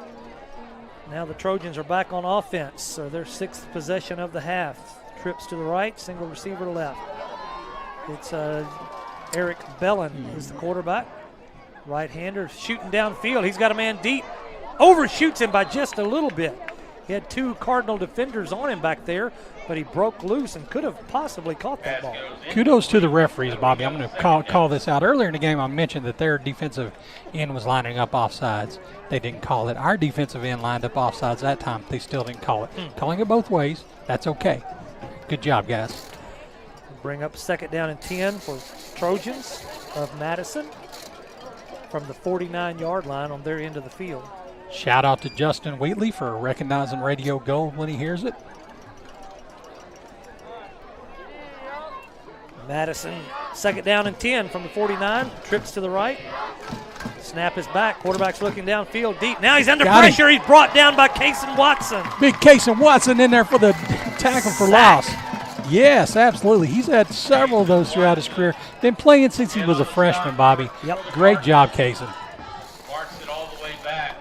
Speaker 2: Now the Trojans are back on offense, so their 6th possession of the half. Trips to the right, single receiver to left. It's Eric Bellin is the quarterback. Right-hander shooting downfield. He's got a man deep. Overshoots him by just a little bit. He had 2 Cardinal defenders on him back there, but he broke loose and could have possibly caught that ball.
Speaker 3: Kudos to the referees, Bobby. I'm going to call this out. Earlier in the game, I mentioned that their defensive end was lining up offsides. They didn't call it. Our defensive end lined up offsides that time. They still didn't call it. Calling it both ways, that's okay. Good job, guys.
Speaker 2: Bring up 2nd down and 10 for Trojans of Madison from the 49-yard line on their end of the field.
Speaker 3: Shout out to Justin Wheatley for recognizing Radio Gold when he hears it.
Speaker 2: Madison, 2nd down and 10 from the 49. Trips to the right. Snap is back. Quarterback's looking downfield deep. Now he's under pressure. He's brought down by Cason Watson.
Speaker 3: Big Cason Watson in there for the tackle for loss. Yes, absolutely. He's had several of those throughout his career. Been playing since he was a freshman, Bobby.
Speaker 2: Yep.
Speaker 3: Great job, Cason.
Speaker 16: Marks it all the way back.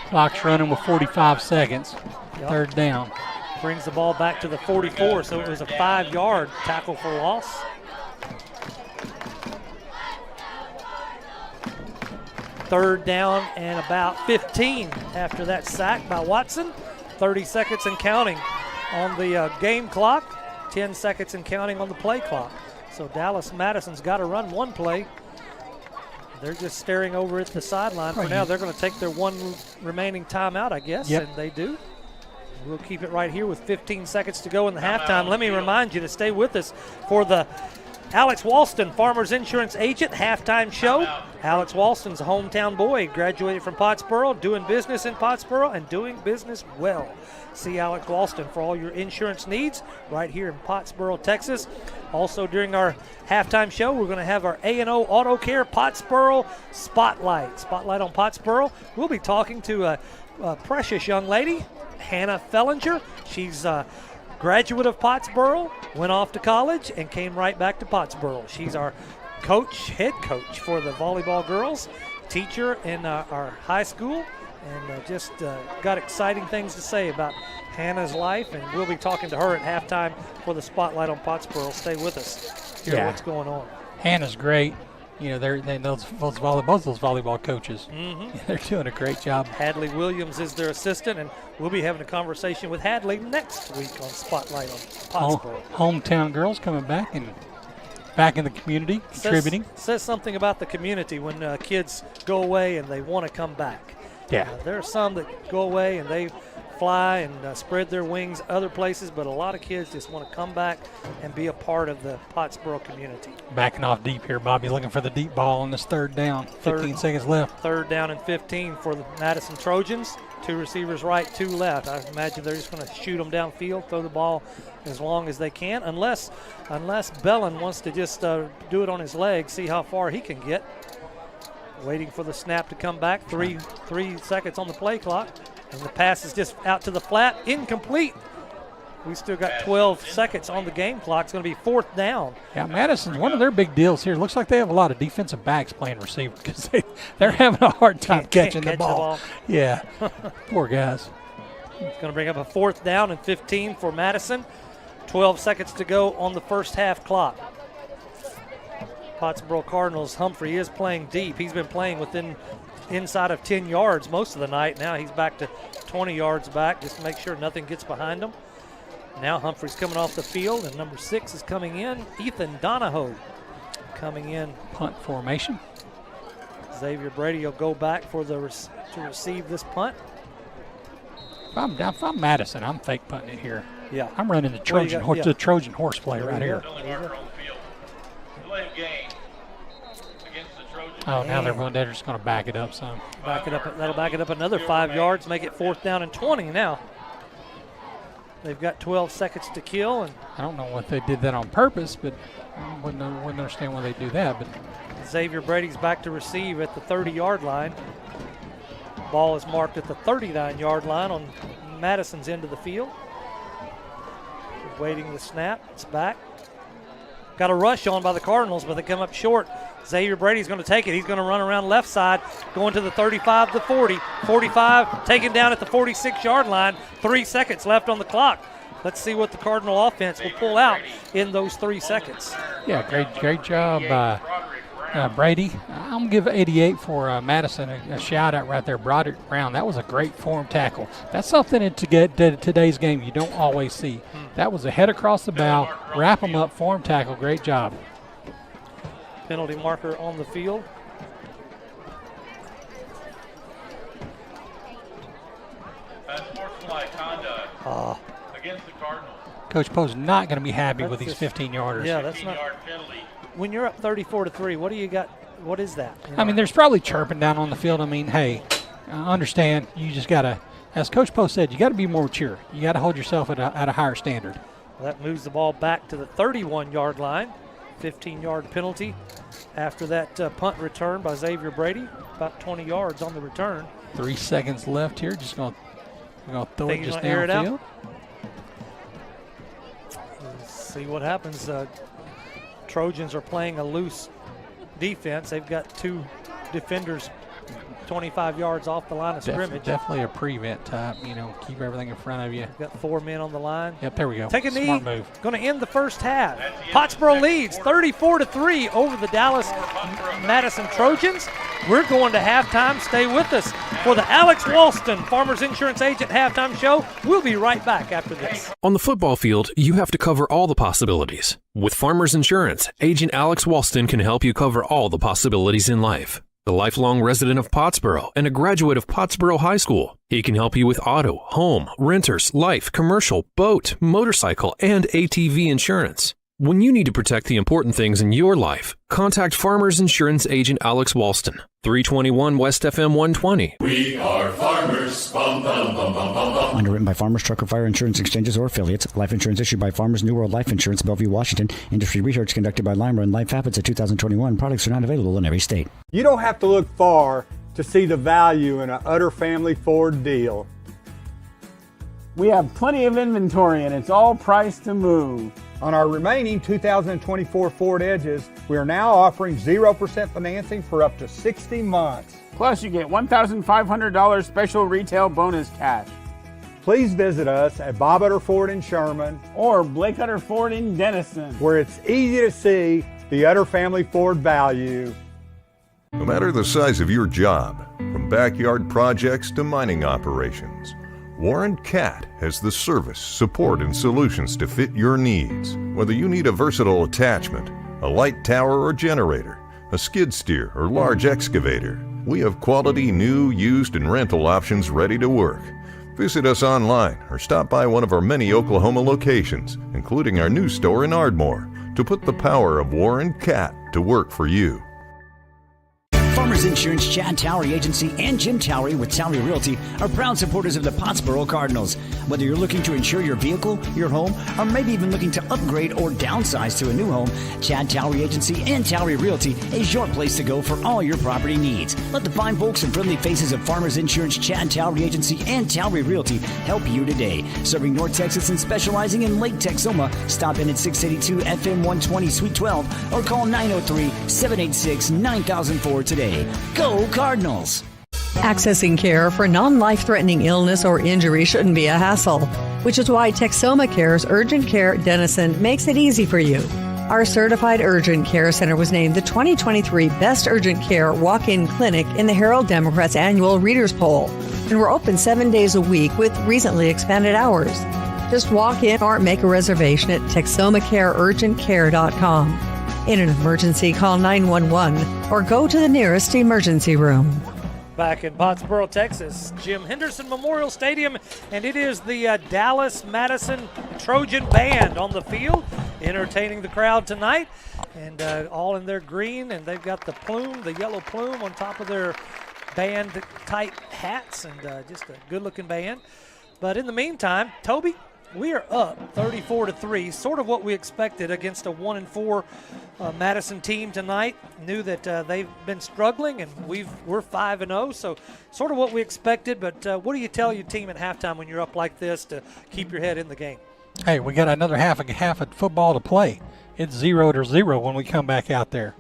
Speaker 3: Clock's running with 45 seconds. Yep. 3rd down.
Speaker 2: Brings the ball back to the 44, so it was a 5-yard tackle for loss. Third down and about 15 after that sack by Watson. 30 seconds and counting on the game clock. 10 seconds and counting on the play clock. So Dallas Madison's got to run one play. They're just staring over at the sideline for now. They're going to take their one remaining timeout, I guess, and they do. We'll keep it right here with 15 seconds to go in the halftime. Let me remind you to stay with us for the Alex Walston, Farmers Insurance Agent, halftime show. Alex Walston's a hometown boy, graduated from Pottsboro, doing business in Pottsboro and doing business well. See Alex Walston for all your insurance needs right here in Pottsboro, Texas. Also during our halftime show, we're going to have our A&O Auto Care Pottsboro Spotlight. Spotlight on Pottsboro. We'll be talking to a precious young lady, Hannah Fellinger. She's graduate of Pottsboro, went off to college, and came right back to Pottsboro. She's our head coach for the volleyball girls, teacher in our high school, and just got exciting things to say about Hannah's life, and we'll be talking to her at halftime for the Spotlight on Pottsboro. Stay with us. Hear what's going on.
Speaker 3: Hannah's great. You know, both those volleyball coaches, they're doing a great job.
Speaker 2: Hadley Williams is their assistant, and we'll be having a conversation with Hadley next week on Spotlight on Pottsboro.
Speaker 3: Hometown girls coming back and back in the community, contributing.
Speaker 2: Says something about the community when kids go away and they want to come back.
Speaker 3: Yeah.
Speaker 2: There are some that go away and they fly and spread their wings other places, but a lot of kids just want to come back and be a part of the Pottsboro community.
Speaker 3: Backing off deep here, Bobby, looking for the deep ball on this third down. 15 seconds left.
Speaker 2: Third down and 15 for the Madison Trojans. 2 receivers right, 2 left. I imagine they're just going to shoot them downfield, throw the ball as long as they can, unless Bellin wants to just do it on his legs, see how far he can get. Waiting for the snap to come back. 3 seconds on the play clock. And the pass is just out to the flat. Incomplete. We still got 12 seconds on the game clock. It's going to be 4th down.
Speaker 3: Yeah, Madison's one of their big deals here. Looks like they have a lot of defensive backs playing receiver because they're having a hard time catching the ball. Yeah, poor guys.
Speaker 2: It's going to bring up a 4th down and 15 for Madison. 12 seconds to go on the first half clock. Pottsboro Cardinals, Humphrey is playing deep. He's been playing inside of 10 yards most of the night. Now he's back to 20 yards back just to make sure nothing gets behind him. Now Humphrey's coming off the field, and number 6 is coming in. Ethan Donahoe coming in.
Speaker 3: Punt formation.
Speaker 2: Xavier Brady will go back to receive this punt.
Speaker 3: If I'm Madison, I'm fake punting it here.
Speaker 2: Yeah.
Speaker 3: I'm running the Trojan horse play right here. Oh, now they're just going to back it up some.
Speaker 2: That'll back it up another 5 yards, make it 4th down and 20 now. They've got 12 seconds to kill. And
Speaker 3: I don't know if they did that on purpose, but I wouldn't understand why they do that. But
Speaker 2: Xavier Brady's back to receive at the 30-yard line. Ball is marked at the 39-yard line on Madison's end of the field. Waiting the snap. It's back. Got a rush on by the Cardinals, but they come up short. Xavier Brady's going to take it. He's going to run around left side, going to the 35, the 40. 45, taken down at the 46-yard line. 3 seconds left on the clock. Let's see what the Cardinal offense will pull out in those 3 seconds.
Speaker 3: Yeah, great job, Brady. I'm going to give 88 for Madison a shout-out right there. Broderick Brown, that was a great form tackle. That's something to get to today's game you don't always see. That was a head across the bow, wrap them up, form tackle. Great job.
Speaker 2: Penalty marker on the field.
Speaker 16: Unsportsmanlike conduct against the Cardinals.
Speaker 3: Coach Poe's not going to be happy with these 15-yarders.
Speaker 2: Yeah, that's not. When you're up 34-3, what do you got? What is that?
Speaker 3: I mean, there's probably chirping down on the field. I mean, hey, I understand. You just got to, as Coach Poe said, you got to be more mature. You got to hold yourself at a higher standard.
Speaker 2: Well, that moves the ball back to the 31-yard line. 15-yard penalty after that punt return by Xavier Brady. About 20 yards on the return.
Speaker 3: 3 seconds left here. Just going to throw it just downfield.
Speaker 2: See what happens. Trojans are playing a loose defense. They've got 2 defenders 25 yards off the line of scrimmage.
Speaker 3: Definitely a prevent type, keep everything in front of you.
Speaker 2: Got 4 men on the line.
Speaker 3: Yep, there we go.
Speaker 2: Take a knee.
Speaker 3: Smart move.
Speaker 2: Going to end the first half. Pottsboro leads 34-3 over the Dallas Madison Trojans. We're going to halftime. Stay with us for the Alex Walston Farmers Insurance Agent halftime show. We'll be right back after this.
Speaker 10: On the football field, you have to cover all the possibilities. With Farmers Insurance, Agent Alex Walston can help you cover all the possibilities in life. the lifelong resident of Pottsboro and a graduate of Pottsboro High School. He can help you with auto, home, renters, life, commercial, boat, motorcycle, and ATV insurance. When you need to protect the important things in your life, contact Farmers Insurance Agent Alex Walston, 321 West FM 120.
Speaker 11: We are farmers. Bum, bum, bum, bum, bum, bum.
Speaker 1: Underwritten by Farmers Trucker Fire Insurance Exchanges or affiliates. Life insurance issued by Farmers New World Life Insurance, Bellevue, Washington. Industry research conducted by Lime Run Life Habits of 2021. Products are not available in every state.
Speaker 5: You don't have to look far to see the value in an Utter Family Ford deal.
Speaker 6: We have plenty of inventory and it's all priced to move.
Speaker 5: On our remaining 2024 Ford Edges, we are now offering 0% financing for up to 60 months.
Speaker 6: Plus, you get $1,500 special retail bonus cash.
Speaker 5: Please visit us at Bob Utter Ford in Sherman
Speaker 6: or Blake Utter Ford in Denison,
Speaker 5: where it's easy to see the Utter Family Ford value.
Speaker 19: No matter the size of your job, from backyard projects to mining operations, Warren Cat has the service, support, and solutions to fit your needs. Whether you need a versatile attachment, a light tower or generator, a skid steer or large excavator, we have quality new, used, and rental options ready to work. Visit us online or stop by one of our many Oklahoma locations, including our new store in Ardmore, to put the power of Warren Cat to work for you.
Speaker 1: Farmers Insurance, Chad Towery Agency, and Jim Towery with Towery Realty are proud supporters of the Pottsboro Cardinals. Whether you're looking to insure your vehicle, your home, or maybe even looking to upgrade or downsize to a new home, Chad Towery Agency and Towery Realty is your place to go for all your property needs. Let the fine folks and friendly faces of Farmers Insurance, Chad Towery Agency, and Towery Realty help you today. Serving North Texas and specializing in Lake Texoma, stop in at 682 FM 120 Suite 12 or call 903-786-9004 today. Go Cardinals!
Speaker 12: Accessing care for non-life-threatening illness or injury shouldn't be a hassle, which is why Texoma Care's Urgent Care Denison makes it easy for you. Our certified urgent care center was named the 2023 Best Urgent Care Walk-In Clinic in the Herald Democrat's annual Readers Poll, and we're open 7 days a week with recently expanded hours. Just walk in or make a reservation at TexomaCareUrgentCare.com. In an emergency, call 911 or go to the nearest emergency room.
Speaker 2: Back in Pottsboro, Texas, Jim Henderson Memorial Stadium, and it is the Dallas Madison Trojan Band on the field, entertaining the crowd tonight, and all in their green, and they've got the plume, the yellow plume on top of their band-type hats, and just a good-looking band. But in the meantime, Toby, we are up 34-3, sort of what we expected against a 1-4 Madison team tonight. Knew that they've been struggling, and we're 5-0, so sort of what we expected. But what do you tell your team at halftime when you're up like this to keep your head in the game?
Speaker 3: Hey, we got another half of football to play. It's 0-0 when we come back out there.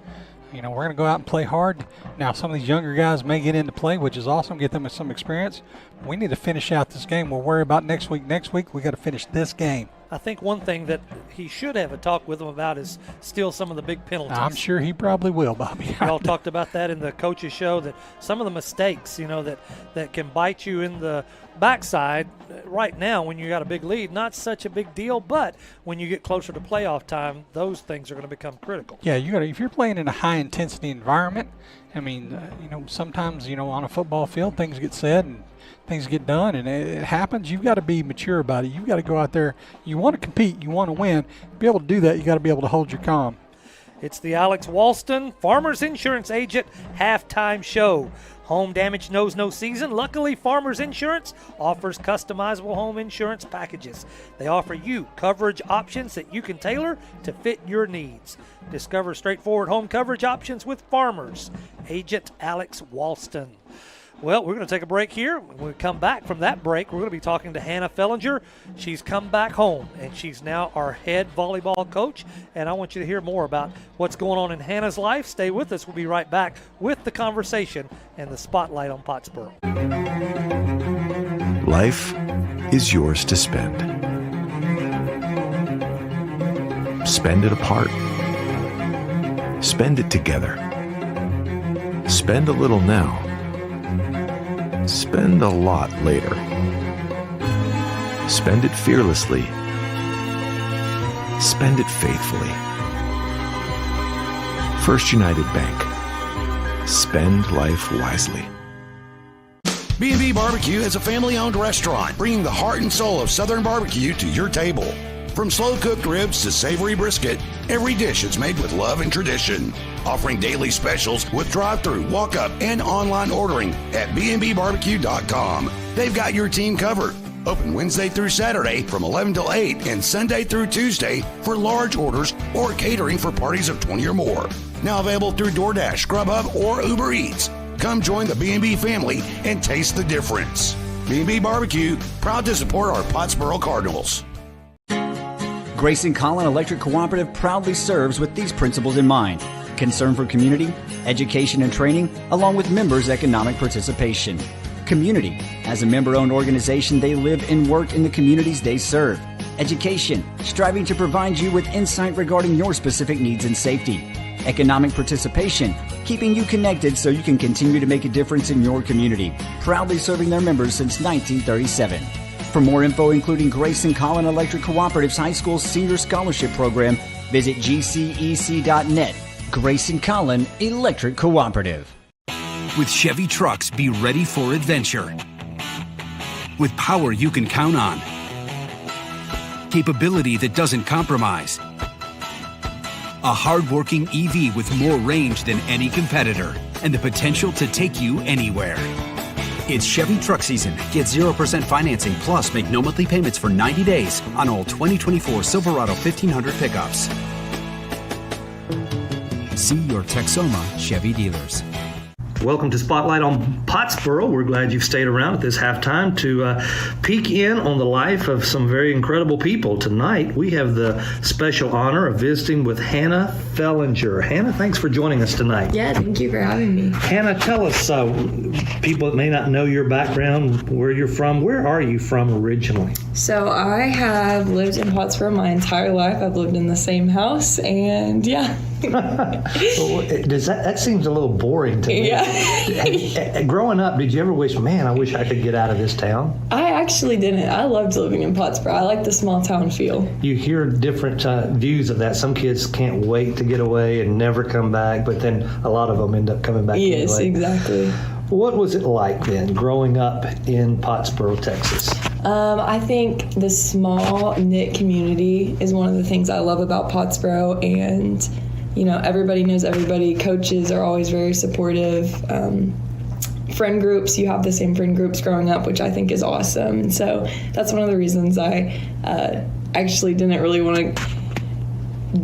Speaker 3: You know, we're going to go out and play hard. Now, some of these younger guys may get into play, which is awesome, get them some experience. We need to finish out this game. We'll worry about next week. Next week, we got to finish this game.
Speaker 2: I think one thing that he should have a talk with them about is still some of the big penalties.
Speaker 3: I'm sure he probably will, Bobby.
Speaker 2: We all talked about that in the coaches show, that some of the mistakes, you know, that can bite you in the backside right now when you got a big lead, not such a big deal, but when you get closer to playoff time, those things are going to become critical.
Speaker 3: Yeah, if you're playing in a high-intensity environment, I mean, sometimes, on a football field, things get said and things get done, and it happens. You've got to be mature about it. You've got to go out there. You want to compete. You want to win. To be able to do that, you got to be able to hold your calm.
Speaker 2: It's the Alex Walston, Farmers Insurance Agent, halftime show. Home damage knows no season. Luckily, Farmers Insurance offers customizable home insurance packages. They offer you coverage options that you can tailor to fit your needs. Discover straightforward home coverage options with Farmers Agent Alex Walston. Well, we're going to take a break here. When we come back from that break, we're going to be talking to Hannah Fellinger. She's come back home, and she's now our head volleyball coach. And I want you to hear more about what's going on in Hannah's life. Stay with us. We'll be right back with the conversation and the spotlight on Pottsboro.
Speaker 8: Life is yours to spend. Spend it apart. Spend it together. Spend a little now. Spend a lot later. Spend it fearlessly. Spend it faithfully. First United Bank. Spend life wisely.
Speaker 15: B&B Barbecue is a family-owned restaurant bringing the heart and soul of Southern barbecue to your table. From slow-cooked ribs to savory brisket, every dish is made with love and tradition. Offering daily specials with drive-thru, walk-up, and online ordering at bnbbarbecue.com. They've got your team covered. Open Wednesday through Saturday from 11 till 8 and Sunday through Tuesday for large orders or catering for parties of 20 or more. Now available through DoorDash, Grubhub, or Uber Eats. Come join the B&B family and taste the difference. B&B Barbecue, proud to support our Pottsboro Cardinals.
Speaker 1: Grayson Collin Electric Cooperative proudly serves with these principles in mind: concern for community, education and training, along with members' economic participation. Community. As a member-owned organization, they live and work in the communities they serve. Education. Striving to provide you with insight regarding your specific needs and safety. Economic participation. Keeping you connected so you can continue to make a difference in your community. Proudly serving their members since 1937. For more info, including Grayson Collin Electric Cooperative's High School Senior Scholarship Program, visit gcec.net. Grayson Collin Electric Cooperative.
Speaker 13: With Chevy trucks, be ready for adventure. With power you can count on. Capability that doesn't compromise. A hard-working EV with more range than any competitor and the potential to take you anywhere. It's Chevy truck season. Get 0% financing plus make no monthly payments for 90 days on all 2024 Silverado 1500 pickups. See your Texoma Chevy dealers.
Speaker 20: Welcome to Spotlight on Pottsboro. We're glad you've stayed around at this halftime to peek in on the life of some very incredible people. Tonight, we have the special honor of visiting with Hannah Fellinger. Hannah, thanks for joining us tonight.
Speaker 21: Yeah, thank you for having me.
Speaker 20: Hannah, tell us, people that may not know your background, where you're from. Where are you from originally?
Speaker 21: So I have lived in Pottsboro my entire life. I've lived in the same house, and yeah.
Speaker 20: That seems a little boring to me.
Speaker 21: Yeah.
Speaker 20: Growing up, did you ever wish, man, I wish I could get out of this town?
Speaker 21: I actually didn't. I loved living in Pottsboro. I like the small town feel.
Speaker 20: You hear different views of that. Some kids can't wait to get away and never come back, but then a lot of them end up coming back anyway.
Speaker 21: Yes, exactly.
Speaker 20: What was it like then, growing up in Pottsboro, Texas?
Speaker 21: I think the small knit community is one of the things I love about Pottsboro, and everybody knows everybody. Coaches are always very supportive. Friend groups, you have the same friend groups growing up, which I think is awesome. And so that's one of the reasons I actually didn't really want to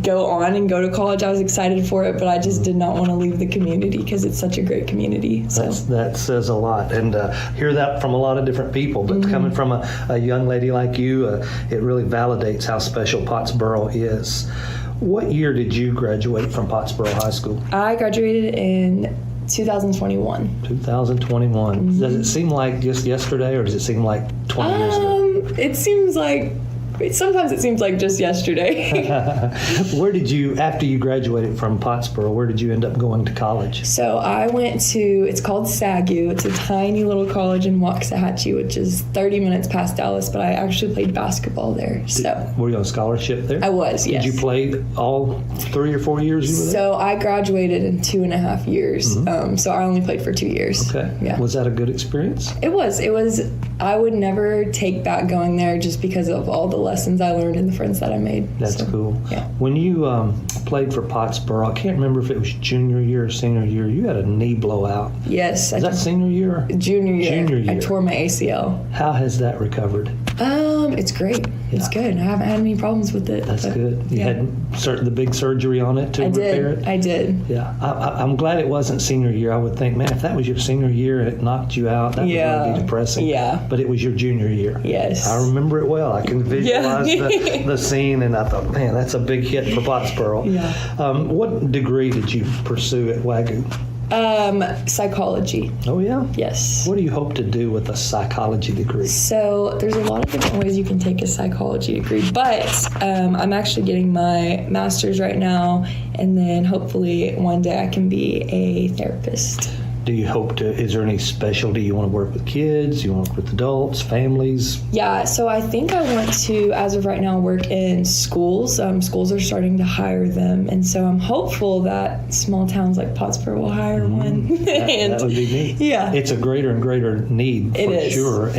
Speaker 21: go on and go to college. I was excited for it, but I just did not want to leave the community because it's such a great community. So
Speaker 20: that says a lot, and hear that from a lot of different people. But coming from a young lady like you, it really validates how special Pottsboro is. What year did you graduate from Pottsboro High School? I graduated in 2021. 2021. Mm-hmm. Does it seem like just yesterday, or does it seem like 20 years ago?
Speaker 21: It seems like Sometimes it seems like just yesterday.
Speaker 20: Where did you, after you graduated from Pottsboro, where did you end up going to college?
Speaker 21: So I went to, it's called SAGU. It's a tiny little college in Waxahachie, which is 30 minutes past Dallas, but I actually played basketball there.
Speaker 20: Were you on scholarship there?
Speaker 21: I was, yes.
Speaker 20: Did you play all 3 or 4 years you were there?
Speaker 21: So I graduated in 2.5 years. Mm-hmm. So I only played for 2 years.
Speaker 20: Okay.
Speaker 21: Yeah.
Speaker 20: Was that a good experience?
Speaker 21: It was. I would never take back going there just because of all the lessons I learned and the friends that I made.
Speaker 20: That's cool.
Speaker 21: Yeah.
Speaker 20: When you played for Pottsboro, I can't remember if it was junior year or senior year, you had a knee blowout.
Speaker 21: Yes.
Speaker 20: Is that senior year?
Speaker 21: Junior year.
Speaker 20: Junior year.
Speaker 21: I tore my ACL.
Speaker 20: How has that recovered?
Speaker 21: It's great. Yeah. It's good. I haven't had any problems with it.
Speaker 20: That's good. You had the big surgery on it to repair it?
Speaker 21: I did.
Speaker 20: Yeah. I'm glad it wasn't senior year. I would think, man, if that was your senior year and it knocked you out, that would really be depressing.
Speaker 21: Yeah.
Speaker 20: But it was your junior year.
Speaker 21: Yes.
Speaker 20: I remember it well. I can visualize the scene, and I thought, man, that's a big hit for Pottsboro.
Speaker 21: Yeah.
Speaker 20: What degree did you pursue at WAGU?
Speaker 21: Psychology.
Speaker 20: Oh, yeah?
Speaker 21: Yes.
Speaker 20: What do you hope to do with a psychology degree?
Speaker 21: So there's a lot of different ways you can take a psychology degree, but I'm actually getting my master's right now, and then hopefully one day I can be a therapist.
Speaker 20: do you hope to, is there any specialty you want to work with kids? You want to work with adults, families?
Speaker 21: Yeah, so I think I want to, as of right now, work in schools. Schools are starting to hire them, and so I'm hopeful that small towns like Pottsboro will hire one.
Speaker 20: That would be neat.
Speaker 21: Yeah.
Speaker 20: It's a greater and greater need for sure,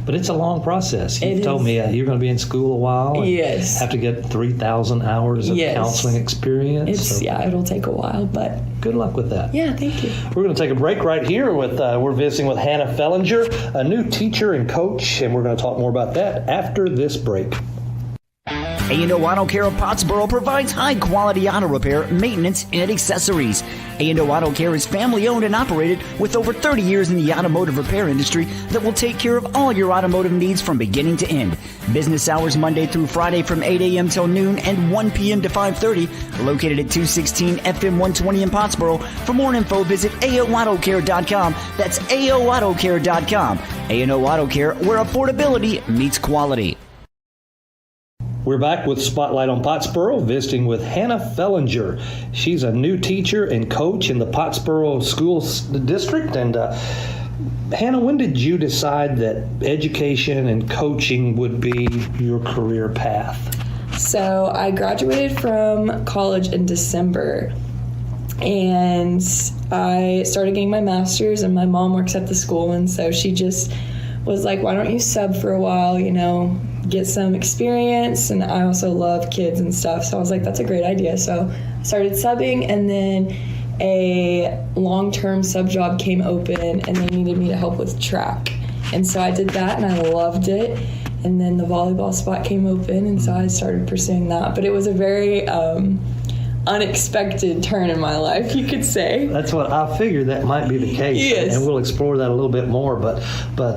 Speaker 20: but it's a long process. You told me you're going to be in school a while. And
Speaker 21: yes.
Speaker 20: Have to get 3,000 hours of counseling experience.
Speaker 21: It'll take a while, but
Speaker 20: good luck with that.
Speaker 21: Yeah, thank you.
Speaker 20: We're going to take a break right here with we're visiting with Hannah Fellinger, a new teacher and coach, and we're going to talk more about that after this break.
Speaker 1: A&O Auto Care of Pottsboro provides high-quality auto repair, maintenance, and accessories. A&O Auto Care is family-owned and operated with over 30 years in the automotive repair industry that will take care of all your automotive needs from beginning to end. Business hours Monday through Friday from 8 a.m. till noon and 1 p.m. to 5:30. Located at 216 FM 120 in Pottsboro. For more info, visit AOAutoCare.com. That's AOAutoCare.com. A&O Auto Care, where affordability meets quality.
Speaker 20: We're back with Spotlight on Pottsboro, visiting with Hannah Fellinger. She's a new teacher and coach in the Pottsboro School District. And Hannah, when did you decide that education and coaching would be your career path?
Speaker 21: So I graduated from college in December, and I started getting my master's, and my mom works at the school, and so she just was like, why don't you sub for a while, get some experience. And I also love kids and stuff, so I was like, that's a great idea. So I started subbing, and then a long-term sub job came open, and they needed me to help with track, and so I did that, and I loved it. And then the volleyball spot came open, and so I started pursuing that. But it was a very unexpected turn in my life, you could say.
Speaker 20: That's what I figured that might be the case.
Speaker 21: Yes.
Speaker 20: And we'll explore that a little bit more. But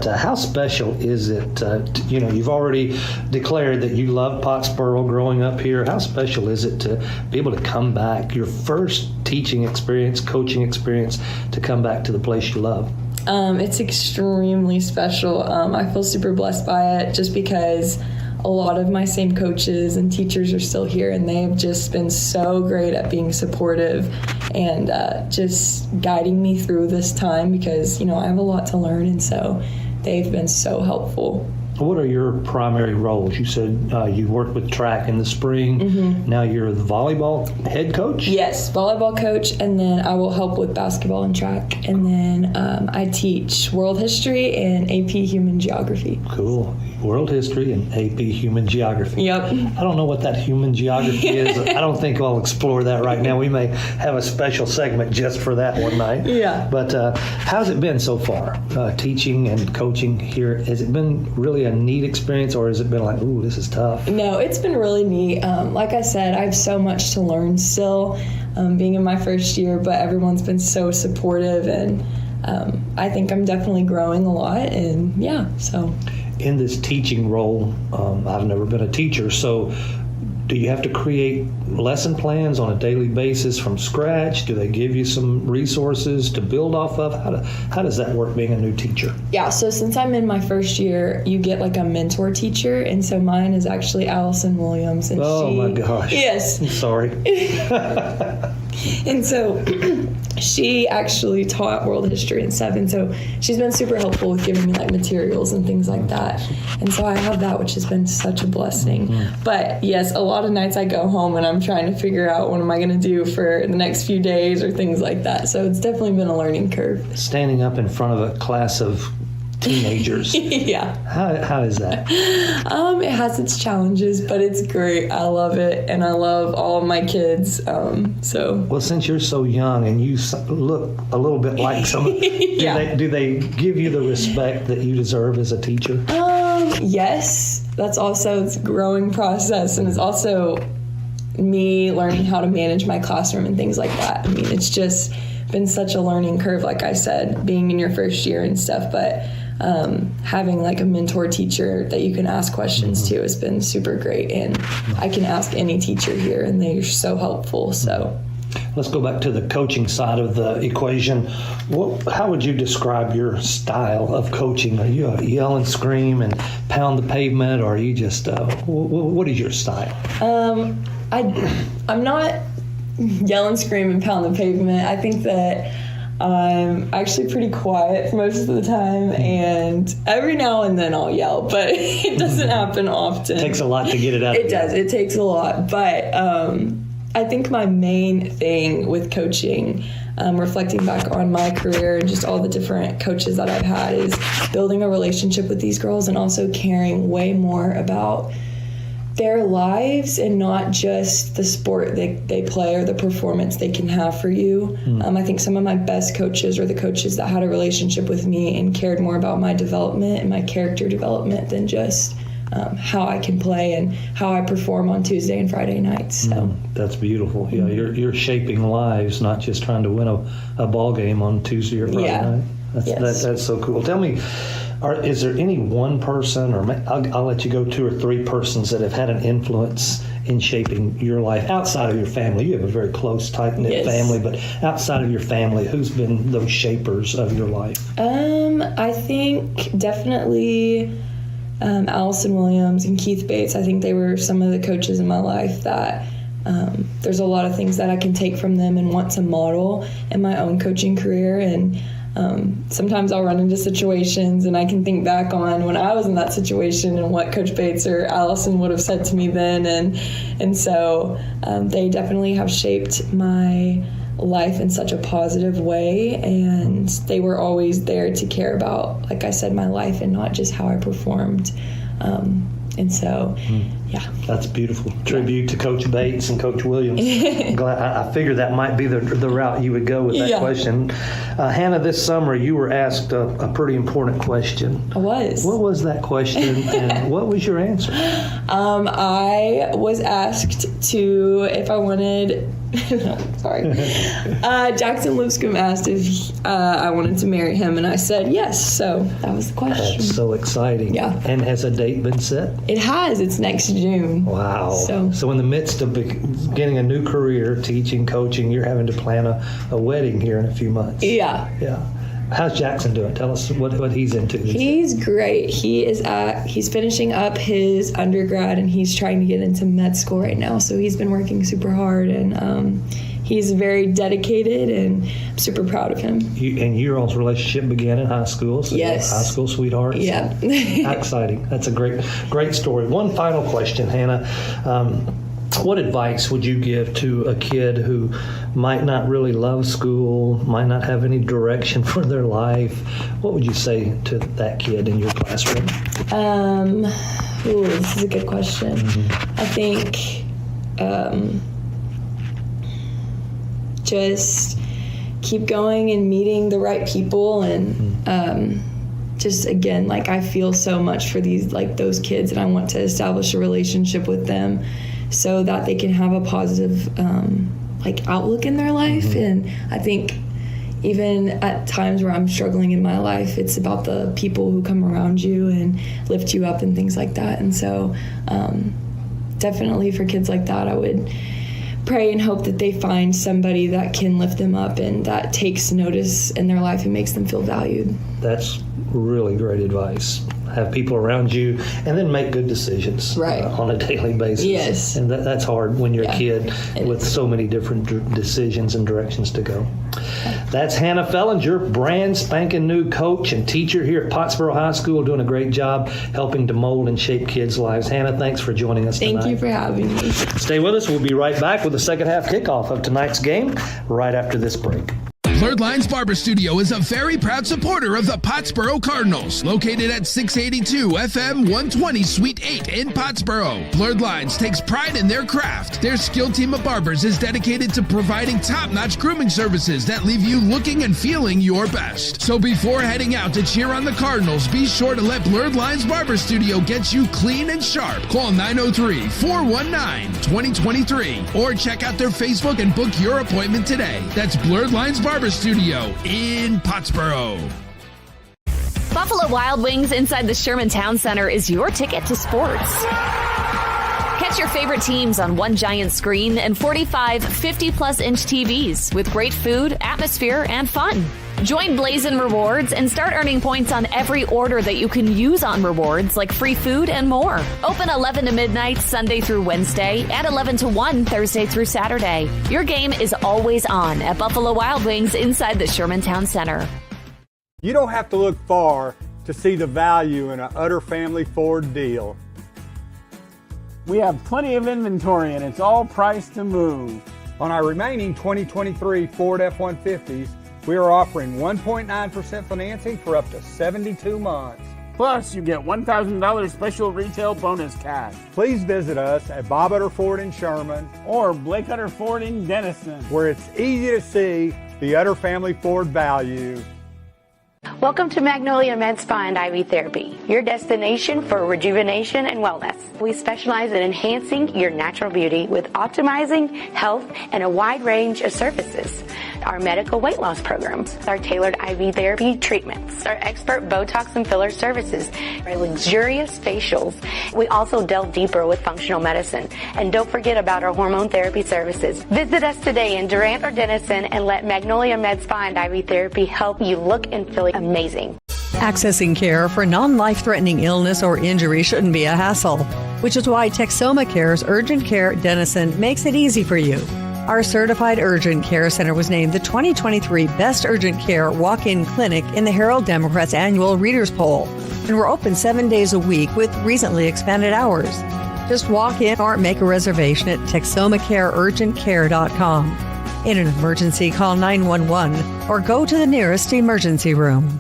Speaker 20: how special is it? You've already declared that you love Pottsboro growing up here. How special is it to be able to come back, your first teaching experience, coaching experience, to come back to the place you love?
Speaker 21: It's extremely special. I feel super blessed by it, just because a lot of my same coaches and teachers are still here, and they have just been so great at being supportive and just guiding me through this time, because I have a lot to learn, and so they've been so helpful.
Speaker 20: What are your primary roles? You said you worked with track in the spring. Mm-hmm. Now you're the volleyball head coach?
Speaker 21: Yes, volleyball coach, and then I will help with basketball and track. And then I teach world history and AP human geography.
Speaker 20: Cool. World history and AP human geography.
Speaker 21: Yep.
Speaker 20: I don't know what that human geography is. I don't think I'll explore that right now. We may have a special segment just for that one night.
Speaker 21: Yeah.
Speaker 20: But how's it been so far, teaching and coaching here? Has it been really a neat experience, or has it been like, ooh, this is tough?
Speaker 21: No, it's been really neat. Like I said, I have so much to learn still, being in my first year, but everyone's been so supportive, and I think I'm definitely growing a lot, and yeah, so.
Speaker 20: In this teaching role, I've never been a teacher, so do you have to create lesson plans on a daily basis from scratch? Do they give you some resources to build off of? How does that work being a new teacher?
Speaker 21: Yeah, so since I'm in my first year, you get like a mentor teacher, and so mine is actually Allison Williams. And
Speaker 20: my gosh.
Speaker 21: Yes.
Speaker 20: I'm sorry.
Speaker 21: And so she actually taught world history and stuff, and so she's been super helpful with giving me like materials and things like that. And so I have that, which has been such a blessing. Mm-hmm. But yes, a lot of nights I go home and I'm trying to figure out what am I going to do for the next few days or things like that. So it's definitely been a learning curve.
Speaker 20: Standing up in front of a class of teenagers.
Speaker 21: Yeah.
Speaker 20: How is that?
Speaker 21: It has its challenges, but it's great. I love it, and I love all of my kids.
Speaker 20: Well, since you're so young and you look a little bit like someone,
Speaker 21: yeah.
Speaker 20: do they give you the respect that you deserve as a teacher?
Speaker 21: Yes. That's also a growing process, and it's also me learning how to manage my classroom and things like that. I mean, it's just been such a learning curve, like I said, being in your first year and stuff, but having like a mentor teacher that you can ask questions to has been super great, and I can ask any teacher here and they're so helpful. So
Speaker 20: let's go back to the coaching side of the equation. How would you describe your style of coaching? Are you a yell and scream and pound the pavement, or are you just what is your style?
Speaker 21: I'm not yell and scream and pound the pavement. I think that I'm actually pretty quiet most of the time, and every now and then I'll yell, but it doesn't happen often.
Speaker 20: It takes a lot to get it out.
Speaker 21: It does. It takes a lot, but I think my main thing with coaching, reflecting back on my career and just all the different coaches that I've had, is building a relationship with these girls and also caring way more about their lives and not just the sport they play or the performance they can have for you. I think some of my best coaches are the coaches that had a relationship with me and cared more about my development and my character development than just how I can play and how I perform on Tuesday and Friday nights. So
Speaker 20: that's beautiful. Yeah, you're shaping lives, not just trying to win a ball game on Tuesday or Friday night. That's so cool. Tell me, is there any one person, or I'll let you go 2 or 3 persons that have had an influence in shaping your life outside of your family? You have a very close, tight-knit family, but outside of your family, who's been those shapers of your life?
Speaker 21: I think definitely Allison Williams and Keith Bates. I think they were some of the coaches in my life that there's a lot of things that I can take from them and want to model in my own coaching career. And sometimes I'll run into situations and I can think back on when I was in that situation and what Coach Bates or Allison would have said to me then. And so they definitely have shaped my life in such a positive way, and they were always there to care about, like I said, my life and not just how I performed. And so, yeah.
Speaker 20: That's beautiful. Tribute to Coach Bates and Coach Williams. I figured that might be the route you would go with that question. Hannah, this summer you were asked a pretty important question.
Speaker 21: I was.
Speaker 20: What was that question, and what was your answer?
Speaker 21: I was asked if I wanted... Sorry. Jackson Lipscomb asked if I wanted to marry him, and I said yes. So that was the question.
Speaker 20: That's so exciting. Yeah. And has a date been set?
Speaker 21: It has. It's next June.
Speaker 20: Wow. So in the midst of beginning a new career, teaching, coaching, you're having to plan a wedding here in a few months.
Speaker 21: Yeah.
Speaker 20: Yeah. How's Jackson doing? Tell us what he's into.
Speaker 21: He's great. He's finishing up his undergrad and he's trying to get into med school right now. So he's been working super hard, and he's very dedicated, and I'm super proud of him.
Speaker 20: And your all's relationship began in high school. So
Speaker 21: yes.
Speaker 20: High school sweethearts.
Speaker 21: Yeah.
Speaker 20: How exciting. That's a great story. One final question, Hannah. What advice would you give to a kid who might not really love school, might not have any direction for their life? What would you say to that kid in your classroom?
Speaker 21: This is a good question. I think just keep going and meeting the right people, and just, again, like, I feel so much for those kids, and I want to establish a relationship with them so that they can have a positive outlook in their life. And I think even at times where I'm struggling in my life, it's about the people who come around you and lift you up and things like that. And so definitely for kids like that, I would pray and hope that they find somebody that can lift them up and that takes notice in their life and makes them feel valued.
Speaker 20: That's really great advice. Have people around you, and then make good decisions on a daily basis.
Speaker 21: Yes.
Speaker 20: And that's hard when you're a kid with so many different decisions and directions to go. That's Hannah Fellinger, brand spanking new coach and teacher here at Pottsboro High School, doing a great job helping to mold and shape kids' lives. Hannah, thanks for joining us tonight.
Speaker 21: Thank you for having me.
Speaker 20: Stay with us. We'll be right back with the second half kickoff of tonight's game right after this break.
Speaker 7: Blurred Lines Barber Studio is a very proud supporter of the Pottsboro Cardinals, located at 682 FM 120 Suite 8 in Pottsboro. Blurred Lines takes pride in their craft. Their skilled team of barbers is dedicated to providing top-notch grooming services that leave you looking and feeling your best. So before heading out to cheer on the Cardinals, be sure to let Blurred Lines Barber Studio get you clean and sharp. Call 903-419-2023 or check out their Facebook and book your appointment today. That's Blurred Lines Barber Studio in Pottsboro.
Speaker 22: Buffalo Wild Wings inside the Sherman Town Center is your ticket to sports.
Speaker 9: Catch your favorite teams on one giant screen and 45 50-plus inch TVs with great food, atmosphere, and fun. Join Blazin' Rewards and start earning points on every order that you can use on rewards like free food and more. Open 11 to midnight Sunday through Wednesday and 11 to 1 Thursday through Saturday. Your game is always on at Buffalo Wild Wings inside the Shermantown Center.
Speaker 5: You don't have to look far to see the value in an Utter Family Ford deal.
Speaker 6: We have plenty of inventory and it's all priced to move.
Speaker 5: On our remaining 2023 Ford F-150s, we are offering 1.9% financing for up to 72 months.
Speaker 6: Plus, you get $1,000 special retail bonus cash.
Speaker 5: Please visit us at Bob Utter Ford in Sherman
Speaker 6: or Blake Utter Ford in Denison,
Speaker 5: where it's easy to see the Utter Family Ford value.
Speaker 22: Welcome to Magnolia Med Spa and IV Therapy, your destination for rejuvenation and wellness. We specialize in enhancing your natural beauty with optimizing health and a wide range of services. Our medical weight loss programs, our tailored IV therapy treatments, our expert Botox and filler services, our luxurious facials. We also delve deeper with functional medicine. And don't forget about our hormone therapy services. Visit us today in Durant or Denison and let Magnolia Med Spa and IV Therapy help you look and feel amazing.
Speaker 12: Accessing care for non-life-threatening illness or injury shouldn't be a hassle, which is why Texoma Care's Urgent Care Denison makes it easy for you. Our certified urgent care center was named the 2023 Best Urgent Care Walk-In Clinic in the Herald Democrat's annual Readers Poll, and we're open 7 days a week with recently expanded hours. Just walk in or make a reservation at TexomaCareUrgentCare.com. In an emergency, call 911 or go to the nearest emergency room.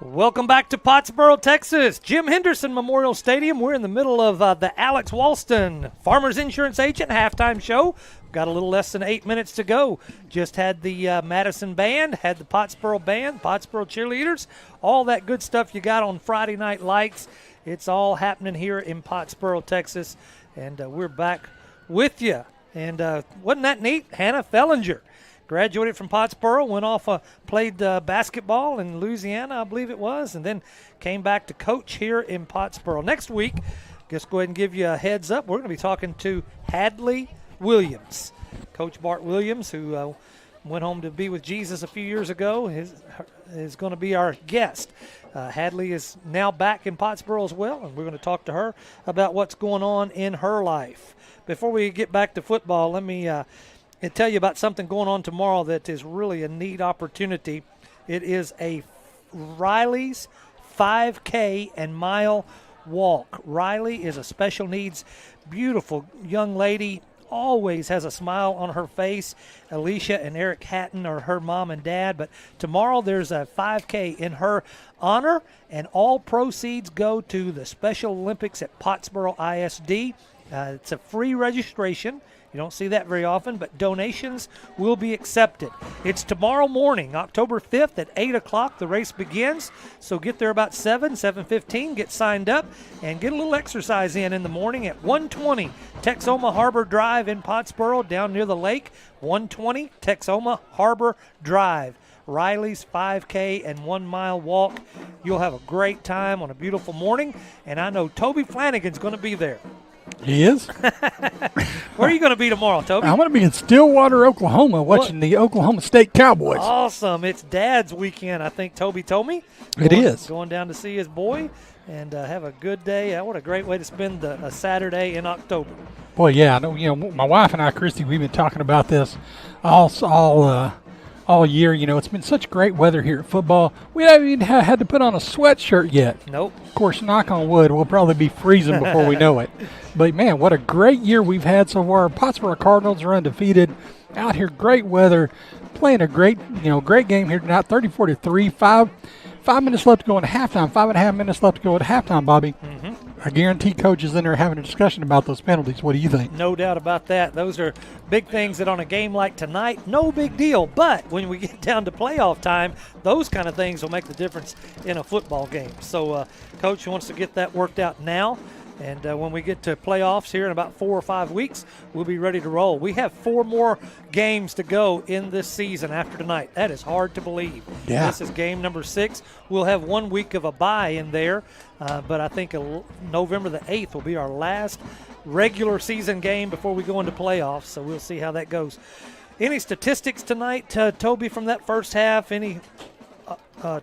Speaker 2: Welcome back to Pottsboro, Texas. Jim Henderson Memorial Stadium. We're in the middle of the Alex Walston Farmers Insurance Agent halftime show. Got a little less than 8 minutes to go. Just had the Madison band, had the Pottsboro band, Pottsboro cheerleaders, all that good stuff you got on Friday Night Lights. It's all happening here in Pottsboro, Texas, and we're back with you. And wasn't that neat? Hannah Fellinger graduated from Pottsboro, went off, played basketball in Louisiana, I believe it was, and then came back to coach here in Pottsboro. Next week, just go ahead and give you a heads up, we're going to be talking to Hadley Williams. Coach Bart Williams, who went home to be with Jesus a few years ago, is going to be our guest. Hadley is now back in Pottsboro as well, and we're going to talk to her about what's going on in her life. Before we get back to football, let me tell you about something going on tomorrow that is really a neat opportunity. It is a Riley's 5K and mile walk. Riley is a special needs, beautiful young lady, always has a smile on her face. Alicia and Eric Hatton are her mom and dad, but tomorrow there's a 5K in her honor, and all proceeds go to the Special Olympics at Pottsboro ISD. It's a free registration. You don't see that very often, but donations will be accepted. It's tomorrow morning, October 5th at 8 o'clock. The race begins, so get there about 7:15, get signed up, and get a little exercise in the morning at 120 Texoma Harbor Drive in Pottsboro, down near the lake. 120 Texoma Harbor Drive. Riley's 5K and 1 mile walk. You'll have a great time on a beautiful morning, and I know Toby Flanagan's going to be there.
Speaker 3: He is?
Speaker 2: Where are you going to be tomorrow, Toby?
Speaker 3: I'm going to be in Stillwater, Oklahoma, watching the Oklahoma State Cowboys.
Speaker 2: Awesome. It's Dad's weekend, I think Toby told me.
Speaker 3: It is.
Speaker 2: Going down to see his boy and have a good day. What a great way to spend a Saturday in October.
Speaker 3: Boy, yeah. I know, my wife and I, Christy, we've been talking about this all year. It's been such great weather here at football. We haven't even had to put on a sweatshirt yet.
Speaker 2: Nope.
Speaker 3: Of course, knock on wood, we'll probably be freezing before we know it. But, man, what a great year we've had so far. Pottsboro Cardinals are undefeated. Out here, great weather. Playing a great game here tonight, 34-3. 5 minutes left to go in halftime. 5.5 minutes left to go at halftime, Bobby.
Speaker 2: Mm-hmm.
Speaker 3: I guarantee Coach is in there having a discussion about those penalties. What do you think?
Speaker 2: No doubt about that. Those are big things that on a game like tonight, no big deal. But when we get down to playoff time, those kind of things will make the difference in a football game. So Coach wants to get that worked out now. And when we get to playoffs here in about 4 or 5 weeks, we'll be ready to roll. We have 4 more games to go in this season after tonight. That is hard to believe.
Speaker 3: Yeah.
Speaker 2: This is game number 6. We'll have 1 week of a bye in there, but I think November the 8th will be our last regular season game before we go into playoffs, so we'll see how that goes. Any statistics tonight, Toby, from that first half? Any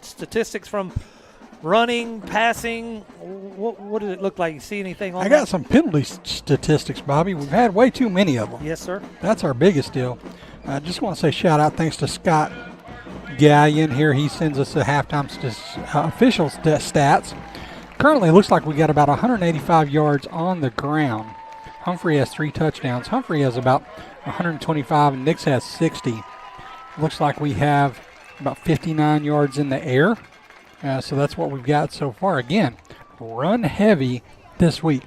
Speaker 2: statistics from running, passing? What did it look like? You see anything on
Speaker 3: I got some penalty statistics, Bobby. We've had way too many of them.
Speaker 2: Yes, sir.
Speaker 3: That's our biggest deal. I just want to say shout out thanks to Scott Gallion here. He sends us the halftime official stats. Currently, it looks like we got about 185 yards on the ground. Humphrey has 3 touchdowns. Humphrey has about 125, and Nix has 60. Looks like we have about 59 yards in the air. So that's what we've got so far. Again, run heavy this week.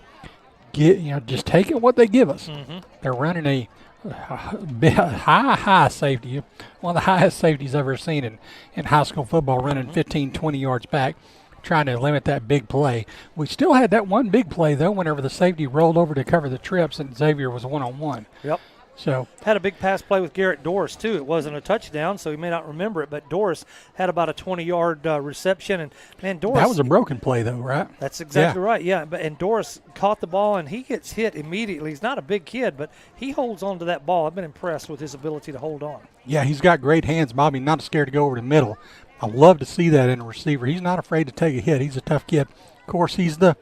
Speaker 3: Just take it what they give us.
Speaker 2: Mm-hmm.
Speaker 3: They're running a high safety, one of the highest safeties I've ever seen in high school football, running 15, 20 yards back, trying to limit that big play. We still had that one big play, though, whenever the safety rolled over to cover the trips and Xavier was one-on-one.
Speaker 2: Yep.
Speaker 3: So
Speaker 2: had a big pass play with Garrett Doris, too. It wasn't a touchdown, so he may not remember it, but Doris had about a 20-yard reception. And, man, Doris.
Speaker 3: That was a broken play, though, right?
Speaker 2: That's exactly right, yeah. And Doris caught the ball, and he gets hit immediately. He's not a big kid, but he holds on to that ball. I've been impressed with his ability to hold on.
Speaker 3: Yeah, he's got great hands, Bobby, not scared to go over the middle. I love to see that in a receiver. He's not afraid to take a hit. He's a tough kid. Of course, he's the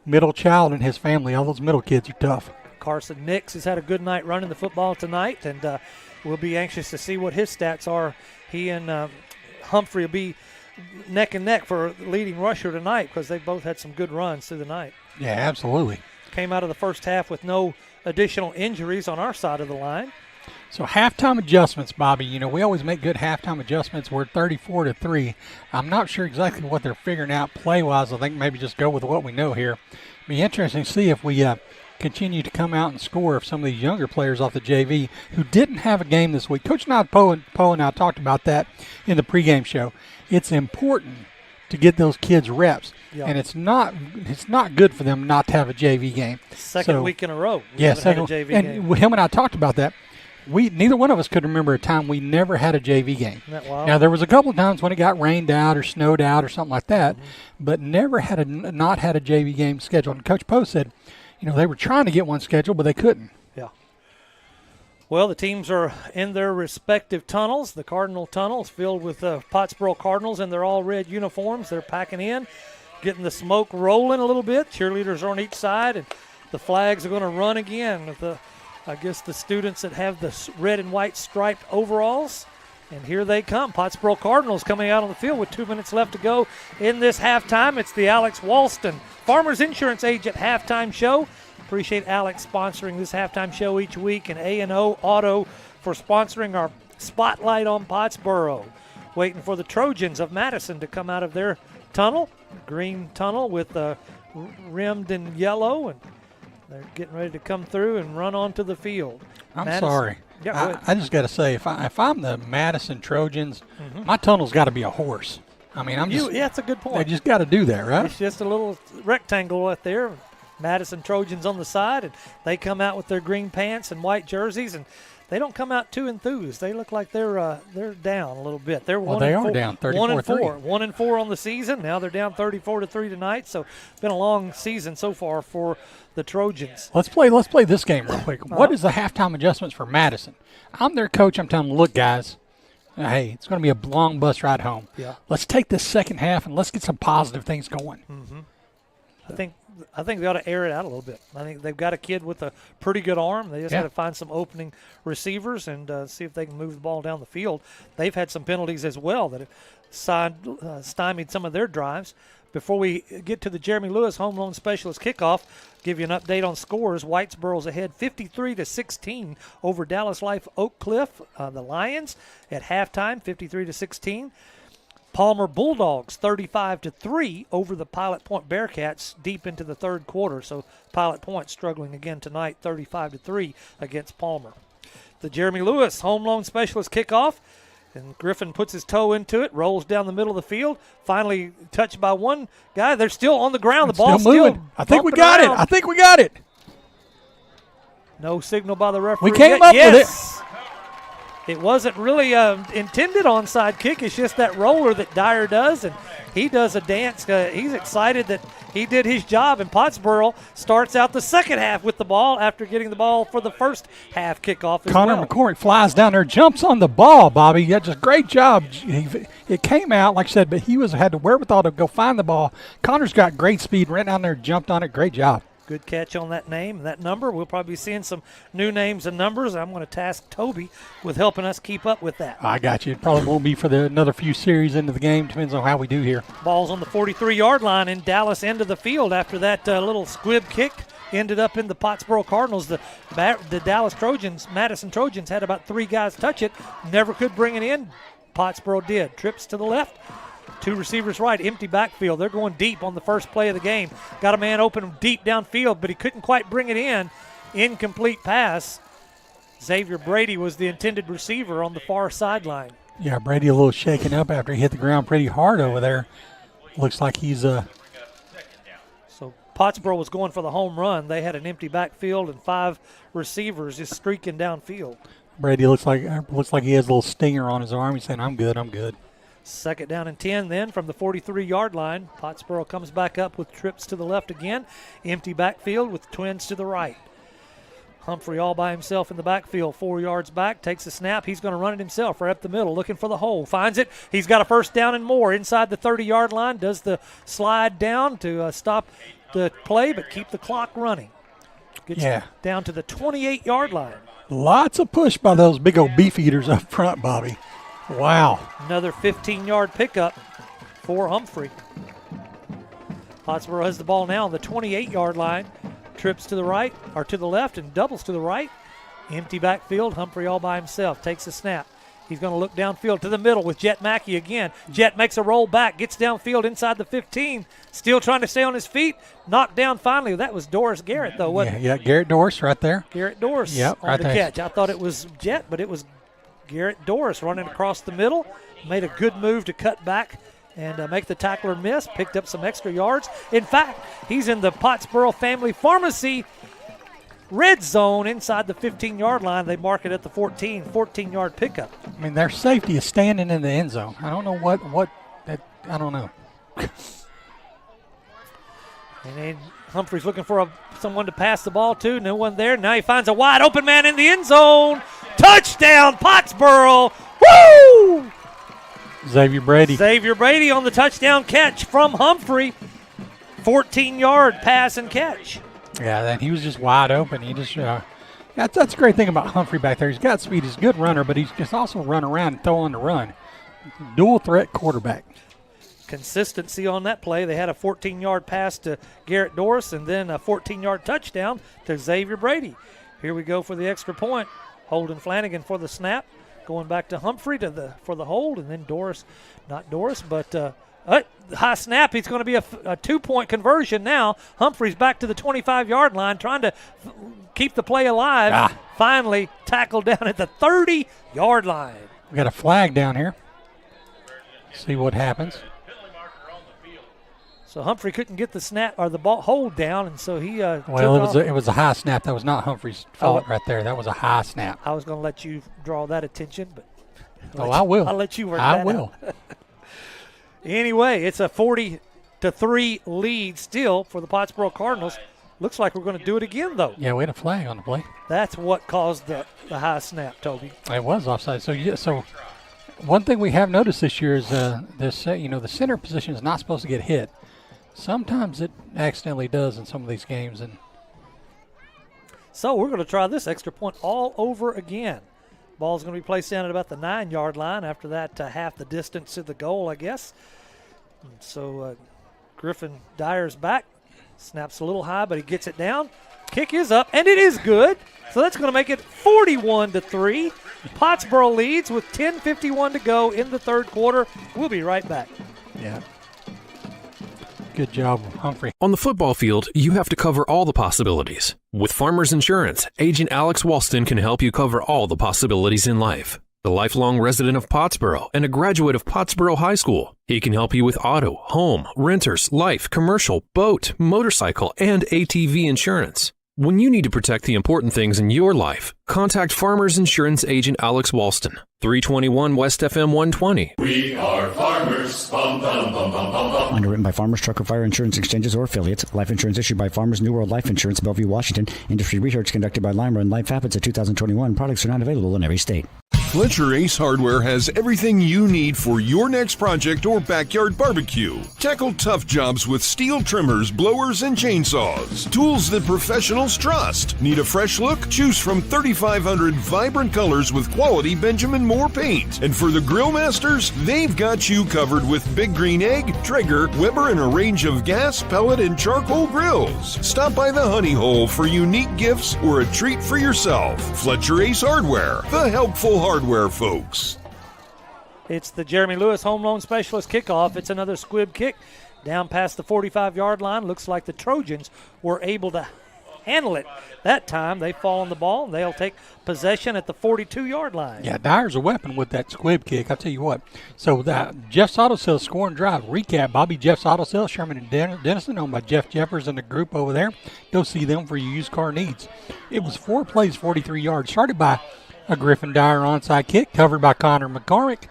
Speaker 3: middle child in his family. All those middle kids are tough.
Speaker 2: Carson Nix has had a good night running the football tonight, and we'll be anxious to see what his stats are. He and Humphrey will be neck and neck for leading rusher tonight because they both had some good runs through the night.
Speaker 3: Yeah, absolutely.
Speaker 2: Came out of the first half with no additional injuries on our side of the line.
Speaker 3: So halftime adjustments, Bobby. We always make good halftime adjustments. We're 34-3. I'm not sure exactly what they're figuring out play-wise. I think maybe just go with what we know here. Be interesting to see if we continue to come out and score if some of these younger players off the JV who didn't have a game this week. Coach Poe and I talked about that in the pregame show. It's important to get those kids reps, and it's not good for them not to have a JV game.
Speaker 2: Second week in a row.
Speaker 3: Second
Speaker 2: JV
Speaker 3: and
Speaker 2: game.
Speaker 3: Him and I talked about that. Neither one of us could remember a time we never had a JV game.
Speaker 2: Isn't that wild?
Speaker 3: Now, there was a couple of times when it got rained out or snowed out or something like that, but never not had a JV game scheduled. And Coach Poe said, they were trying to get one scheduled, but they couldn't.
Speaker 2: Yeah. Well, the teams are in their respective tunnels. The Cardinal tunnel is filled with Pottsboro Cardinals in their all-red uniforms. They're packing in, getting the smoke rolling a little bit. Cheerleaders are on each side, and the flags are going to run again with the students that have the red and white striped overalls. And here they come. Pottsboro Cardinals coming out on the field with 2 minutes left to go in this halftime. It's the Alex Walston Farmers Insurance Agent halftime show. Appreciate Alex sponsoring this halftime show each week, and A&O Auto for sponsoring our Spotlight on Pottsboro. Waiting for the Trojans of Madison to come out of their tunnel, green tunnel with rimmed in yellow, and they're getting ready to come through and run onto the field.
Speaker 3: I'm
Speaker 2: Madison.
Speaker 3: sorry.
Speaker 2: Yeah,
Speaker 3: I just got to say, if I'm the Madison Trojans, my tunnel's got to be a horse. I mean,
Speaker 2: yeah, that's a good point.
Speaker 3: They just got to do that, right?
Speaker 2: It's just a little rectangle right there. Madison Trojans on the side, and they come out with their green pants and white jerseys, and they don't come out too enthused. They look like they're down a little bit. They're
Speaker 3: they are down 34-3.
Speaker 2: 1-4 on the season. Now they're down 34-3 tonight. So it's been a long season so far for the Trojans.
Speaker 3: Let's play this game real quick. What is the halftime adjustments for Madison? I'm their coach. I'm telling them, look, guys, hey, it's going to be a long bus ride home.
Speaker 2: Yeah.
Speaker 3: Let's take this second half and let's get some positive things going.
Speaker 2: Mm-hmm. I think they ought to air it out a little bit. I think they've got a kid with a pretty good arm. They just got to find some opening receivers and see if they can move the ball down the field. They've had some penalties as well that have stymied some of their drives. Before we get to the Jeremy Lewis Home Loan Specialist kickoff, give you an update on scores. Whitesboro's ahead 53-16 over Dallas Life Oak Cliff. The Lions at halftime 53-16. Palmer Bulldogs 35-3 over the Pilot Point Bearcats deep into the third quarter. So Pilot Point struggling again tonight, 35-3 against Palmer. The Jeremy Lewis Home Loan Specialist kickoff And Griffin puts his toe into it, rolls down the middle of the field, finally touched by one guy. They're still on the ground. The ball's
Speaker 3: still moving. I think we got it. I think we got it.
Speaker 2: No signal by the referee.
Speaker 3: We came up with it.
Speaker 2: It wasn't really intended onside kick. It's just that roller that Dyer does, and he does a dance. He's excited that he did his job, and Pottsboro starts out the second half with the ball after getting the ball for the first half kickoff as
Speaker 3: Connor
Speaker 2: well.
Speaker 3: McCormick flies down there, jumps on the ball, Bobby. Yeah, just great job. It came out, like I said, but he had the wherewithal to go find the ball. Connor's got great speed, ran down there, jumped on it. Great job.
Speaker 2: Good catch on that name and that number. We'll probably be seeing some new names and numbers. I'm going to task Toby with helping us keep up with that.
Speaker 3: I got you. It probably won't be for another few series into the game. Depends on how we do here.
Speaker 2: Ball's on the 43-yard line in Dallas end of the field after that little squib kick ended up in the Pottsboro Cardinals. The Dallas Trojans, Madison Trojans, had about 3 guys touch it. Never could bring it in. Pottsboro did. Trips to the left. 2 receivers right, empty backfield. They're going deep on the first play of the game. Got a man open deep downfield, but he couldn't quite bring it in. Incomplete pass. Xavier Brady was the intended receiver on the far sideline.
Speaker 3: Yeah, Brady a little shaken up after he hit the ground pretty hard over there. Looks like he's
Speaker 2: So Pottsboro was going for the home run. They had an empty backfield and 5 receivers just streaking downfield.
Speaker 3: Brady looks like he has a little stinger on his arm. He's saying, "I'm good, I'm good."
Speaker 2: Second down and 10 then from the 43-yard line. Pottsboro comes back up with trips to the left again. Empty backfield with twins to the right. Humphrey all by himself in the backfield, 4 yards back, takes a snap. He's going to run it himself right up the middle, looking for the hole. Finds it. He's got a first down and more inside the 30-yard line. Does the slide down to stop the play but keep the clock running. Gets down to the 28-yard line.
Speaker 3: Lots of push by those big old beef eaters up front, Bobby. Wow.
Speaker 2: Another 15-yard pickup for Humphrey. Pottsboro has the ball now on the 28-yard line. Trips to the right, or to the left, and doubles to the right. Empty backfield. Humphrey all by himself. Takes a snap. He's going to look downfield to the middle with Jet Mackey again. Jet makes a roll back, gets downfield inside the 15. Still trying to stay on his feet. Knocked down finally. That was Doris Garrett, though, wasn't it?
Speaker 3: Yeah, Garrett Doris right there.
Speaker 2: Garrett Doris
Speaker 3: on
Speaker 2: the catch. I thought it was Jet, but it was Garrett Doris running across the middle. Made a good move to cut back and make the tackler miss. Picked up some extra yards. In fact, he's in the Pottsboro Family Pharmacy red zone inside the 15-yard line. They mark it at the 14-yard pickup.
Speaker 3: I mean, their safety is standing in the end zone. I don't know I don't know.
Speaker 2: And then Humphrey's looking for someone to pass the ball to. No one there. Now he finds a wide open man in the end zone. Touchdown, Pottsboro. Woo!
Speaker 3: Xavier Brady
Speaker 2: on the touchdown catch from Humphrey. 14-yard pass and catch.
Speaker 3: Yeah, then he was just wide open. He just that's a great thing about Humphrey back there. He's got speed. He's a good runner, but he's just also run around and throw on the run. Dual threat quarterback.
Speaker 2: Consistency on that play. They had a 14-yard pass to Garrett Doris and then a 14-yard touchdown to Xavier Brady. Here we go for the extra point. Holden Flanagan for the snap. Going back to Humphrey for the hold, and then high snap. He's going to be a 2-point conversion now. Humphrey's back to the 25-yard line trying to keep the play alive. Finally tackled down at the 30-yard line.
Speaker 3: We got a flag down here. See what happens.
Speaker 2: So Humphrey couldn't get the snap or the ball hold down, and so he
Speaker 3: it was a high snap. That was not Humphrey's fault right there. That was a high snap.
Speaker 2: I was going to let you draw that attention, but
Speaker 3: I will.
Speaker 2: I'll let you work that out. Anyway, it's a 40-3 lead still for the Pottsboro Cardinals. Looks like we're going to do it again, though.
Speaker 3: Yeah, we had a flag on the play.
Speaker 2: That's what caused the high snap, Toby.
Speaker 3: It was offside. So one thing we have noticed this year is the center position is not supposed to get hit. Sometimes it accidentally does in some of these games. And
Speaker 2: so we're going to try this extra point all over again. Ball's going to be placed down at about the 9-yard line. After that, half the distance to the goal, I guess. And so Griffin Dyer's back. Snaps a little high, but he gets it down. Kick is up, and it is good. So that's going to make it 41-3. Pottsboro leads with 10:51 to go in the third quarter. We'll be right back.
Speaker 3: Yeah. Good job, Humphrey.
Speaker 10: On the football field, you have to cover all the possibilities. With Farmers Insurance, Agent Alex Walston can help you cover all the possibilities in life. the lifelong resident of Pottsboro and a graduate of Pottsboro High School. He can help you with auto, home, renters, life, commercial, boat, motorcycle, and ATV insurance. When you need to protect the important things in your life, contact Farmers Insurance Agent Alex Walston, 321 West FM 120.
Speaker 11: We are farmers. Bum, bum, bum, bum, bum, bum.
Speaker 1: Underwritten by Farmers Trucker Fire Insurance Exchanges or affiliates. Life insurance issued by Farmers New World Life Insurance, Bellevue, Washington. Industry research conducted by Lima and Life Habits of 2021. Products are not available in every state.
Speaker 19: Fletcher Ace Hardware has everything you need for your next project or backyard barbecue. Tackle tough jobs with steel trimmers, blowers, and chainsaws. Tools that professionals trust. Need a fresh look? Choose from 3,500 vibrant colors with quality Benjamin Moore paint. And for the grill masters, they've got you covered with Big Green Egg, Traeger, Weber, and a range of gas, pellet, and charcoal grills. Stop by the Honey Hole for unique gifts or a treat for yourself. Fletcher Ace Hardware, the helpful hardware folks.
Speaker 2: It's the Jeremy Lewis Home Loan Specialist kickoff. It's another squib kick down past the 45-yard line. Looks like the Trojans were able to handle it that time. They fall on the ball. They'll take possession at the 42-yard line.
Speaker 3: Yeah, Dyer's a weapon with that squib kick, I'll tell you what. So that Jeff's Auto Sales scoring drive. Recap, Bobby Jeff's Auto Sales, Sherman and Denison, owned by Jeff Jeffers and the group over there. Go see them for your used car needs. It was 4 plays, 43 yards. Started by a Griffin Dyer onside kick, covered by Connor McCormick.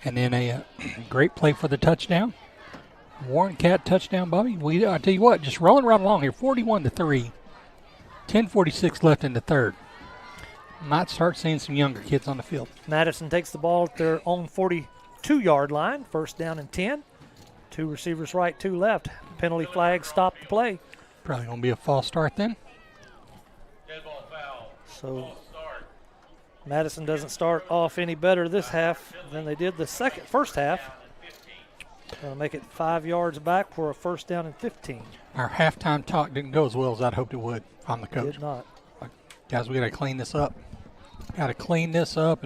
Speaker 3: And then a great play for the touchdown. Warren Cat touchdown, Bobby. I tell you what, just rolling right along here, 41-3. 10:46 left in the third. Might start seeing some younger kids on the field.
Speaker 2: Madison takes the ball at their own 42-yard line. First down and 10. 2 receivers right, 2 left. Penalty flag, stop the play.
Speaker 3: Probably going to be a false start then.
Speaker 2: So Madison doesn't start off any better this half than they did the first half. Going to make it 5 yards back for a first down and 15.
Speaker 3: Our halftime talk didn't go as well as I'd hoped it would. I'm the coach.
Speaker 2: Did not.
Speaker 3: Guys, we got to clean this up. Got to clean this up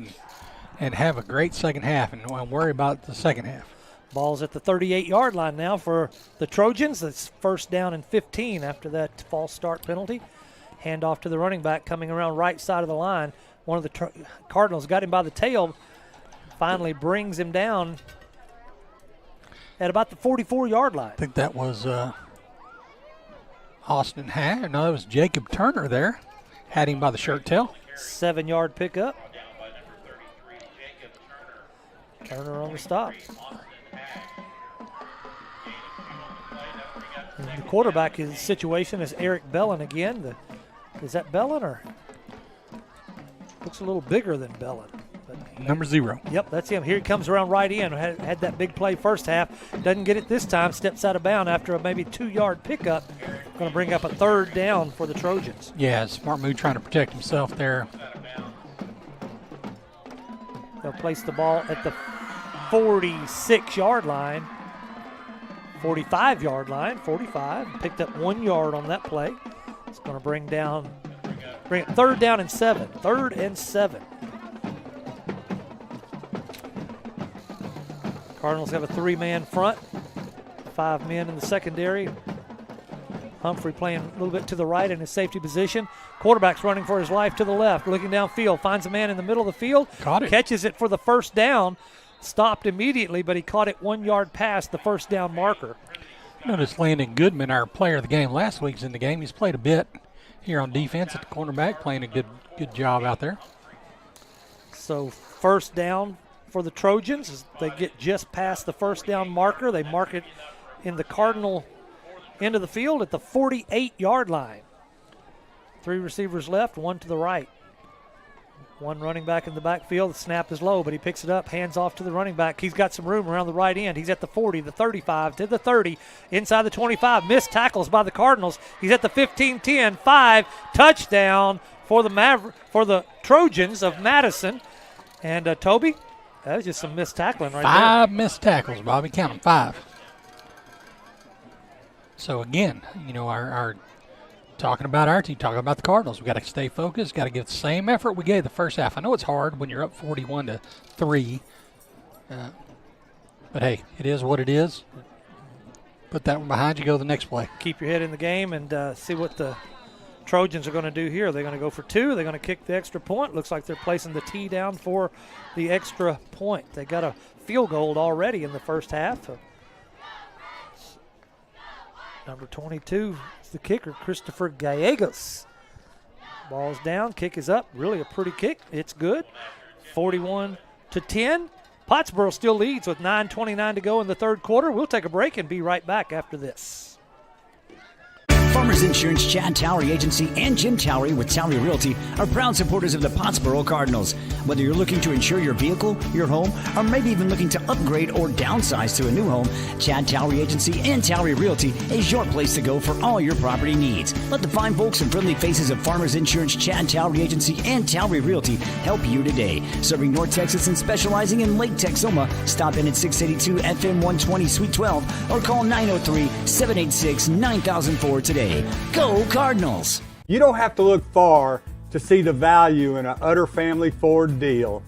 Speaker 3: and have a great second half and worry about the second half.
Speaker 2: Ball's at the 38-yard line now for the Trojans. It's first down and 15 after that false start penalty. Hand off to the running back coming around right side of the line. One of the Cardinals got him by the tail, finally brings him down at about the 44-yard line.
Speaker 3: I think that was Austin Hack. No, it was Jacob Turner there. Had him by the shirt tail.
Speaker 2: 7-yard pickup. Turner on the stop. And the quarterback situation is Eric Bellin again. Is that Bellin or? Looks a little bigger than Bellin.
Speaker 3: Number 0.
Speaker 2: Yep, that's him. Here he comes around right in. Had that big play first half. Doesn't get it this time. Steps out of bounds after a maybe 2-yard pickup. Going to bring up a third down for the Trojans.
Speaker 3: Yeah, smart move trying to protect himself there.
Speaker 2: They'll place the ball at the 46-yard line. 45-yard line. 45. Picked up 1 yard on that play. It's going to bring it third down and 7. 3rd and 7. Cardinals have a 3-man front, 5 men in the secondary. Humphrey playing a little bit to the right in his safety position. Quarterback's running for his life to the left, looking downfield, finds a man in the middle of the field.
Speaker 3: Caught it.
Speaker 2: Catches it for the first down. Stopped immediately, but he caught it 1 yard past the first down marker.
Speaker 3: Notice Landon Goodman, our player of the game last week's in the game. He's played a bit here on defense at the cornerback, playing a good job out there.
Speaker 2: So first down for the Trojans. They get just past the first down marker. They mark it in the Cardinal end of the field at the 48-yard line. 3 receivers left, 1 to the right. 1 running back in the backfield. The snap is low, but he picks it up, hands off to the running back. He's got some room around the right end. He's at the 40, the 35, to the 30, inside the 25. Missed tackles by the Cardinals. He's at the 15-10, 5, touchdown for the Trojans of Madison. And Toby, that was just some missed tackling right there.
Speaker 3: 5 missed tackles, Bobby. Count them, 5. So, again, our talking about our team, talking about the Cardinals. We got to stay focused, got to give the same effort we gave the first half. I know it's hard when you're up 41-3. But, hey, it is what it is. Put that one behind you, go the next play.
Speaker 2: Keep your head in the game and see what the Trojans are going to do here. They're going to go for two. They're going to kick the extra point. Looks like they're placing the tee down for the extra point. They got a field goal already in the first half. Number 22 is the kicker, Christopher Gallegos. Ball's down, kick is up. Really a pretty kick. It's good. 41-10. Pottsboro still leads with 9:29 to go in the third quarter. We'll take a break and be right back after this.
Speaker 1: Farmers Insurance, Chad Towery Agency, and Jim Towery with Towery Realty are proud supporters of the Pottsboro Cardinals. Whether you're looking to insure your vehicle, your home, or maybe even looking to upgrade or downsize to a new home, Chad Towery Agency and Towery Realty is your place to go for all your property needs. Let the fine folks and friendly faces of Farmers Insurance, Chad Towery Agency, and Towery Realty help you today. Serving North Texas and specializing in Lake Texoma. Stop in at 682 FM 120 Suite 12 or call 903-786-9004 today. Go Cardinals!
Speaker 5: You don't have to look far to see the value in an Utter Family Ford deal.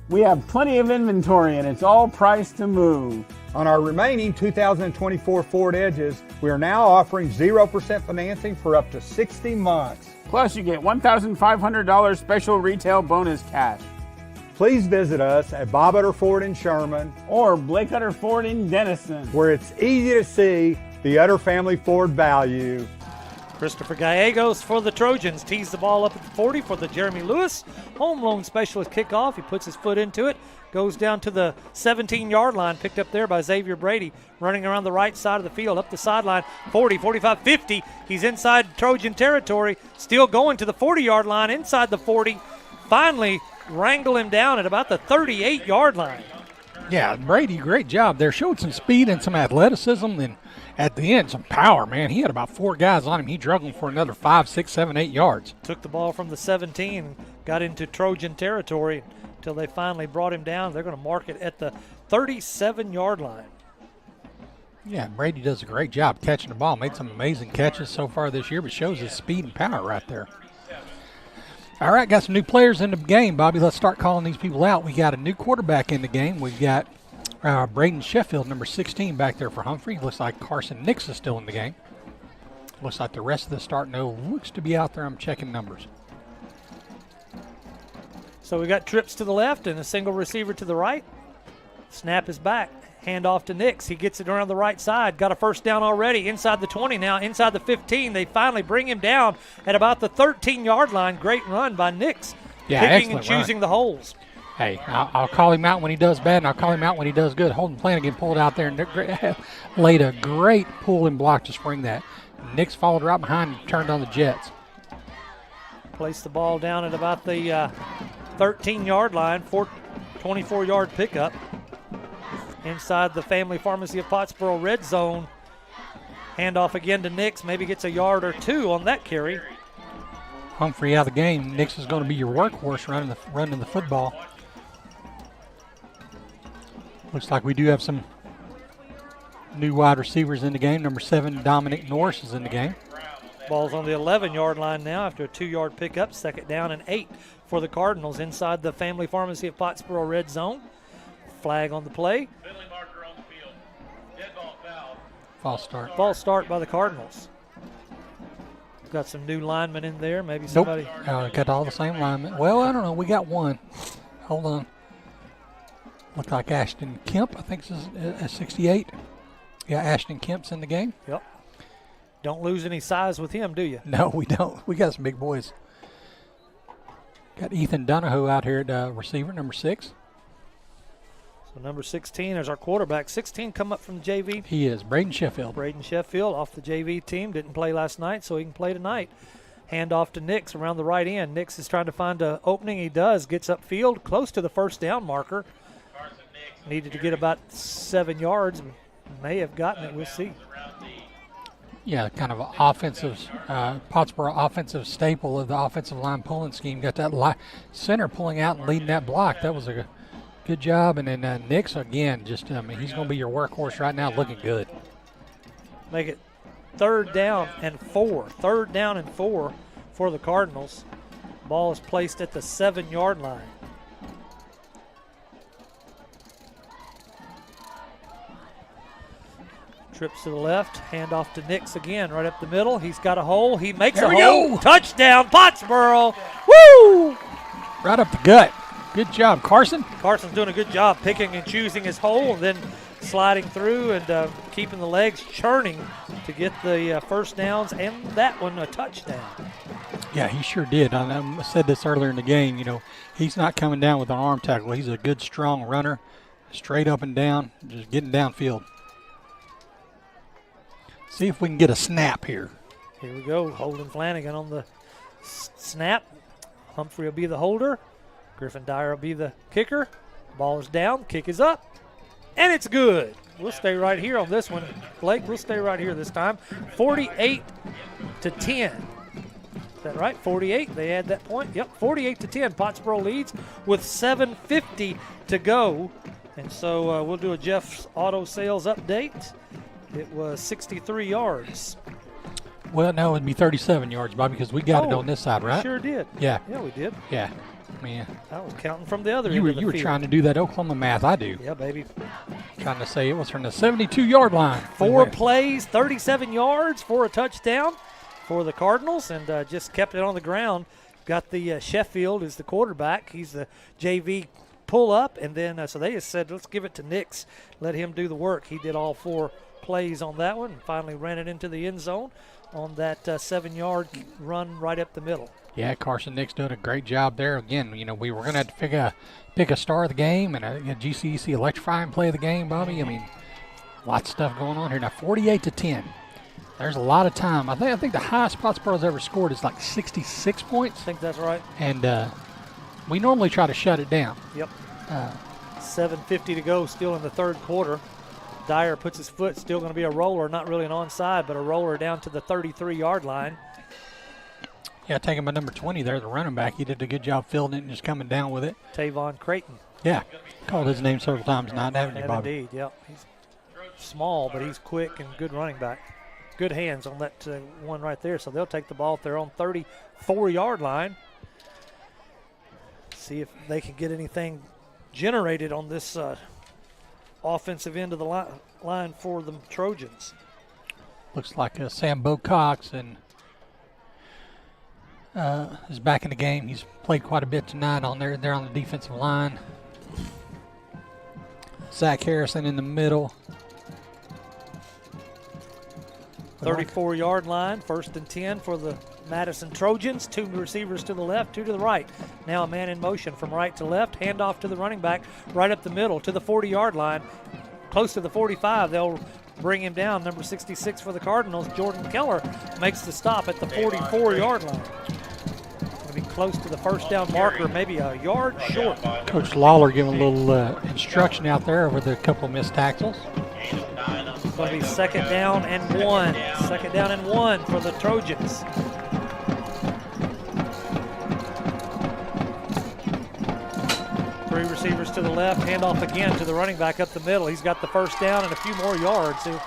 Speaker 6: We have plenty of inventory and it's all priced to move.
Speaker 5: On our remaining 2024 Ford Edges, we are now offering 0% financing for up to 60 months.
Speaker 6: Plus, you get $1,500 special retail bonus cash.
Speaker 5: Please visit us at Bob Utter Ford in Sherman
Speaker 6: or Blake Utter Ford in Denison,
Speaker 5: where it's easy to see the Utter Family Ford value.
Speaker 2: Christopher Gallegos for the Trojans tees the ball up at the 40 for the Jeremy Lewis home loan specialist kickoff. He puts his foot into it, goes down to the 17-yard line, picked up there by Xavier Brady, running around the right side of the field, up the sideline, 40, 45, 50. He's inside Trojan territory, still going to the 40-yard line, inside the 40. Finally wrangle him down at about the 38-yard line.
Speaker 3: Yeah, Brady, great job there. Showed some speed and some athleticism, and at the end, some power, man. He had about 4 guys on him. He drug them for another 5, 6, 7, 8 yards.
Speaker 2: Took the ball from the 17, got into Trojan territory until they finally brought him down. They're going to mark it at the 37-yard line.
Speaker 3: Yeah, Brady does a great job catching the ball. Made some amazing catches so far this year, but shows his speed and power right there. All right, got some new players in the game, Bobby. Let's start calling these people out. We got a new quarterback in the game. We've got Braden Sheffield, number 16, back there for Humphrey. Looks like Carson Nix is still in the game. Looks like the rest of the start looks to be out there. I'm checking numbers.
Speaker 2: So we got trips to the left and a single receiver to the right. Snap is back. Hand off to Nix. He gets it around the right side. Got a first down already. Inside the 20 now. Inside the 15. They finally bring him down at about the 13-yard line. Great run by Nix.
Speaker 3: Yeah,
Speaker 2: picking and choosing
Speaker 3: run.
Speaker 2: The holes.
Speaker 3: Hey, I'll call him out when he does bad, and I'll call him out when he does good. Holden Flanagan pulled out there and laid a great pull and block to spring that. Nix followed right behind and turned on the Jets.
Speaker 2: Placed the ball down at about the 13-yard line. 24-yard pickup. Inside the Family Pharmacy of Pottsboro red zone. Handoff again to Nix. Maybe gets a yard or 2 on that carry.
Speaker 3: Humphrey out of the game. Nix is going to be your workhorse running the football. Looks like we do have some new wide receivers in the game. Number 7, Dominic Norris is in the game.
Speaker 2: Ball's on the 11-yard line now after a 2-yard pickup. Second down and 8 for the Cardinals inside the Family Pharmacy of Pottsboro red zone. Flag on the play.
Speaker 3: False start.
Speaker 2: False start by the Cardinals. Got some new linemen in there. Maybe somebody.
Speaker 3: Nope. Got all the same linemen. Well, I don't know. We got one. Hold on. Looked like Ashton Kemp, I think is 68. Yeah, Ashton Kemp's in the game.
Speaker 2: Yep. Don't lose any size with him, do you?
Speaker 3: No, we don't. We got some big boys. Got Ethan Donahoe out here at receiver, number 6.
Speaker 2: So number 16 is our quarterback. 16 come up from the JV.
Speaker 3: He is Braden Sheffield.
Speaker 2: Braden Sheffield off the JV team. Didn't play last night, so he can play tonight. Hand off to Nix around the right end. Nix is trying to find an opening. He does. Gets upfield, close to the first down marker. Needed to get about 7 yards. May have gotten it. We'll see.
Speaker 3: Yeah, kind of an offensive, Pottsboro offensive staple of the offensive line pulling scheme. Got that center pulling out and leading that block. That was a good job. And then Nix, again, he's going to be your workhorse right now, looking good.
Speaker 2: Make it 3rd down and 4. 3rd down and 4 for the Cardinals. Ball is placed at the 7-yard line. Trips to the left, hand off to Nix again, right up the middle. He's got a hole. He makes
Speaker 3: There
Speaker 2: a
Speaker 3: we
Speaker 2: hole.
Speaker 3: go.
Speaker 2: Touchdown, Pottsboro. Woo!
Speaker 3: Right up the gut. Good job, Carson.
Speaker 2: Carson's doing a good job picking and choosing his hole and then sliding through and keeping the legs churning to get the first downs and that one a touchdown.
Speaker 3: Yeah, he sure did. I said this earlier in the game. You know, he's not coming down with an arm tackle. He's a good, strong runner, straight up and down, just getting downfield. See if we can get a snap here.
Speaker 2: Here we go. Holden Flanagan on the snap. Humphrey will be the holder. Griffin Dyer will be the kicker. Ball is down. Kick is up. And it's good. We'll stay right here on this one. Blake, we'll stay right here this time. 48-10. Is that right? 48. They add that point. Yep, 48-10. Pottsboro leads with 7:50 to go. And so we'll do a Jeff's Auto Sales update. It was 63 yards.
Speaker 3: Well, no, it'd be 37 yards, Bobby, because we got it on this side, right?
Speaker 2: Sure did.
Speaker 3: Yeah.
Speaker 2: Yeah, we did.
Speaker 3: Yeah. Man.
Speaker 2: I was counting from the other end
Speaker 3: You
Speaker 2: of the
Speaker 3: were
Speaker 2: field.
Speaker 3: trying to do that Oklahoma math. I do.
Speaker 2: Yeah, baby.
Speaker 3: Trying to say it was from the 72-yard line.
Speaker 2: 4 plays, 37 yards for a touchdown for the Cardinals, and just kept it on the ground. Got the Sheffield as the quarterback. He's the JV pull-up, and then so they just said, let's give it to Nix. Let him do the work. He did all 4 plays on that one and finally ran it into the end zone on that 7-yard run right up the middle.
Speaker 3: Yeah, Carson Nix doing a great job there. Again, you know, we were going to have to pick a star of the game and a GCEC electrifying play of the game, Bobby. I mean, lots of stuff going on here. Now, 48-10. There's a lot of time. I think the highest Pottsboro's ever scored is like 66 points.
Speaker 2: I think that's right.
Speaker 3: And we normally try to shut it down.
Speaker 2: Yep. 7:50 to go still in the third quarter. Dyer puts his foot, still going to be a roller, not really an onside, but a roller down to the 33-yard line.
Speaker 3: Yeah, taking my number 20 there, the running back. He did a good job fielding it and just coming down with it.
Speaker 2: Tavon Creighton.
Speaker 3: Yeah, called his name several times now, haven't you, Bobby?
Speaker 2: Indeed, yeah. He's small, but he's quick and good running back. Good hands on that one right there. So they'll take the ball at their own 34-yard line. See if they can get anything generated on this offensive end of the line for the Trojans.
Speaker 3: Looks like Sam Bocox and is back in the game. He's played quite a bit tonight on there on the defensive line. Zach Harrison in the middle.
Speaker 2: 34-yard line, 1st and 10 for the Madison Trojans. 2 receivers to the left, 2 to the right. Now a man in motion from right to left. Handoff to the running back right up the middle to the 40-yard line. Close to the 45. They'll bring him down. Number 66 for the Cardinals, Jordan Keller, makes the stop at the 44-yard line. Going to be close to the first down marker, maybe a yard short.
Speaker 3: Coach Lawler giving a little instruction out there with a couple of missed tackles.
Speaker 2: It's going to be 2nd down and 1. 2nd down and 1 for the Trojans. Three receivers to the left, handoff again to the running back up the middle. He's got the first down and a few more yards. He'll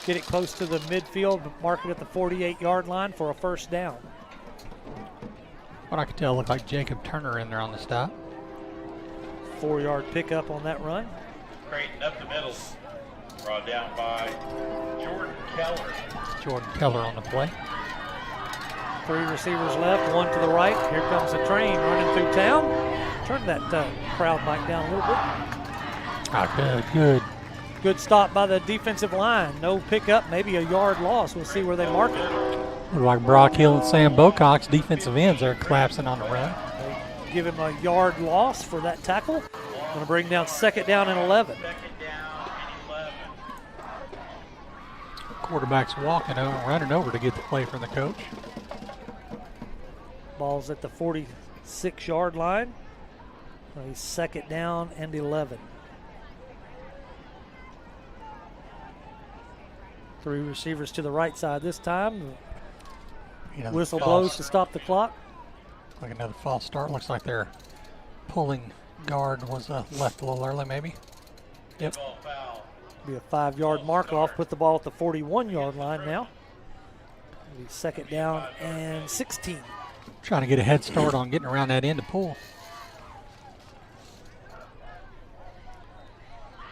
Speaker 2: get it close to the midfield, mark it at the 48-yard line for a first down.
Speaker 3: What I could tell looked like Jacob Turner in there on the stop.
Speaker 2: 4-yard pickup on that run.
Speaker 16: Creighton up the middle. Brought down by Jordan Keller.
Speaker 3: Jordan Keller on the play.
Speaker 2: 3 receivers left, 1 to the right. Here comes the train running through town. Turn that crowd mic down a little bit.
Speaker 3: Good.
Speaker 2: Good stop by the defensive line. No pickup, maybe a yard loss. We'll see where they mark it.
Speaker 3: Look like Brock Hill and Sam Bocox, defensive ends, are collapsing on the run.
Speaker 2: They give him a yard loss for that tackle. Going to bring down 2nd down and 11.
Speaker 3: Quarterback's running over to get the play from the coach.
Speaker 2: Ball's at the 46-yard line. He's 2nd down and 11. 3 receivers to the right side this time. Whistle blows to stop the clock.
Speaker 3: Like another false start. Looks like their pulling guard was left a little early, maybe. Yep.
Speaker 2: Be a 5-yard mark off. Put the ball at the 41-yard line now. It'll be 2nd down and 16.
Speaker 3: Trying to get a head start on getting around that end to pull.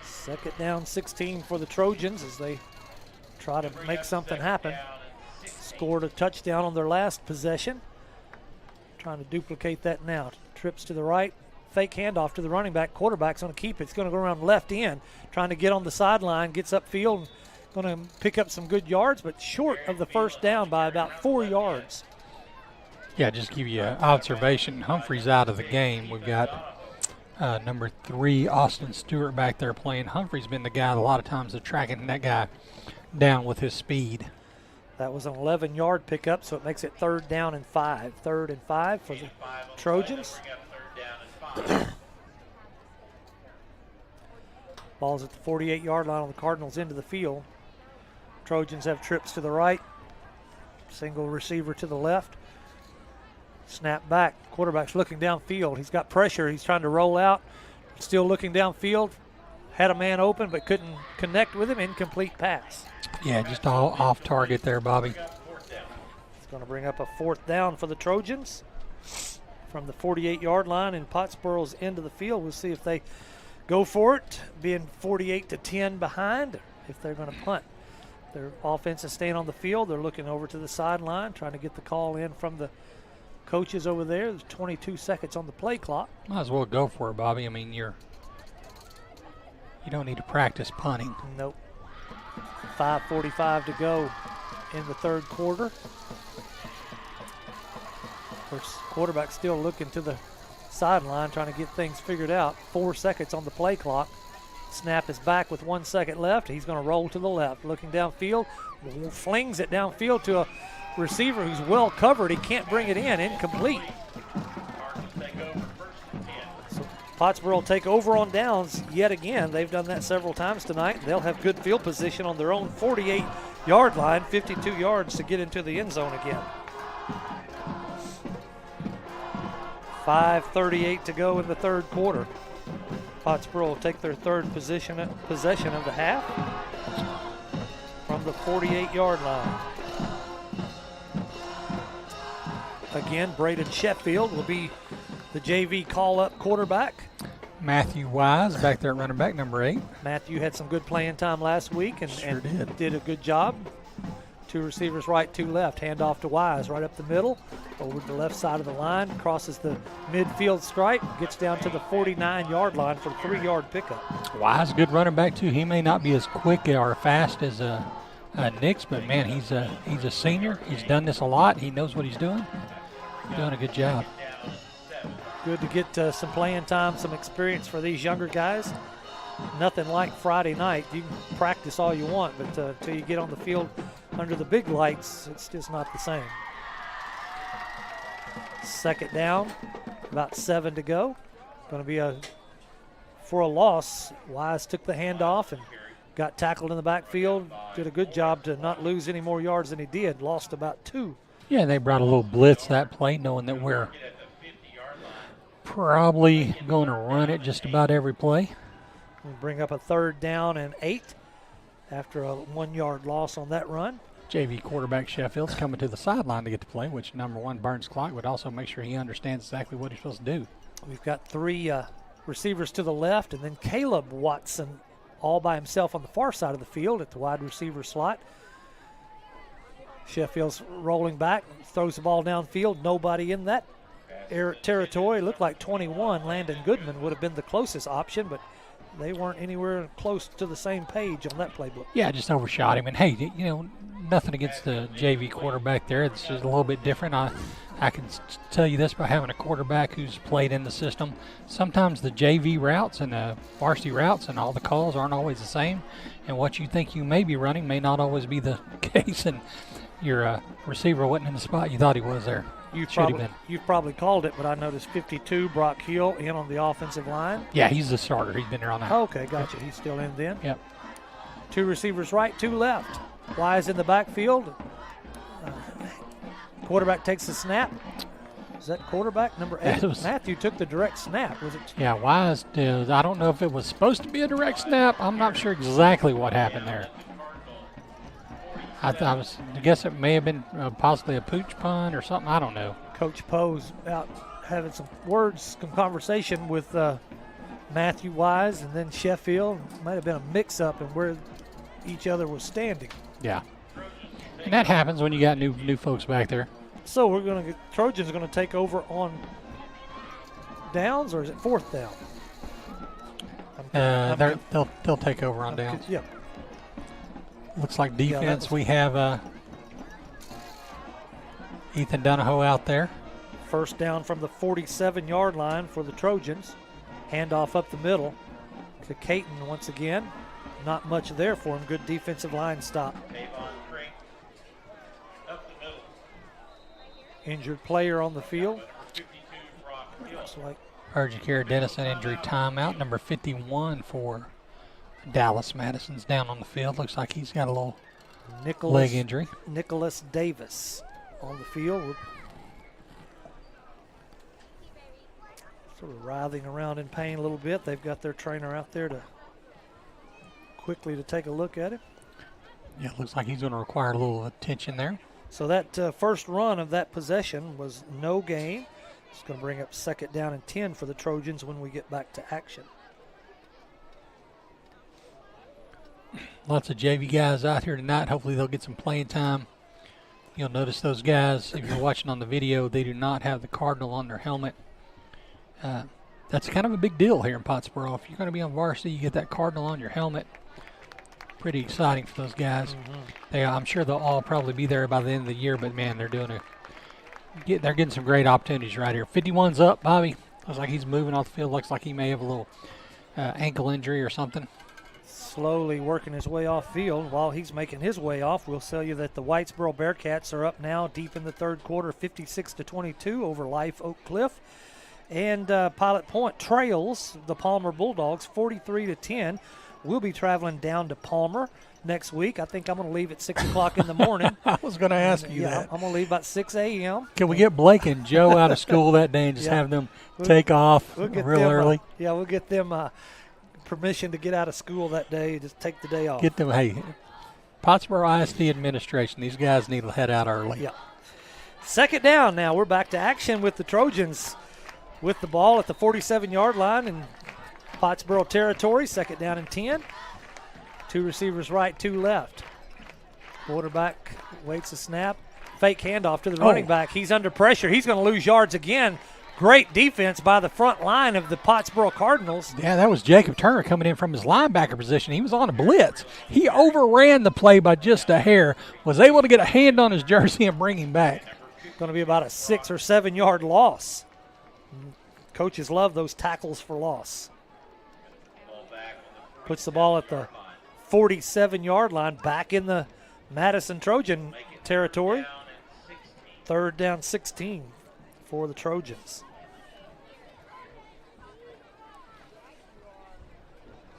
Speaker 2: 2nd down, 16 for the Trojans as they try to make something happen. Scored a touchdown on their last possession. Trying to duplicate that now. Trips to the right. Fake handoff to the running back. Quarterback's going to keep it. It's going to go around left end. Trying to get on the sideline. Gets upfield. Going to pick up some good yards, but short of the first down by about 4 yards.
Speaker 3: Yeah, just give you an observation. Humphrey's out of the game. We've got number 3, Austin Stewart, back there playing. Humphrey's been the guy a lot of times of tracking that guy down with his speed.
Speaker 2: That was an 11-yard pickup, so it makes it 3rd down and 5. 3rd and 5 for the Trojans. Ball's at the 48-yard line on the Cardinals into the field. Trojans have trips to the right. Single receiver to the left. Snap back. Quarterback's looking downfield. He's got pressure. He's trying to roll out. Still looking downfield. Had a man open but couldn't connect with him. Incomplete pass.
Speaker 3: Yeah, just all off target there, Bobby.
Speaker 2: It's going to bring up a 4th down for the Trojans from the 48-yard line in Pottsboro's end of the field. We'll see if they go for it, being 48-10 behind, if they're going to punt. Their offense is staying on the field. They're looking over to the sideline, trying to get the call in from the coaches over there. There's 22 seconds on the play clock.
Speaker 3: Might as well go for it, Bobby. I mean, you don't need to practice punting.
Speaker 2: Nope. 5:45 to go in the 3rd quarter. First quarterback still looking to the sideline, trying to get things figured out. 4 seconds on the play clock. Snap is back with 1 second left. He's going to roll to the left, looking downfield. Flings it downfield to a receiver who's well covered. He can't bring it in. Incomplete. So Pottsboro will take over on downs yet again. They've done that several times tonight. They'll have good field position on their own 48-yard line, 52 yards to get into the end zone again. 5:38 to go in the 3rd quarter. Pottsboro will take their 3rd possession of the half from the 48-yard line. Again, Braden Sheffield will be the JV call-up quarterback.
Speaker 3: Matthew Wise back there at running back, number 8.
Speaker 2: Matthew had some good playing time last week and did a good job. 2 receivers right, 2 left. Handoff to Wise right up the middle, over the left side of the line, crosses the midfield stripe, gets down to the 49-yard line for a 3-yard pickup.
Speaker 3: Wise, good running back too. He may not be as quick or fast as Nix, but man, he's a senior. He's done this a lot. He knows what he's doing. Doing a good job.
Speaker 2: Good to get some playing time, some experience for these younger guys. Nothing like Friday night. You can practice all you want, but until you get on the field under the big lights, it's just not the same. 2nd down, about 7 to go. Going to be for a loss. Wise took the handoff and got tackled in the backfield. Did a good job to not lose any more yards than he did. Lost about 2.
Speaker 3: Yeah, they brought a little blitz that play, knowing that we're probably going to run it just about every play.
Speaker 2: We'll bring up a 3rd down and 8 after a 1-yard loss on that run.
Speaker 3: JV quarterback Sheffield's coming to the sideline to get the play, which number 1 burns clock, would also make sure he understands exactly what he's supposed to do.
Speaker 2: We've got 3 receivers to the left, and then Caleb Watson all by himself on the far side of the field at the wide receiver slot. Sheffield's rolling back, throws the ball downfield. Nobody in that territory. Looked like 21, Landon Goodman, would have been the closest option, but they weren't anywhere close to the same page on that playbook.
Speaker 3: Yeah, just overshot him. And, hey, nothing against the JV quarterback there. It's just a little bit different. I can tell you this by having a quarterback who's played in the system. Sometimes the JV routes and the varsity routes and all the calls aren't always the same. And what you think you may be running may not always be the case. And your receiver wasn't in the spot you thought he was there.
Speaker 2: You've probably called it, but I noticed 52, Brock Hill, in on the offensive line.
Speaker 3: Yeah, he's the starter. He's been there all night.
Speaker 2: Okay, gotcha. He's still in then.
Speaker 3: Yep.
Speaker 2: 2 receivers right, 2 left. Wise in the backfield. Quarterback takes the snap. Is that quarterback number 8? Matthew took the direct snap. Was it?
Speaker 3: Yeah, Wise did. I don't know if it was supposed to be a direct snap. I'm not sure exactly what happened there. I guess it may have been possibly a pooch punt or something. I don't know.
Speaker 2: Coach Poe's out having some conversation with Matthew Wise and then Sheffield. Might have been a mix-up in where each other was standing.
Speaker 3: Yeah. And that happens when you got new folks back there.
Speaker 2: So we're going to get Trojans going to take over on downs, or is it fourth down?
Speaker 3: They'll take over on downs.
Speaker 2: Yeah.
Speaker 3: Looks like defense. We have Ethan Donahoe out there.
Speaker 2: First down from the 47-yard line for the Trojans. Handoff up the middle to Caton once again. Not much there for him. Good defensive line stop. Injured player on the field. Looks like
Speaker 3: Urgent care Dennison injury timeout. Number 51 for Dallas Madison's down on the field. Looks like he's got a little leg injury.
Speaker 2: Nicholas Davis on the field. Sort of writhing around in pain a little bit. They've got their trainer out there to quickly to take a look at him.
Speaker 3: Yeah, it looks like he's going to require a little attention there.
Speaker 2: So that first run of that possession was no gain. It's going to bring up second down and 10 for the Trojans when we get back to action.
Speaker 3: Lots of JV guys out here tonight. Hopefully they'll get some playing time. You'll notice those guys, if you're watching on the video, they do not have the cardinal on their helmet. That's kind of a big deal here in Pottsboro. If you're going to be on varsity, you get that cardinal on your helmet. Pretty exciting for those guys. I'm sure they'll all probably be there by the end of the year, but man, they're getting some great opportunities right here. 51's up, Bobby. Looks like he's moving off the field. Looks like he may have a little ankle injury or something.
Speaker 2: Slowly working his way off field. While he's making his way off, we'll tell you that the Whitesboro Bearcats are up now deep in the third quarter, 56-22 over Life Oak Cliff. And Pilot Point trails the Palmer Bulldogs 43-10. We'll be traveling down to Palmer next week. I think I'm going to leave at 6 o'clock in the morning.
Speaker 3: I was going to ask you that.
Speaker 2: I'm going to leave about 6 a.m.
Speaker 3: Can we get Blake and Joe out of school that day and just have them take off real early?
Speaker 2: We'll get them permission to get out of school that day. Just take the day off.
Speaker 3: Get them. Hey, Pottsboro ISD administration, these guys need to head out early.
Speaker 2: Yeah. Second down now. We're back to action with the Trojans with the ball at the 47-yard line in Pottsboro territory. Second down and 10. Two receivers right, two left. Quarterback waits a snap. Fake handoff to the running back. He's under pressure. He's going to lose yards again. Great defense by the front line of the Pottsboro Cardinals.
Speaker 3: Yeah, that was Jacob Turner coming in from his linebacker position. He was on a blitz. He overran the play by just a hair, was able to get a hand on his jersey and bring him back.
Speaker 2: Going to be about a 6 or 7 yard loss. Coaches love those tackles for loss. Puts the ball at the 47-yard line, back in the Madison Trojan territory. Third down 16 for the Trojans.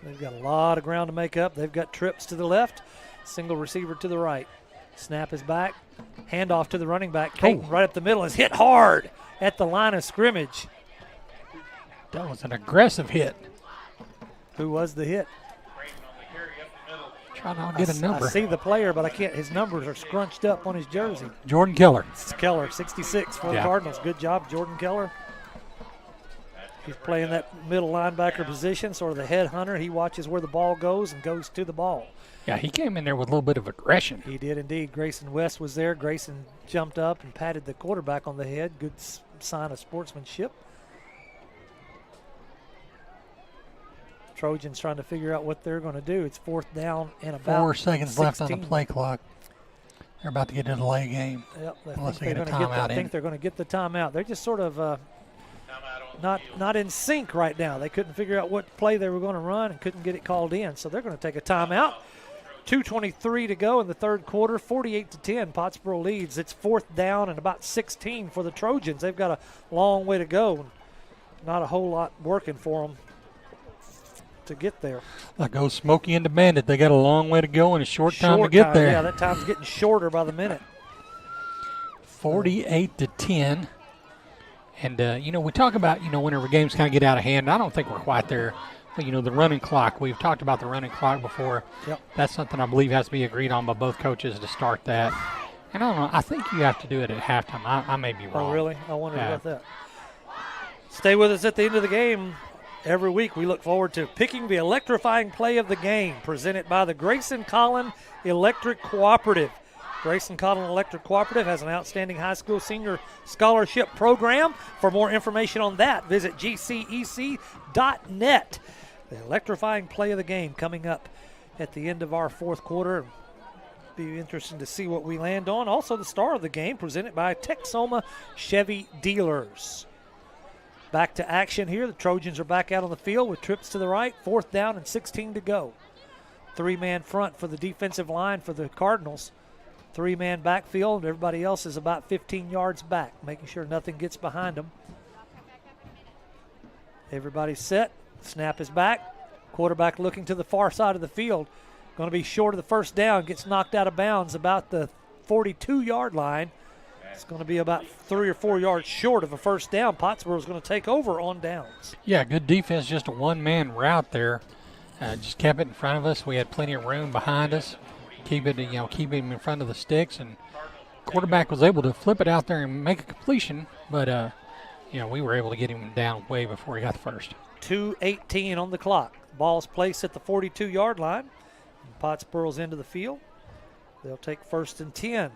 Speaker 2: They've got a lot of ground to make up. They've got trips to the left, single receiver to the right. Snap is back. Handoff to the running back. Caton right up the middle is hit hard at the line of scrimmage.
Speaker 3: That was an aggressive hit.
Speaker 2: Who was the hit?
Speaker 3: Trying to get a number.
Speaker 2: I see the player, but I can't. His numbers are scrunched up on his jersey.
Speaker 3: Jordan Keller.
Speaker 2: It's Keller, 66 for the Cardinals. Good job, Jordan Keller. He's playing that middle linebacker position, sort of the head hunter. He watches where the ball goes and goes to the ball.
Speaker 3: Yeah, he came in there with a little bit of aggression.
Speaker 2: He did indeed. Grayson West was there. Grayson jumped up and patted the quarterback on the head. Good sign of sportsmanship. Trojans trying to figure out what they're going to do. It's fourth down and about
Speaker 3: 4 seconds
Speaker 2: 16.
Speaker 3: left on the play clock. They're about to get a delay game.
Speaker 2: Yep,
Speaker 3: unless they get a timeout
Speaker 2: I think they're going to get the timeout. They're just sort of not in sync right now. They couldn't figure out what play they were going to run and couldn't get it called in. So they're going to take a timeout. 2:23 to go in the third quarter. 48-10. Pottsboro leads. It's fourth down and about 16 for the Trojans. They've got a long way to go. Not a whole lot working for them to get there.
Speaker 3: Like goes Smokey into Bandit. They got a long way to go and a short time to get there.
Speaker 2: Yeah, that time's getting shorter by the minute.
Speaker 3: 48-10. And, we talk about, whenever games kind of get out of hand, I don't think we're quite there. But, the running clock, we've talked about the running clock before.
Speaker 2: Yep.
Speaker 3: That's something I believe has to be agreed on by both coaches to start that. And I don't know, I think you have to do it at halftime. I may be wrong.
Speaker 2: Oh, really? I wondered about that. Stay with us at the end of the game. Every week we look forward to picking the electrifying play of the game, presented by the Grayson Collin Electric Cooperative. Grayson Collin Electric Cooperative has an outstanding high school senior scholarship program. For more information on that, visit gcec.net. The electrifying play of the game coming up at the end of our fourth quarter. Be interesting to see what we land on. Also, the star of the game presented by Texoma Chevy Dealers. Back to action here. The Trojans are back out on the field with trips to the right. 4th down and 16 to go. 3-man front for the defensive line for the Cardinals. 3-man backfield. Everybody else is about 15 yards back, making sure nothing gets behind them. Everybody's set. Snap is back. Quarterback looking to the far side of the field. Going to be short of the first down. Gets knocked out of bounds about the 42-yard line. It's going to be about 3 or 4 yards short of a first down. Pottsboro is going to take over on downs.
Speaker 3: Yeah, good defense, just a one-man route there. Just kept it in front of us. We had plenty of room behind us. Keep him in front of the sticks, and quarterback was able to flip it out there and make a completion, but we were able to get him down way before he got the first.
Speaker 2: 2:18 on the clock. Ball's placed at the 42-yard line. Pottsboro's into the field. They'll take 1st and 10.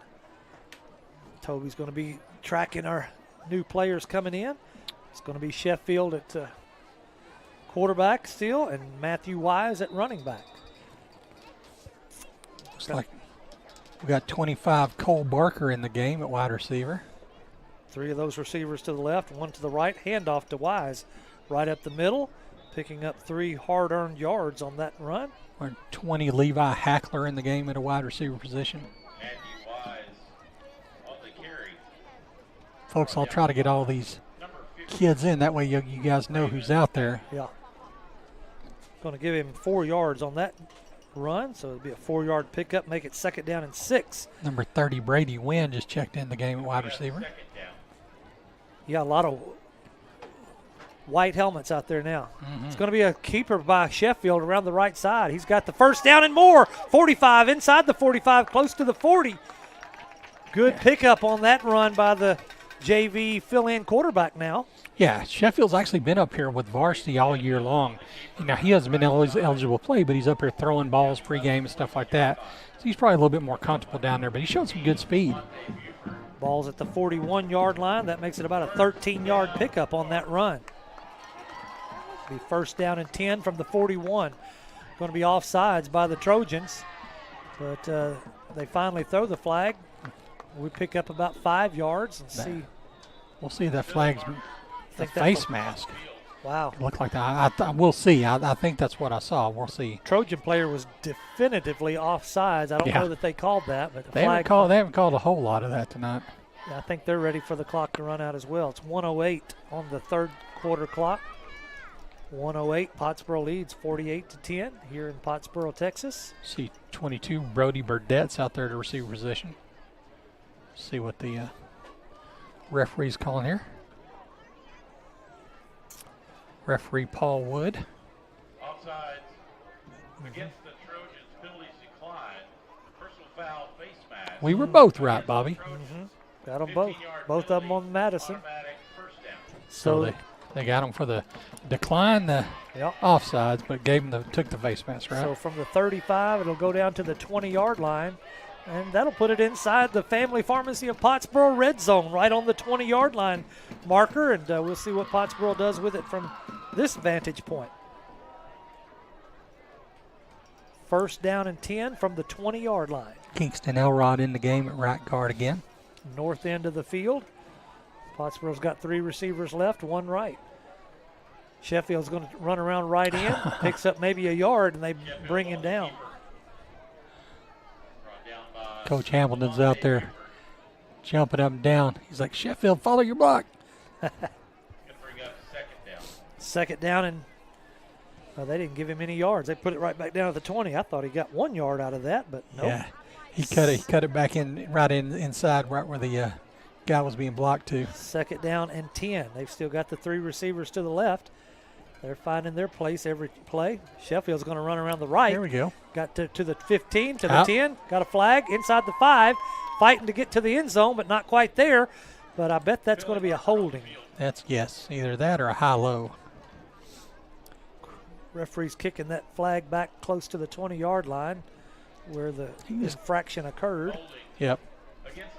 Speaker 2: Toby's going to be tracking our new players coming in. It's going to be Sheffield at quarterback still, and Matthew Wise at running back.
Speaker 3: Looks like we got 25 Cole Barker in the game at wide receiver.
Speaker 2: 3 of those receivers to the left, 1 to the right. Handoff to Wise right up the middle, picking up 3 hard-earned yards on that run.
Speaker 3: 20 Levi Hackler in the game at a wide receiver position. Folks, I'll try to get all these kids in. That way you guys know who's out there.
Speaker 2: Yeah. Going to give him 4 yards on that run, so it'll be a 4-yard pickup, make it 2nd down and 6.
Speaker 3: Number 30, Brady Wynn, just checked in the game at wide receiver.
Speaker 2: Yeah, a lot of white helmets out there now.
Speaker 3: Mm-hmm.
Speaker 2: It's going to be a keeper by Sheffield around the right side. He's got the first down and more. 45 inside the 45, close to the 40. Good pickup on that run by the JV fill-in quarterback now.
Speaker 3: Yeah, Sheffield's actually been up here with varsity all year long. Now, he hasn't been always eligible to play, but he's up here throwing balls pregame and stuff like that. So he's probably a little bit more comfortable down there, but he showed some good speed.
Speaker 2: Ball's at the 41-yard line. That makes it about a 13-yard pickup on that run. Be 1st down and 10 from the 41. Going to be offsides by the Trojans, but they finally throw the flag. We pick up about 5 yards and see.
Speaker 3: We'll see that flag's the face mask.
Speaker 2: Wow.
Speaker 3: Look like that. We'll see. I think that's what I saw. We'll see.
Speaker 2: Trojan player was definitively offsides. I don't know that they called that, but
Speaker 3: they haven't called a whole lot of that tonight.
Speaker 2: Yeah, I think they're ready for the clock to run out as well. It's 1:08 on the 3rd quarter clock. 1:08. Pottsboro leads 48-10 here in Pottsboro, Texas.
Speaker 3: See 22 Brody Burdett's out there to receiver position. See what the referee's calling here. Referee Paul Wood.
Speaker 16: Offsides against the Trojans. Penalties declined. Personal foul, face mask.
Speaker 3: We were both right, Bobby.
Speaker 2: Got them both. Both of them on Madison.
Speaker 3: So they got them for the decline, the offsides, but took the face mask, right?
Speaker 2: So from the 35, it'll go down to the 20-yard line. And that'll put it inside the Family Pharmacy of Pottsboro red zone, right on the 20-yard line marker. And we'll see what Pottsboro does with it from this vantage point. 1st down and 10 from the 20-yard line.
Speaker 3: Kingston Elrod in the game at right guard again.
Speaker 2: North end of the field. Pottsboro's got 3 receivers left, 1 right. Sheffield's going to run around right in, picks up maybe a yard, and they bring him down.
Speaker 3: Coach Hamilton's out there jumping up and down. He's like, Sheffield, follow your block.
Speaker 2: 2nd down, and they didn't give him any yards. They put it right back down at the 20. I thought he got 1 yard out of that, but no.
Speaker 3: Yeah, he cut it back inside right where the guy was being blocked to.
Speaker 2: 2nd down and 10. They've still got the 3 receivers to the left. They're finding their place every play. Sheffield's going to run around the right.
Speaker 3: There we go.
Speaker 2: Got to the 15, to the 10. Got a flag inside the 5. Fighting to get to the end zone, but not quite there. But I bet that's going to be a holding.
Speaker 3: Either that or a high-low.
Speaker 2: Referee's kicking that flag back close to the 20-yard line where the infraction occurred.
Speaker 3: Yep.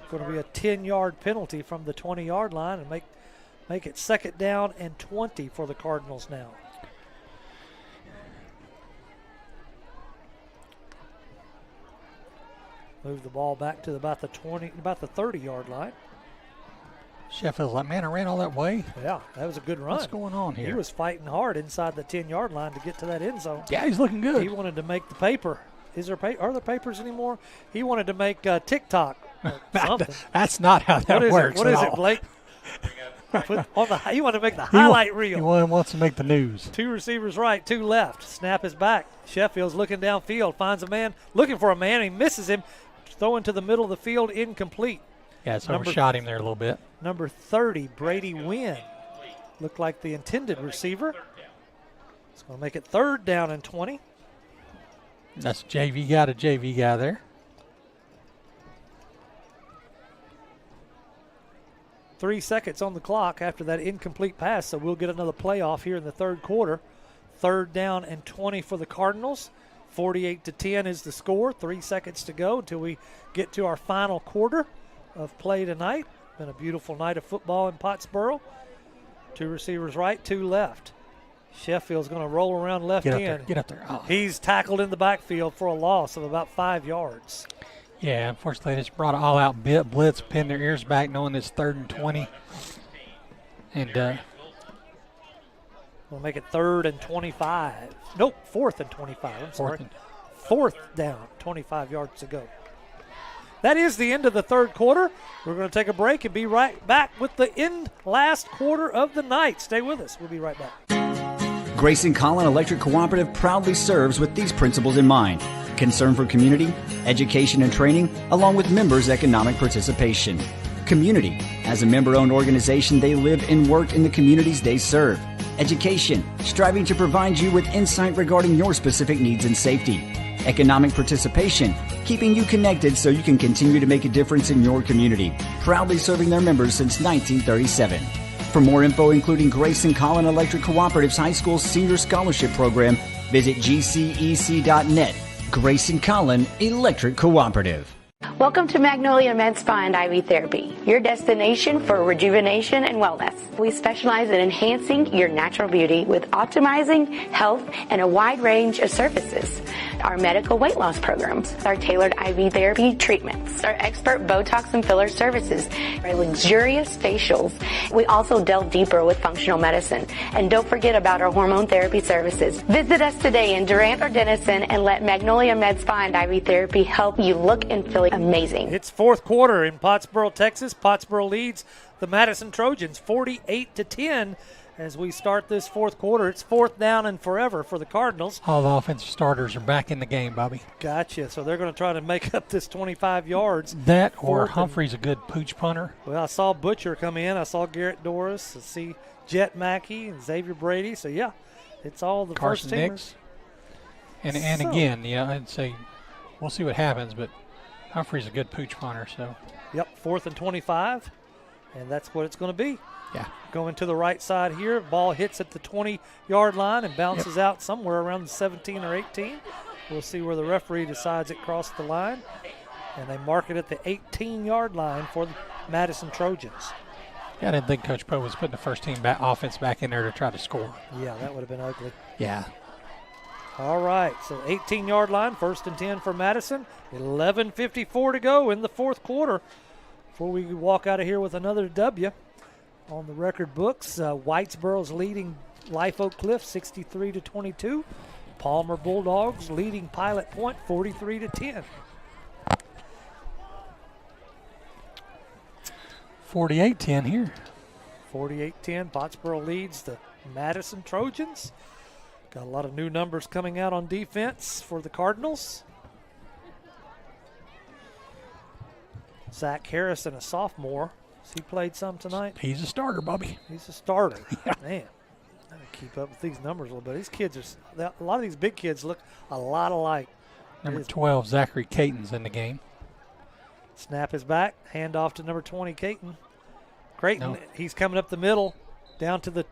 Speaker 2: Going to be a 10-yard penalty from the 20-yard line and make it 2nd down and 20 for the Cardinals now. Move the ball back to about the 30-yard line.
Speaker 3: Sheffield's like, man, I ran all that way.
Speaker 2: Yeah, that was a good run.
Speaker 3: What's going on here?
Speaker 2: He was fighting hard inside the 10-yard line to get to that end zone.
Speaker 3: Yeah, he's looking good.
Speaker 2: He wanted to make the paper. Are there papers anymore? He wanted to make TikTok or something.
Speaker 3: That's not how that works.
Speaker 2: What is it, Blake? He wanted to make the highlight reel.
Speaker 3: He wants to make the news.
Speaker 2: 2 receivers right, 2 left. Snap is back. Sheffield's looking downfield, finds a man, looking for a man. He misses him. Throwing to the middle of the field, incomplete.
Speaker 3: Yeah, it's overshot him there a little bit.
Speaker 2: Number 30, Brady Wynn. Looked like the intended receiver. It's going to make it 3rd down and 20.
Speaker 3: That's JV guy there.
Speaker 2: 3 seconds on the clock after that incomplete pass, so we'll get another playoff here in the 3rd quarter. 3rd down and 20 for the Cardinals. 48-10 is the score. 3 seconds to go until we get to our final quarter of play tonight. Been a beautiful night of football in Pottsboro. 2 receivers right, 2 left. Sheffield's going to roll around left end.
Speaker 3: Get up there. Oh.
Speaker 2: He's tackled in the backfield for a loss of about 5 yards.
Speaker 3: Yeah, unfortunately, they just brought an all-out blitz, pinned their ears back, knowing it's 3rd and 20. And
Speaker 2: we'll make it 3rd and 25. Nope, 4th and 25. I'm sorry. 4th down, 25 yards to go. That is the end of the 3rd quarter. We're going to take a break and be right back with the last quarter of the night. Stay with us. We'll be right back.
Speaker 1: Grayson Collin Electric Cooperative proudly serves with these principles in mind: concern for community, education and training, along with members' economic participation. Community. As a member-owned organization, they live and work in the communities they serve. Education. Striving to provide you with insight regarding your specific needs and safety. Economic participation. Keeping you connected so you can continue to make a difference in your community. Proudly serving their members since 1937. For more info, including Grayson Collin Electric Cooperative's High School Senior Scholarship Program, visit gcec.net. Grayson Collin Electric Cooperative.
Speaker 22: Welcome to Magnolia Med Spa and IV Therapy, your destination for rejuvenation and wellness. We specialize in enhancing your natural beauty with optimizing health and a wide range of services. Our medical weight loss programs, our tailored IV therapy treatments, our expert Botox and filler services, our luxurious facials. We also delve deeper with functional medicine. And don't forget about our hormone therapy services. Visit us today in Durant or Denison and let Magnolia Med Spa and IV Therapy help you look and feel amazing.
Speaker 2: It's 4th quarter in Pottsboro, Texas. Pottsboro leads the Madison Trojans 48-10 as we start this 4th quarter. It's 4th down and forever for the Cardinals.
Speaker 3: All the offensive starters are back in the game, Bobby.
Speaker 2: Gotcha. So they're going to try to make up this 25 yards.
Speaker 3: That or Humphrey's a good pooch punter.
Speaker 2: Well, I saw Butcher come in. I saw Garrett Doris. I see Jet Mackey and Xavier Brady. So, yeah, it's all the
Speaker 3: Carson
Speaker 2: first teamers.
Speaker 3: Nix. And again, yeah, I'd say we'll see what happens, but Humphrey's a good pooch punter. So.
Speaker 2: Yep, 4th and 25, and that's what it's going to be.
Speaker 3: Yeah.
Speaker 2: Going to the right side here. Ball hits at the 20-yard line and bounces out somewhere around the 17 or 18. We'll see where the referee decides it crossed the line. And they mark it at the 18-yard line for the Madison Trojans.
Speaker 3: Yeah, I didn't think Coach Poe was putting the first team offense back in there to try to score.
Speaker 2: Yeah, that would have been ugly.
Speaker 3: Yeah.
Speaker 2: All right, so 18-yard line, 1st and 10 for Madison. 11:54 to go in the 4th quarter before we walk out of here with another W. On the record books, Whitesboro's leading Life Oak Cliff 63-22. Palmer Bulldogs leading Pilot Point 43-10.
Speaker 3: 48-10 here.
Speaker 2: 48-10. Pottsboro leads the Madison Trojans. Got a lot of new numbers coming out on defense for the Cardinals. Zach Harrison, a sophomore. Has he played some tonight?
Speaker 3: He's a starter, Bobby.
Speaker 2: He's a starter. Man, I gotta keep up with these numbers a little bit. These kids a lot of these big kids look a lot alike.
Speaker 3: Number 12, Zachary Caton's in the game.
Speaker 2: Snap is back. Hand off to number 20, Caton. Creighton, he's coming up the middle, down to the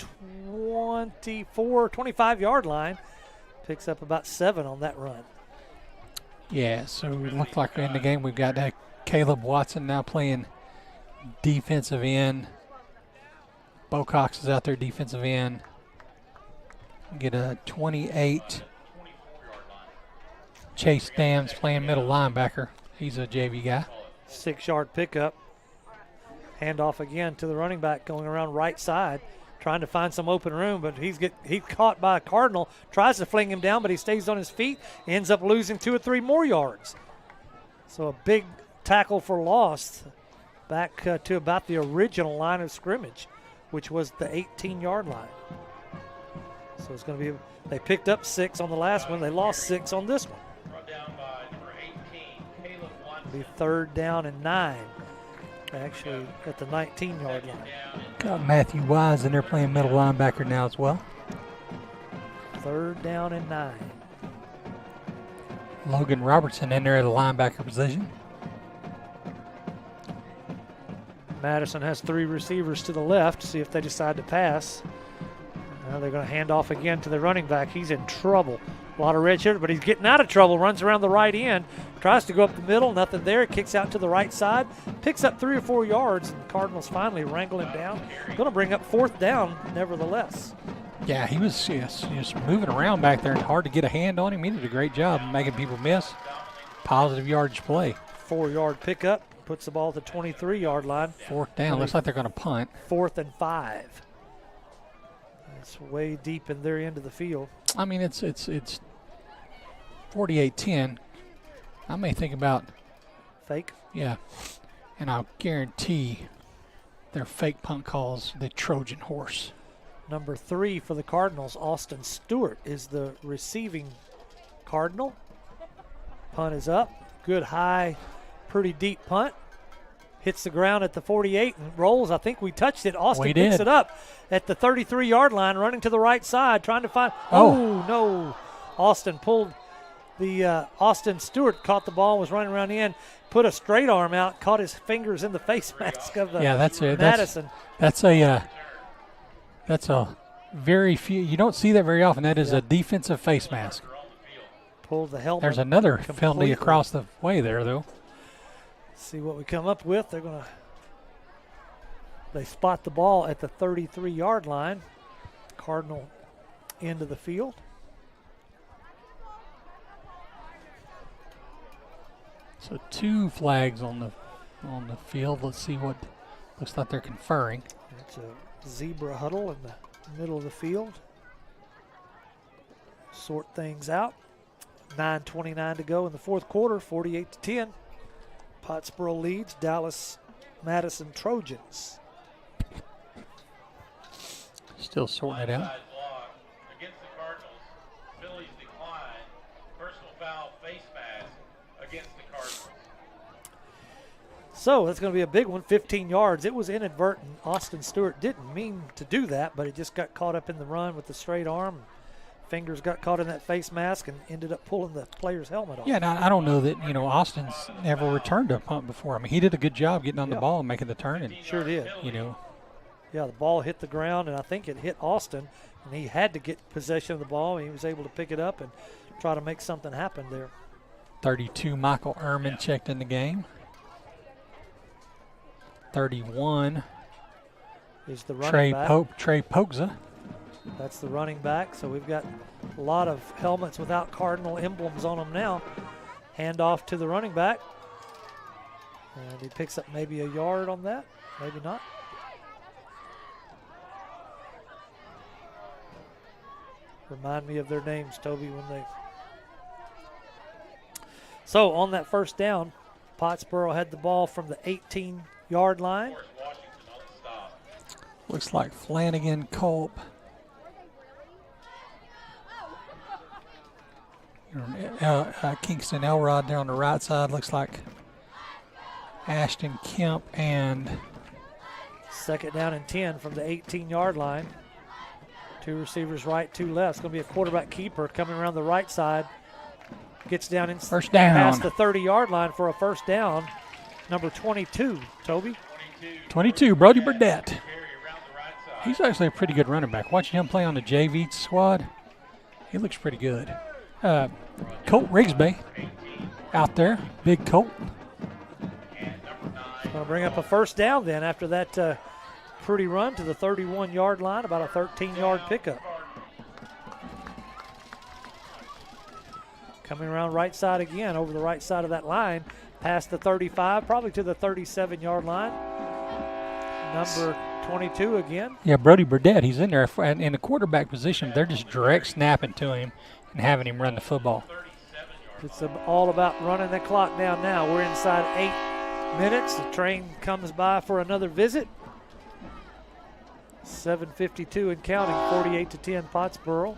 Speaker 2: 25-yard line. Picks up about 7 on that run.
Speaker 3: Yeah, so it looked like in the game we've got Caleb Watson now playing defensive end. Bo Cox is out there defensive end. Get a 28. Chase Dams playing middle linebacker. He's a JV guy.
Speaker 2: 6-yard pickup. Handoff again to the running back going around right side, trying to find some open room, but he's caught by a Cardinal, tries to fling him down, but he stays on his feet, ends up losing 2 or 3 more yards. So a big tackle for loss back to about the original line of scrimmage, which was the 18-yard line. So it's going to be, they picked up 6 on the last one. They lost 6 on this one. It'll be 3rd down and 9. Actually, at the 19-yard line.
Speaker 3: Got Matthew Wise in there playing middle linebacker now as well.
Speaker 2: 3rd down and 9.
Speaker 3: Logan Robertson in there at a linebacker position.
Speaker 2: Madison has 3 receivers to the left. See if they decide to pass. Now they're going to hand off again to the running back. He's in trouble. A lot of red shirt, but he's getting out of trouble. Runs around the right end. Tries to go up the middle. Nothing there. Kicks out to the right side. Picks up 3 or 4 yards. And the Cardinals finally wrangle him down. Going to bring up 4th down nevertheless.
Speaker 3: Yeah, he was just moving around back there and hard to get a hand on him. He did a great job making people miss. Positive yardage play.
Speaker 2: 4-yard pickup. Puts the ball at the 23-yard line.
Speaker 3: 4th down. Looks like they're going to punt.
Speaker 2: 4th and 5. It's way deep in their end of the field.
Speaker 3: I mean, it's 48-10. I may think about
Speaker 2: fake.
Speaker 3: Yeah, and I'll guarantee their fake punt calls the Trojan horse.
Speaker 2: Number 3 for the Cardinals, Austin Stewart, is the receiving Cardinal. Punt is up. Good high, pretty deep punt. Hits the ground at the 48 and rolls. I think we touched it. Austin picks it up at the 33-yard line, running to the right side, trying to find. Oh, no. Austin pulled the Austin Stewart caught the ball, was running around the end, put a straight arm out, caught his fingers in the face mask of Madison.
Speaker 3: That's a very few. You don't see that very often. That is a defensive face mask.
Speaker 2: Pulled the helmet.
Speaker 3: There's another
Speaker 2: completely.
Speaker 3: penalty across the way there, though.
Speaker 2: See what we come up with. They spot the ball at the 33-yard line. Cardinal end of the field.
Speaker 3: So 2 flags on the field. Let's see what looks like they're conferring.
Speaker 2: It's a zebra huddle in the middle of the field. Sort things out. 9:29 to go in the 4th quarter. 48-10. Pottsboro leads Dallas Madison Trojans.
Speaker 3: Still sorting it out.
Speaker 16: Against the Cardinals, Phillies decline. Personal foul, face mask against the Cardinals.
Speaker 2: So that's going to be a big one, 15 yards. It was inadvertent. Austin Stewart didn't mean to do that, but it just got caught up in the run with the straight arm. Fingers got caught in that face mask and ended up pulling the player's helmet off.
Speaker 3: Yeah, and I don't know that, Austin's never returned a punt before. I mean, he did a good job getting on the ball and making the turn. And,
Speaker 2: sure did. Yeah, the ball hit the ground, and I think it hit Austin, and he had to get possession of the ball, and he was able to pick it up and try to make something happen there.
Speaker 3: 32, Michael Ehrman checked in the game. 31
Speaker 2: is the running back.
Speaker 3: Trey Pogza.
Speaker 2: That's the running back. So we've got a lot of helmets without Cardinal emblems on them now. Hand off to the running back. And he picks up maybe a yard on that. Maybe not. Remind me of their names, Toby, when they. So on that 1st down, Pottsboro had the ball from the 18-yard line.
Speaker 3: Looks like Flanagan, Culp. Kingston Elrod there on the right side. Looks like Ashton Kemp and
Speaker 2: 2nd down and 10 from the 18-yard line. 2 receivers right, 2 left. It's going to be a quarterback keeper coming around the right side. Gets down in
Speaker 3: first down
Speaker 2: past the 30-yard line for a 1st down. Number 22, Toby.
Speaker 3: 22, Brody Burdett. He's actually a pretty good running back. Watching him play on the JV squad, He looks pretty good. Colt Rigsby out there. Big Colt.
Speaker 2: Going to bring up a first down then after that pretty run to the 31-yard line, about a 13-yard pickup. Coming around right side again, over the right side of that line, past the 35, probably to the 37-yard line. Number 22 again.
Speaker 3: Yeah, Brody Burdett, he's in there in the quarterback position. They're just direct snapping to him and having him run the football.
Speaker 2: It's all about running the clock down now. We're inside 8 minutes. The train comes by for another visit. 7:52 and counting, 48-10 Pottsboro.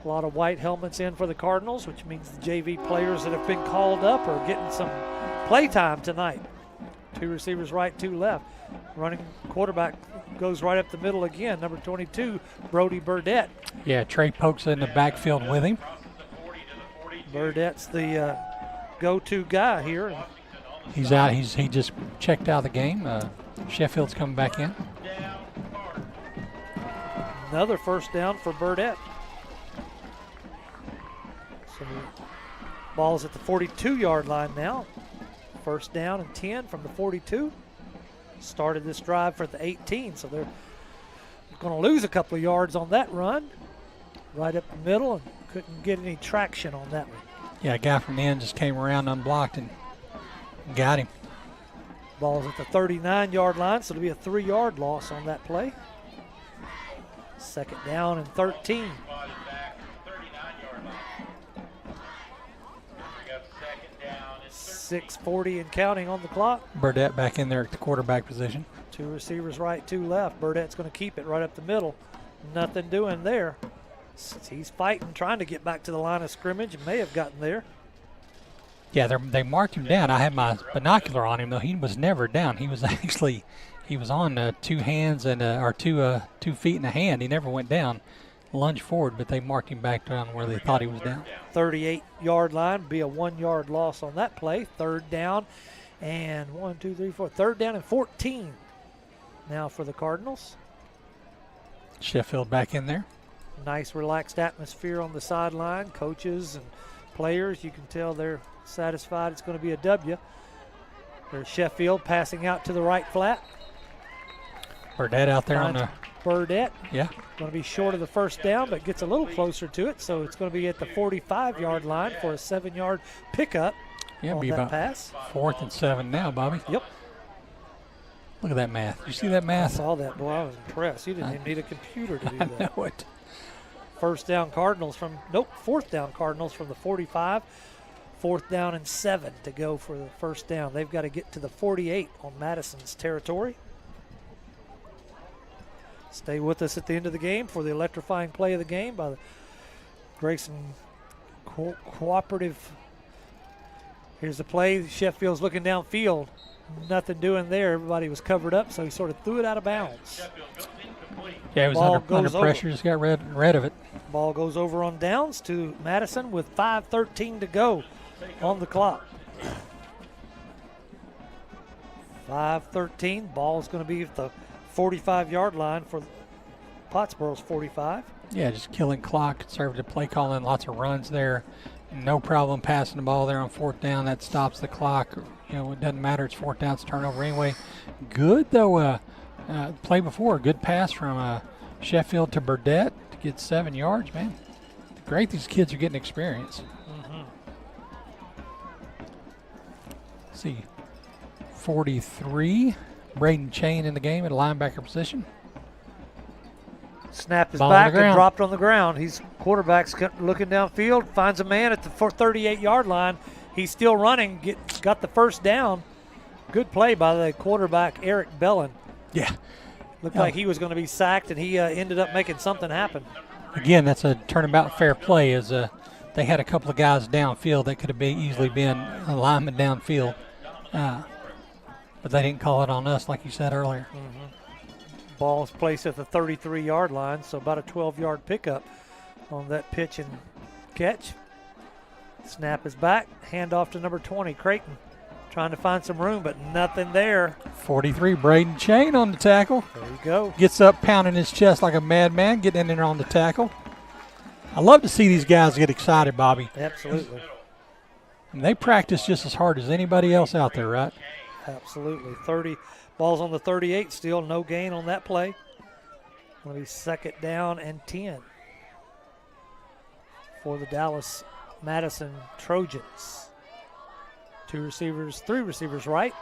Speaker 2: A lot of white helmets in for the Cardinals, which means the JV players that have been called up are getting some play time tonight. 2 receivers right, 2 left. Running quarterback goes right up the middle again. Number 22, Brody Burdett.
Speaker 3: Yeah, Trey Polk's in the backfield with him.
Speaker 2: Burdett's the go-to guy here.
Speaker 3: He's out. He just checked out of the game. Sheffield's coming back in.
Speaker 2: Another first down for Burdett. So ball's at the 42-yard line now. First down and 10 from the 42. Started this drive for the 18, so they're going to lose a couple of yards on that run. Right up the middle, and couldn't get any traction on that one.
Speaker 3: Yeah, a guy from the end just came around unblocked and got him.
Speaker 2: Ball's at the 39-yard line, so it'll be a 3-yard loss on that play. Second down and 13. 6:40 and counting on the clock.
Speaker 3: Burdett back in there at the quarterback position.
Speaker 2: 2 receivers right, 2 left. Burdett's going to keep it right up the middle. Nothing doing there. He's fighting, trying to get back to the line of scrimmage, and may have gotten there.
Speaker 3: Yeah, they marked him down. I had my binocular on him, though. He was never down. He was actually, he was on 2 hands and or 2 feet and a hand. He never went down, lunged forward, but they marked him back down where they thought he was down.
Speaker 2: 38-yard line, be a 1-yard loss on that play. Third down and 1, 2, 3, 4. Third down and 14 now for the Cardinals.
Speaker 3: Sheffield back in there.
Speaker 2: Nice relaxed atmosphere on the sideline. Coaches and players, you can tell they're satisfied it's going to be a W. There's Sheffield passing out to the right flat.
Speaker 3: Burdett out there on the...
Speaker 2: Burdett.
Speaker 3: Yeah.
Speaker 2: Going to be short of the first down, but gets a little closer to it, so it's going to be at the 45-yard line for a 7-yard pickup.
Speaker 3: Yeah,
Speaker 2: on
Speaker 3: be
Speaker 2: that
Speaker 3: about
Speaker 2: pass.
Speaker 3: 4th and 7 now, Bobby.
Speaker 2: Yep.
Speaker 3: Look at that math. You see that math?
Speaker 2: I saw that. Boy, I was impressed. You didn't even need a computer to do that.
Speaker 3: I know it.
Speaker 2: Fourth down Cardinals from the 45. 4th down and 7 to go for the first down. They've got to get to the 48 on Madison's territory. Stay with us at the end of the game for the electrifying play of the game by the Grayson Cooperative. Here's the play. Sheffield's looking downfield. Nothing doing there. Everybody was covered up, so he sort of threw it out of bounds.
Speaker 3: Yeah, he was under pressure. Just got rid of it.
Speaker 2: Ball goes over on downs to Madison with 5:13 to go on the clock. 5:13. Ball's going to be at the 45-yard line for Pottsboro's 45.
Speaker 3: Yeah, just killing clock, conservative play calling, lots of runs there. No problem passing the ball there on 4th down. That stops the clock. You know, it doesn't matter. It's 4th down. It's turnover anyway. Good, though. Play before. Good pass from Sheffield to Burdett to get 7 yards, man. Great these kids are getting experience.
Speaker 2: Mm-hmm.
Speaker 3: Let's see. 43. Braden Chain in the game at linebacker position.
Speaker 2: Snap is
Speaker 3: Ball
Speaker 2: back and dropped on the ground. He's quarterback's looking downfield, finds a man at the 38-yard line. He's still running, got the first down. Good play by the quarterback, Eric Bellin.
Speaker 3: Yeah.
Speaker 2: Looked like he was going to be sacked, and he ended up making something happen.
Speaker 3: Again, that's a turnabout fair play. They had a couple of guys downfield that could have easily been a lineman downfield. But they didn't call it on us, like you said earlier.
Speaker 2: Mm-hmm. Ball's placed at the 33-yard line, so about a 12-yard pickup on that pitch and catch. Snap is back. Handoff to number 20, Creighton. Trying to find some room, but nothing there.
Speaker 3: 43, Braden Chain on the tackle.
Speaker 2: There you go.
Speaker 3: Gets up, pounding his chest like a madman, getting in there on the tackle. I love to see these guys get excited, Bobby.
Speaker 2: Absolutely.
Speaker 3: And they practice just as hard as anybody else out there, right?
Speaker 2: Absolutely. 30 balls on the 38, still no gain on that play. Going to be second down and 10 for the Dallas Madison Trojans. 3 receivers right.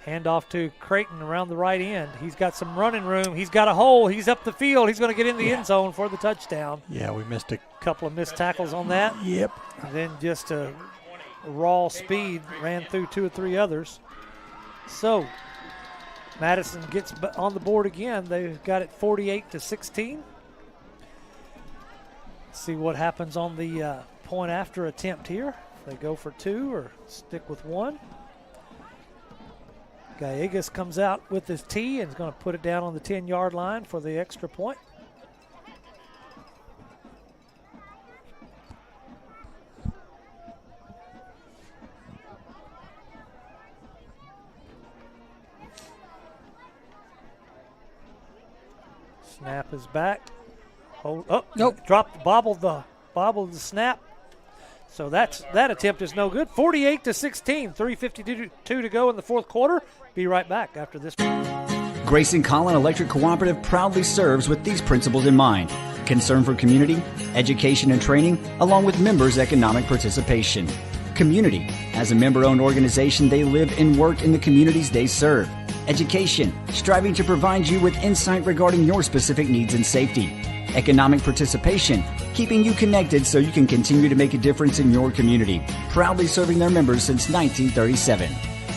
Speaker 2: Hand off to Creighton around the right end. He's got some running room. He's got a hole. He's up the field. He's going to get in the end zone for the touchdown.
Speaker 3: Yeah, we missed a
Speaker 2: couple of missed tackles on that.
Speaker 3: Yep.
Speaker 2: And then just a raw speed ran through 2 or 3 others. So Madison gets on the board again. They've got it 48-16. See what happens on the point after attempt here. They go for 2 or stick with 1. Gallegos comes out with his tee and is going to put it down on the 10-yard line for the extra point. Snap is back. Hold up.
Speaker 3: Nope.
Speaker 2: Bobbled the snap. So that attempt is no good. 48-16, 3:52 to go in the fourth quarter. Be right back after this.
Speaker 1: Grayson Collin Electric Cooperative proudly serves with these principles in mind: concern for community, education and training, along with members' economic participation. Community. As a member-owned organization, they live and work in the communities they serve. Education. Striving to provide you with insight regarding your specific needs and safety. Economic participation, keeping you connected so you can continue to make a difference in your community. Proudly serving their members since 1937.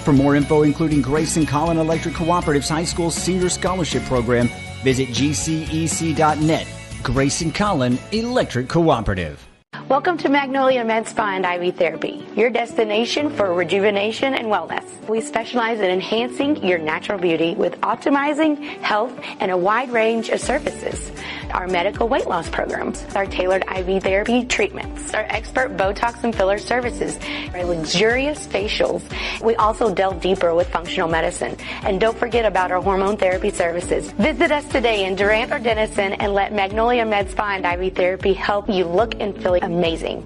Speaker 1: For more info, including Grayson Collin Electric Cooperative's High School Senior Scholarship Program, visit gcec.net. Grayson Collin Electric Cooperative.
Speaker 22: Welcome to Magnolia Med Spa and IV Therapy, your destination for rejuvenation and wellness. We specialize in enhancing your natural beauty with optimizing health and a wide range of services. Our medical weight loss programs, our tailored IV therapy treatments, our expert Botox and filler services, our luxurious facials. We also delve deeper with functional medicine. And don't forget about our hormone therapy services. Visit us today in Durant or Denison and let Magnolia Med Spa and IV Therapy help you look and feel amazing.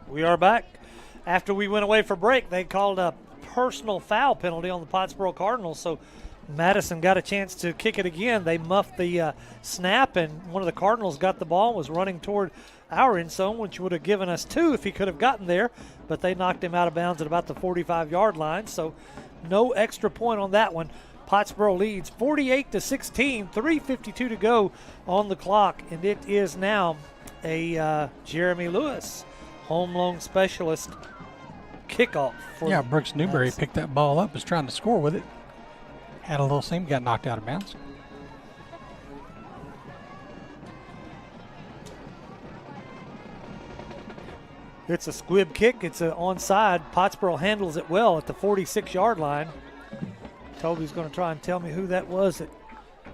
Speaker 2: We are back. After we went away for break, they called a personal foul penalty on the Pottsboro Cardinals, so Madison got a chance to kick it again. They muffed the snap, and one of the Cardinals got the ball, was running toward our end zone, which would have given us 2 if he could have gotten there, but they knocked him out of bounds at about the 45-yard line, so no extra point on that one. Pottsboro leads 48-16, 3:52 to go on the clock, and it is now a Jeremy Lewis home loan specialist kickoff.
Speaker 3: Yeah, Brooks Newberry picked that ball up, was trying to score with it. Had a little seam, got knocked out of bounds.
Speaker 2: It's a squib kick. It's an onside. Pottsboro handles it well at the 46-yard line. Toby's going to try and tell me who that was that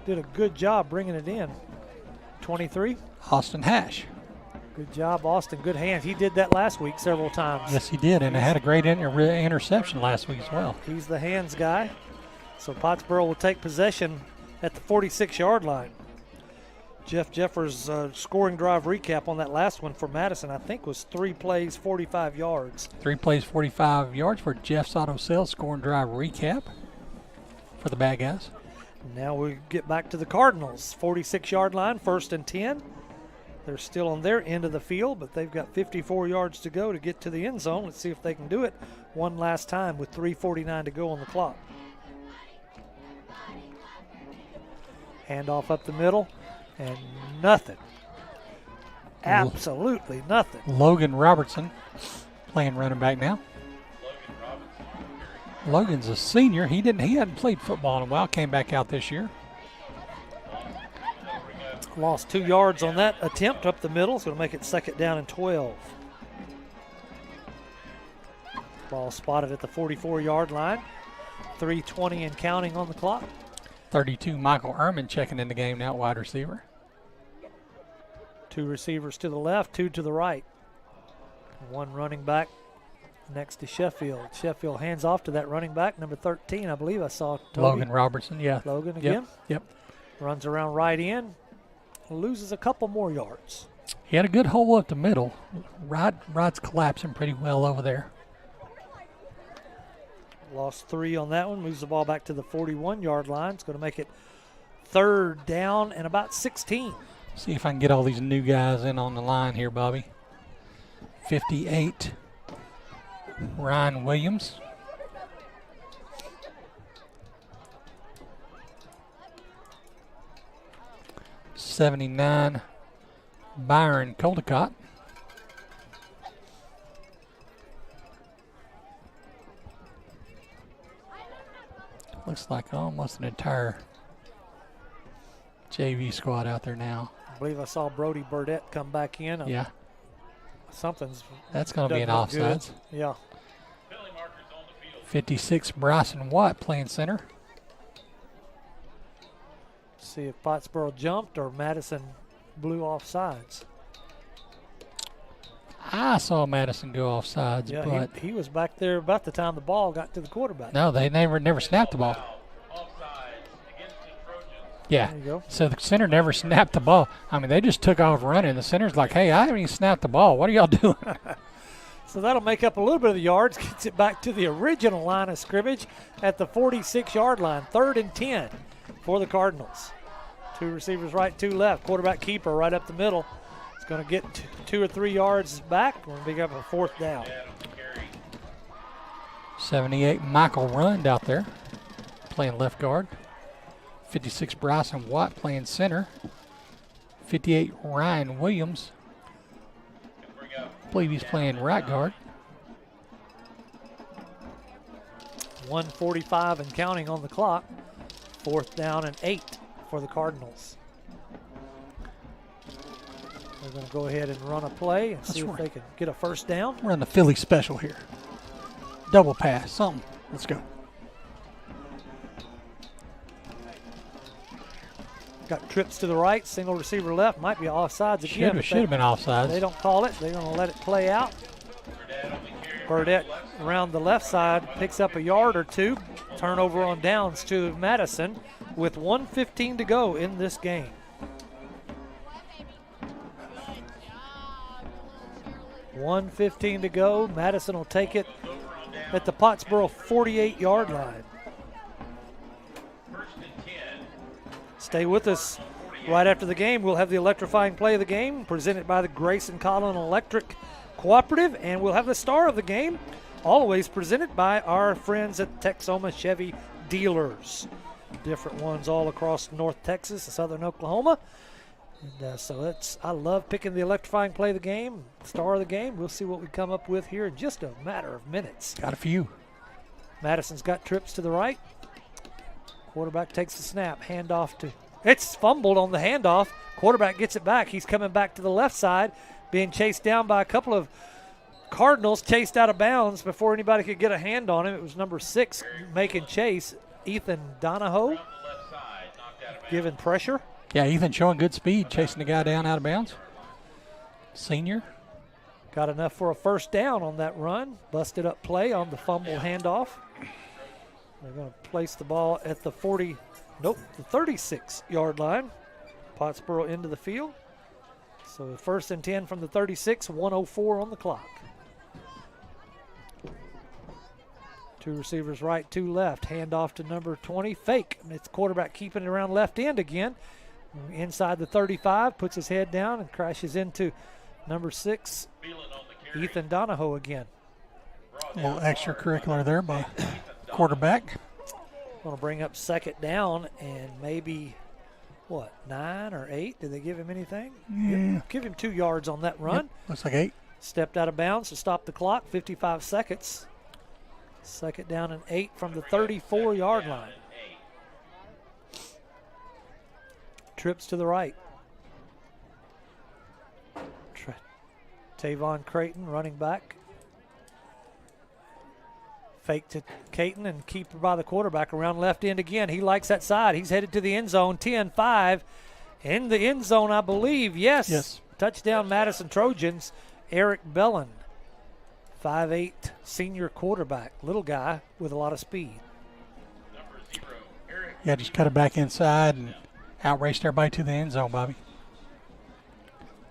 Speaker 2: did a good job bringing it in. 23?
Speaker 3: Austin Hash.
Speaker 2: Good job, Austin. Good hands. He did that last week several times.
Speaker 3: Yes, he did, and it had a great interception last week as well.
Speaker 2: He's the hands guy. So Pottsboro will take possession at the 46-yard line. Jeff Jeffers' scoring drive recap on that last one for Madison, I think, was 3 plays, 45 yards.
Speaker 3: 3 plays, 45 yards for Jeff's Auto Sales scoring drive recap for the bad guys.
Speaker 2: Now we get back to the Cardinals. 46-yard line, 1st and 10. They're still on their end of the field, but they've got 54 yards to go to get to the end zone. Let's see if they can do it one last time with 3:49 to go on the clock. Handoff up the middle, and nothing. Absolutely nothing.
Speaker 3: Logan Robertson playing running back now. Logan's a senior. He hadn't played football in a while. Came back out this year.
Speaker 2: Lost 2 yards on that attempt up the middle. It's going to make it 2nd down and 12. Ball spotted at the 44-yard line. 3:20 and counting on the clock.
Speaker 3: 32, Michael Ehrman checking in the game now, wide receiver.
Speaker 2: 2 receivers to the left, 2 to the right. 1 running back next to Sheffield. Sheffield hands off to that running back, number 13, I believe I saw. Toby.
Speaker 3: Logan Robertson, yeah.
Speaker 2: Logan again.
Speaker 3: Yep.
Speaker 2: Runs around right in, loses a couple more yards.
Speaker 3: He had a good hole up the middle. Rod's collapsing pretty well over there.
Speaker 2: Lost 3 on that one, moves the ball back to the 41-yard line. It's going to make it 3rd down and about 16.
Speaker 3: See if I can get all these new guys in on the line here, Bobby. 58, Ryan Williams. '79, Byron Coldicott. Looks like almost an entire JV squad out there now.
Speaker 2: I believe I saw Brody Burdett come back in.
Speaker 3: Yeah.
Speaker 2: That's
Speaker 3: going to be an offsides.
Speaker 2: Yeah.
Speaker 3: 56, Bryson Watt playing center.
Speaker 2: See if Pottsboro jumped or Madison blew off sides.
Speaker 3: I saw Madison go off sides,
Speaker 2: yeah,
Speaker 3: but
Speaker 2: he was back there about the time the ball got to the quarterback.
Speaker 3: No, they never snapped the ball. Yeah,
Speaker 2: there you go.
Speaker 3: So the center never snapped the ball. I mean, they just took off running. The center's like, hey, I haven't even snapped the ball. What are y'all doing?
Speaker 2: So that'll make up a little bit of the yards, gets it back to the original line of scrimmage at the 46-yard line, 3rd and 10 for the Cardinals. 2 receivers right, 2 left. Quarterback keeper right up the middle. It's going to get 2 or 3 yards back. We're going to pick up a 4th down.
Speaker 3: 78, Michael Rund out there playing left guard. 56, Bryson Watt playing center. 58, Ryan Williams. I believe he's playing right guard.
Speaker 2: 1:45 and counting on the clock. 4th down and 8 for the Cardinals. They're going to go ahead and run a play and see if they can get a 1st down.
Speaker 3: We're on the Philly special here. Double pass, something. Let's go.
Speaker 2: Got trips to the right, single receiver left. Might be offsides again.
Speaker 3: Should have been offsides.
Speaker 2: They don't call it. They're going to let it play out. Burdett around the left side picks up a yard or 2. Turnover on downs to Madison with 1:15 to go in this game. $1:15 to go. Madison will take it at the Pottsboro 48-yard line. Stay with us. Right after the game, we'll have the electrifying play of the game presented by the Grayson Collin Electric Cooperative, and we'll have the star of the game, always presented by our friends at Texoma Chevy Dealers. Different ones all across North Texas and Southern Oklahoma. And so I love picking the electrifying play of the game, star of the game. We'll see what we come up with here in just a matter of minutes.
Speaker 3: Got a few.
Speaker 2: Madison's got trips to the right. Quarterback takes the snap, handoff to, it's fumbled on the handoff. Quarterback gets it back. He's coming back to the left side, being chased down by a couple of Cardinals, chased out of bounds before anybody could get a hand on him. It was number 6 making chase, Ethan Donahoe, giving pressure.
Speaker 3: Yeah, Ethan showing good speed, chasing the guy down out of bounds. Senior.
Speaker 2: Got enough for a 1st down on that run. Busted up play on the fumble handoff. They're going to place the ball at the 36-yard line. Pottsboro into the field. So 1st and 10 from the 36, 1:04 on the clock. 2 receivers right, 2 left. Handoff to number 20, fake. It's quarterback keeping it around left end again. Inside the 35, puts his head down and crashes into number 6, Ethan Donahoe again.
Speaker 3: A little extracurricular there by quarterback.
Speaker 2: Going to bring up 2nd down and maybe, 9 or 8? Did they give him anything?
Speaker 3: Yeah.
Speaker 2: Give him 2 yards on that run.
Speaker 3: Yep. Looks like 8.
Speaker 2: Stepped out of bounds to stop the clock, 55 seconds. 2nd down and 8 from the 34-yard line. Trips to the right. Tavon Creighton running back. Fake to Caton and keep her by the quarterback around left end again. He likes that side. He's headed to the end zone. 10-5 in the end zone, I believe. Yes. Touchdown Madison Trojans. Eric Bellin, 5'8", senior quarterback. Little guy with a lot of speed.
Speaker 3: Yeah, just cut it back inside and outraced everybody to the end zone, Bobby.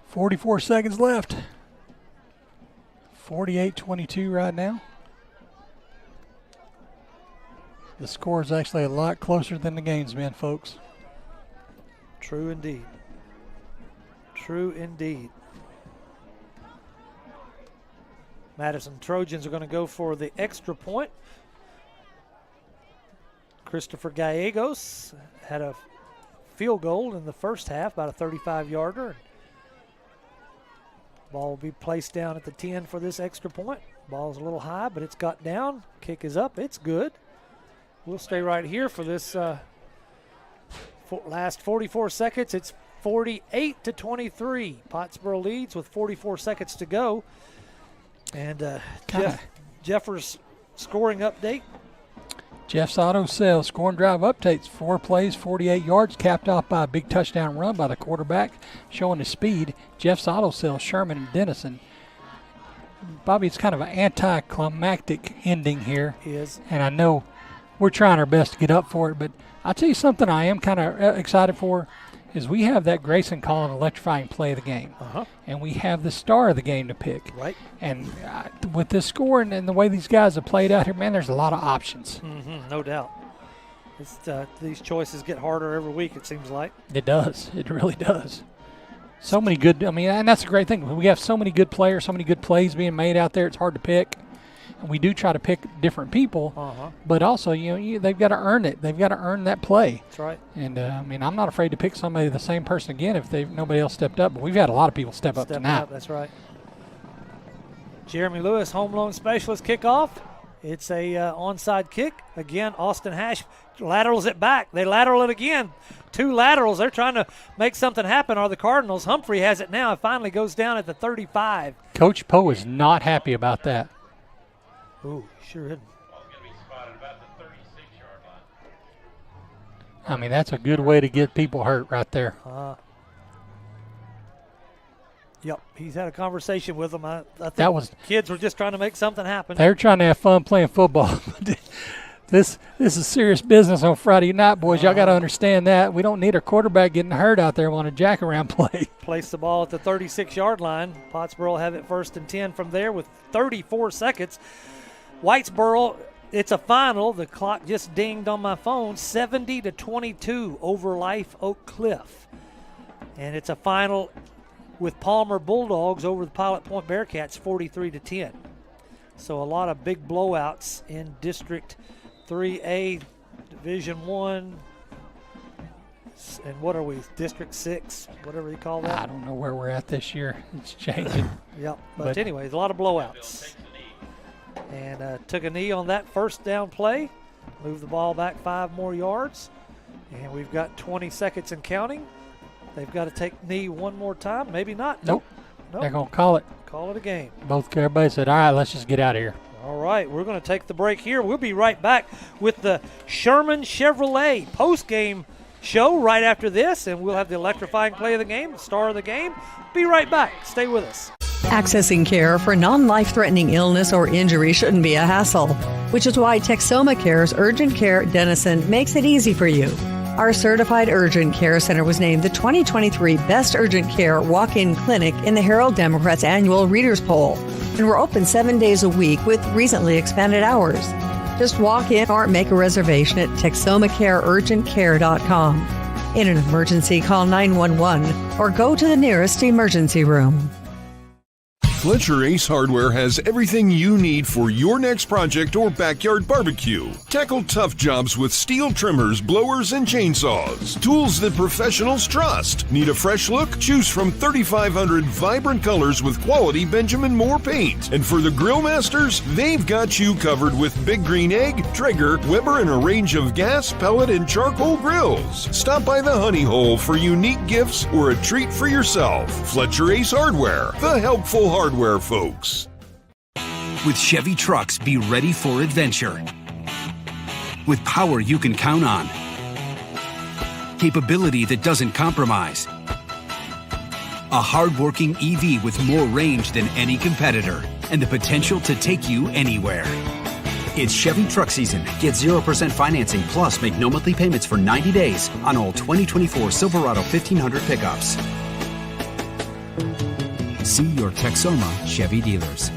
Speaker 3: 44 seconds left. 48-22 right now. The score is actually a lot closer than the game's been, folks.
Speaker 2: True indeed. True indeed. Madison Trojans are going to go for the extra point. Christopher Gallegos had a field goal in the first half, about a 35-yarder. Ball will be placed down at the 10 for this extra point. Ball's a little high, but it's got down. Kick is up. It's good. We'll stay right here for this last 44 seconds. It's 48-23. Pottsboro leads with 44 seconds to go. And Jeffers scoring update.
Speaker 3: Jeff's Auto Sales scoring drive updates. 4 plays, 48 yards, capped off by a big touchdown run by the quarterback, showing his speed. Jeff's Auto Sales, Sherman and Denison. Bobby, it's kind of an anticlimactic ending here.
Speaker 2: It is.
Speaker 3: And I know we're trying our best to get up for it, but I'll tell you something I am kind of excited for is we have that Grayson calling electrifying play of the game. And we have the star of the game to pick.
Speaker 2: Right.
Speaker 3: And with this score and the way these guys have played out here, man, there's a lot of options.
Speaker 2: No doubt. These choices get harder every week, it seems like.
Speaker 3: It does. It really does. So many good, and that's a great thing. We have so many good players, so many good plays being made out there. It's hard to pick. And we do try to pick different people, but also, they've got to earn it. They've got to earn that play.
Speaker 2: That's right.
Speaker 3: And, I'm not afraid to pick somebody, the same person again, if nobody else stepped up. But we've had a lot of people step up tonight.
Speaker 2: That's right. Jeremy Lewis, home loan specialist, kickoff. It's a onside kick. Again, Austin Hash laterals it back. They lateral it again. 2 laterals. They're trying to make something happen, are the Cardinals. Humphrey has it now. It finally goes down at the 35.
Speaker 3: Coach Poe is not happy about that.
Speaker 2: Ooh, sure isn't.
Speaker 3: That's a good way to get people hurt right there.
Speaker 2: Yep, he's had a conversation with them. I think kids were just trying to make something happen.
Speaker 3: They're trying to have fun playing football. This is serious business on Friday night, boys. Y'all got to understand that. We don't need our quarterback getting hurt out there on a jack-around play.
Speaker 2: Place the ball at the 36-yard line. Pottsboro have it 1st and 10 from there with 34 seconds. Whitesboro, it's a final. The clock just dinged on my phone. 70-22 over Life Oak Cliff. And it's a final with Palmer Bulldogs over the Pilot Point Bearcats, 43-10. So a lot of big blowouts in District 3A, Division 1, and what are we, District 6, whatever you call that?
Speaker 3: I don't know where we're at this year. It's changing.
Speaker 2: Yep, but anyways, a lot of blowouts. And took a knee on that first down play. Moved the ball back 5 more yards. And we've got 20 seconds and counting. They've got to take knee one more time. Maybe not.
Speaker 3: Nope. They're going to call it.
Speaker 2: Call it a game.
Speaker 3: Everybody said, all right, let's just get out of here.
Speaker 2: All right, we're going to take the break here. We'll be right back with the Sherman Chevrolet post-game show right after this, and we'll have the electrifying play of the game, the star of the game. Be right back. Stay with us.
Speaker 12: Accessing care for non-life-threatening illness or injury shouldn't be a hassle, which is why Texoma Care's Urgent Care Denison makes it easy for you. Our certified urgent care center was named the 2023 Best Urgent Care Walk-In Clinic in the Herald Democrat's annual Readers Poll, and we're open 7 days a week with recently expanded hours. Just walk in or make a reservation at TexomaCareUrgentCare.com. In an emergency, call 911 or go to the nearest emergency room.
Speaker 19: Fletcher Ace Hardware has everything you need for your next project or backyard barbecue. Tackle tough jobs with steel trimmers, blowers, and chainsaws. Tools that professionals trust. Need a fresh look? Choose from 3,500 vibrant colors with quality Benjamin Moore paint. And for the grill masters, they've got you covered with Big Green Egg, Traeger, Weber, and a range of gas, pellet, and charcoal grills. Stop by the Honey Hole for unique gifts or a treat for yourself. Fletcher Ace Hardware, the helpful hardware folks.
Speaker 13: With Chevy trucks, be ready for adventure. With power you can count on. Capability that doesn't compromise. A hard-working EV with more range than any competitor and the potential to take you anywhere. It's Chevy truck season. Get 0% financing plus make no monthly payments for 90 days on all 2024 Silverado 1500 pickups. See your Texoma Chevy dealers.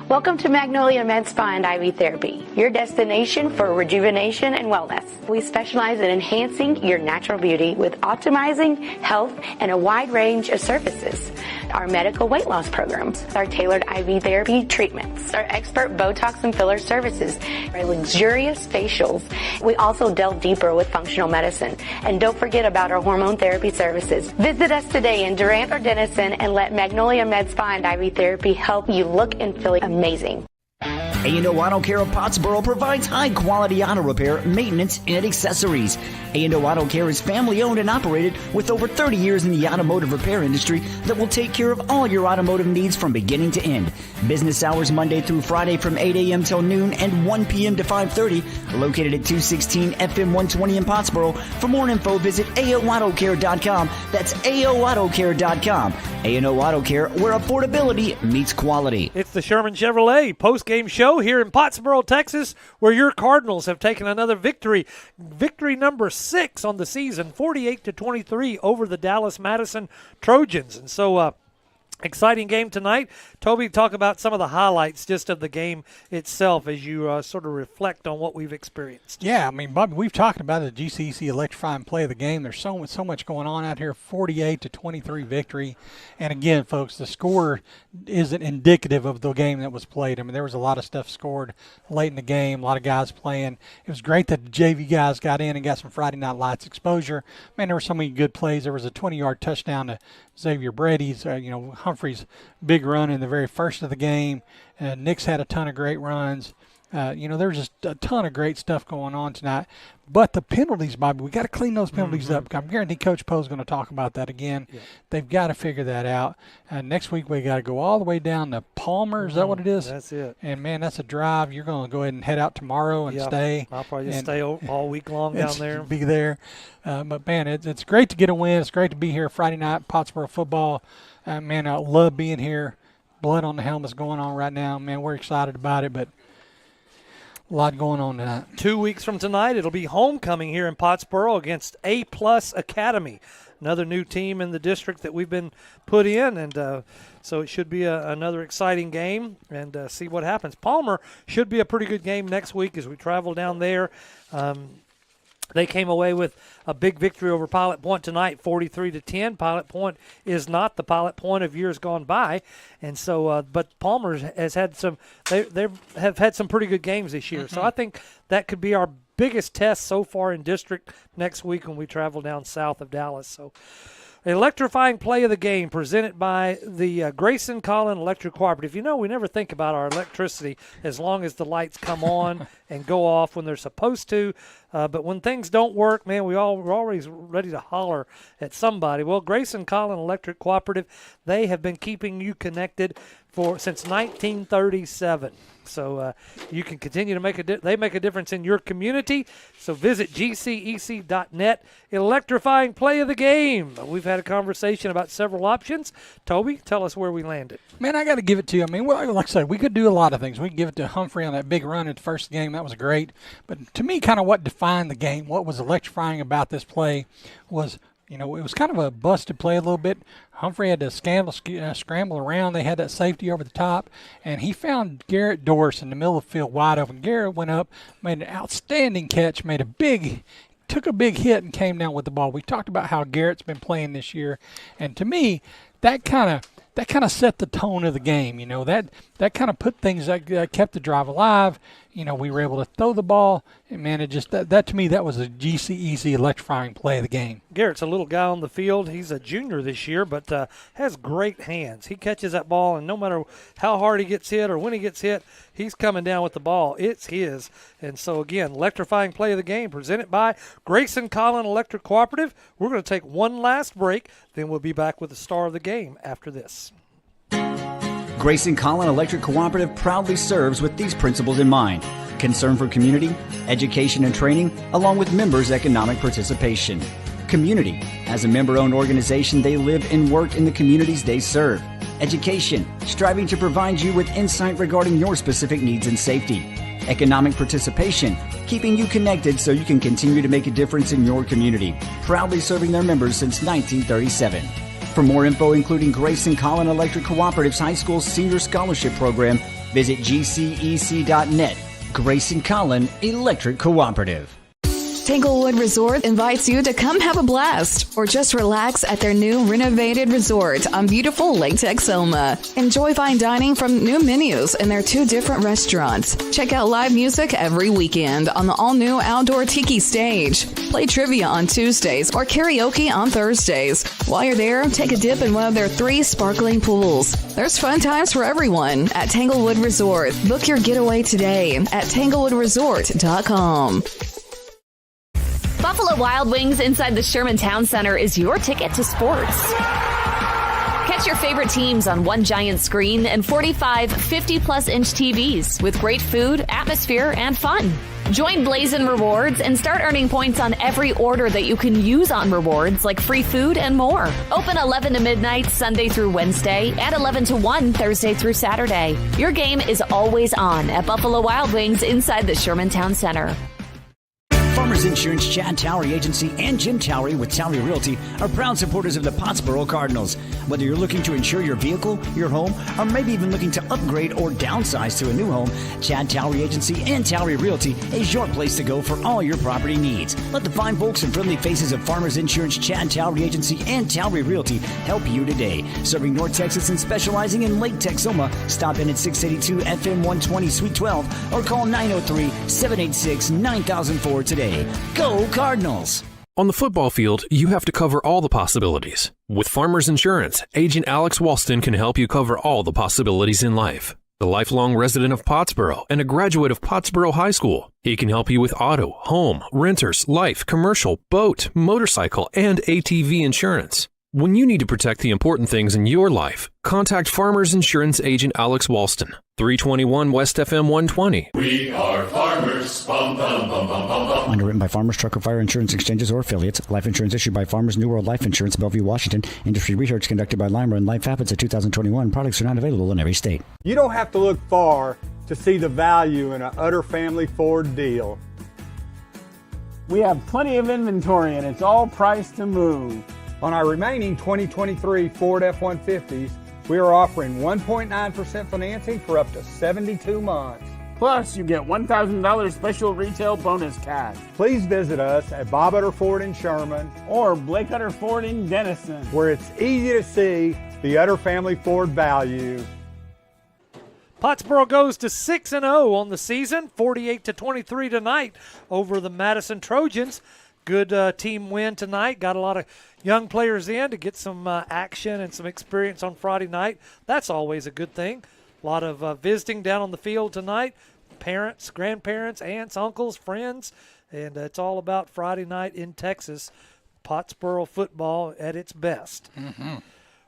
Speaker 22: Welcome to Magnolia Med Spa and IV Therapy, your destination for rejuvenation and wellness. We specialize in enhancing your natural beauty with optimizing health and a wide range of services. Our medical weight loss programs, our tailored IV therapy treatments, our expert Botox and filler services, our luxurious facials. We also delve deeper with functional medicine. And don't forget about our hormone therapy services. Visit us today in Durant or Denison and let Magnolia Med Spa and IV Therapy help you look and feel amazing.
Speaker 1: A&O Auto Care of Pottsboro provides high-quality auto repair, maintenance, and accessories. A&O Auto Care is family-owned and operated with over 30 years in the automotive repair industry that will take care of all your automotive needs from beginning to end. Business hours Monday through Friday from 8 a.m. till noon and 1 p.m. to 5:30. Located at 216 FM 120 in Pottsboro. For more info, visit AOAutoCare.com. That's AOAutoCare.com. A&O Auto Care, where affordability meets quality.
Speaker 2: It's the Sherman Chevrolet post-game show here in Pottsboro, Texas, where your Cardinals have taken another victory. Victory number 6 on the season, 48-23 over the Dallas Madison Trojans. And so, exciting game tonight. Toby, talk about some of the highlights just of the game itself as you sort of reflect on what we've experienced.
Speaker 3: Yeah, I mean, Bobby, we've talked about the GCEC electrifying play of the game. There's so much going on out here, 48-23 victory. And again, folks, the score isn't indicative of the game that was played. I mean, there was a lot of stuff scored late in the game, a lot of guys playing. It was great that the JV guys got in and got some Friday Night Lights exposure. Man, there were so many good plays. There was a 20-yard touchdown to Xavier Brady's, Humphrey's big run in the very first of the game. Nick's had a ton of great runs. There's just a ton of great stuff going on tonight. But the penalties, Bobby, we got to clean those penalties up. I'm guaranteed Coach Poe's going to talk about that again. Yeah. They've got to figure that out. Next week we got to go all the way down to Palmer. Is that what it is?
Speaker 2: That's it.
Speaker 3: And, man, that's a drive. You're going to go ahead and head out tomorrow and stay.
Speaker 2: I'll probably just stay all week long down there.
Speaker 3: Be there. But, man, it's great to get a win. It's great to be here Friday night, Pottsboro football. Man, I love being here. Blood on the helmet's going on right now. Man, we're excited about it, but a lot going on tonight.
Speaker 2: 2 weeks from tonight, it'll be homecoming here in Pottsboro against A-Plus Academy, another new team in the district that we've been put in, and so it should be another exciting game, and see what happens. Palmer should be a pretty good game next week as we travel down there. They came away with a big victory over Pilot Point tonight, 43-10. Pilot Point is not the Pilot Point of years gone by, and so. But Palmer has had some. They have had some pretty good games this year. So I think that could be our biggest test so far in district next week when we travel down south of Dallas. So. Electrifying play of the game presented by the Grayson Collin Electric Cooperative. We never think about our electricity as long as the lights come on and go off when they're supposed to. But when things don't work, man, we're always ready to holler at somebody. Well, Grayson Collin Electric Cooperative, they have been keeping you connected since 1937. So you can continue to they make a difference in your community. So visit gcec.net. Electrifying play of the game. We've had a conversation about several options. Toby, tell us where we landed.
Speaker 3: Man, I got to give it to you. I mean, like I said, we could do a lot of things. We could give it to Humphrey on that big run at the first game. That was great. But to me, kind of what defined the game, what was electrifying about this play was, it was kind of a busted play a little bit. Humphrey had to scramble around. They had that safety over the top, and he found Garrett Dorse in the middle of the field wide open. Garrett went up, made an outstanding catch, took a big hit and came down with the ball. We talked about how Garrett's been playing this year, and to me, that kind of set the tone of the game. That kind of put things that kept the drive alive. We were able to throw the ball, and man, it just that to me that was a GCEC electrifying play of the game.
Speaker 2: Garrett's a little guy on the field. He's a junior this year, but has great hands. He catches that ball, and no matter how hard he gets hit or when he gets hit, he's coming down with the ball. It's his. And so again, electrifying play of the game presented by Grayson Collin Electric Cooperative. We're going to take one last break, then we'll be back with the star of the game after this.
Speaker 1: Grayson Collin Electric Cooperative proudly serves with these principles in mind: concern for community, education and training, along with members' economic participation. Community. As a member-owned organization, they live and work in the communities they serve. Education. Striving to provide you with insight regarding your specific needs and safety. Economic participation. Keeping you connected so you can continue to make a difference in your community. Proudly serving their members since 1937. For more info, including Grayson Collin Electric Cooperative's High School Senior Scholarship Program, visit gcec.net. Grayson Collin Electric Cooperative.
Speaker 18: Tanglewood Resort invites you to come have a blast or just relax at their new renovated resort on beautiful Lake Texoma. Enjoy fine dining from new menus in their 2 different restaurants. Check out live music every weekend on the all-new outdoor tiki stage. Play trivia on Tuesdays or karaoke on Thursdays. While you're there, take a dip in one of their 3 sparkling pools. There's fun times for everyone at Tanglewood Resort. Book your getaway today at tanglewoodresort.com.
Speaker 9: Buffalo Wild Wings inside the Sherman Town Center is your ticket to sports. Catch your favorite teams on one giant screen and 45 50-plus inch TVs with great food, atmosphere, and fun. Join Blazin' Rewards and start earning points on every order that you can use on rewards like free food and more. Open 11 to midnight Sunday through Wednesday and 11 to 1 Thursday through Saturday. Your game is always on at Buffalo Wild Wings inside the Sherman Town Center.
Speaker 1: Farmers Insurance, Chad Towery Agency, and Jim Towery with Towery Realty are proud supporters of the Pottsboro Cardinals. Whether you're looking to insure your vehicle, your home, or maybe even looking to upgrade or downsize to a new home, Chad Towery Agency and Towery Realty is your place to go for all your property needs. Let the fine folks and friendly faces of Farmers Insurance, Chad Towery Agency, and Towery Realty help you today. Serving North Texas and specializing in Lake Texoma. Stop in at 682 FM 120 Suite 12 or call 903-786-9004 today. Go Cardinals!
Speaker 10: On the football field, you have to cover all the possibilities. With Farmers Insurance, Agent Alex Walston can help you cover all the possibilities in life. The lifelong resident of Pottsboro and a graduate of Pottsboro High School, he can help you with auto, home, renters, life, commercial, boat, motorcycle, and ATV insurance. When you need to protect the important things in your life, contact Farmers Insurance Agent Alex Walston, 321 West FM 120.
Speaker 11: We are farmers. Bum, bum, bum, bum, bum, bum.
Speaker 1: Underwritten by Farmers Truck or Fire Insurance Exchanges or affiliates. Life insurance issued by Farmers New World Life Insurance, Bellevue, Washington. Industry research conducted by Lima and Life Habits of 2021. Products are not available in every state.
Speaker 5: You don't have to look far to see the value in an Utter Family Ford deal.
Speaker 6: We have plenty of inventory and it's all priced to move.
Speaker 5: On our remaining 2023 Ford F-150s, we are offering 1.9% financing for up to 72 months.
Speaker 6: Plus, you get $1,000 special retail bonus cash.
Speaker 5: Please visit us at Bob Utter Ford in Sherman
Speaker 6: or Blake Utter Ford in Denison,
Speaker 5: where it's easy to see the Utter Family Ford value.
Speaker 2: Pottsboro goes to 6-0 on the season, 48-23 tonight over the Madison Trojans. Good team win tonight. Got a lot of young players in to get some action and some experience on Friday night. That's always a good thing. A lot of visiting down on the field tonight. Parents, grandparents, aunts, uncles, friends. And it's all about Friday night in Texas. Pottsboro football at its best. Mm-hmm.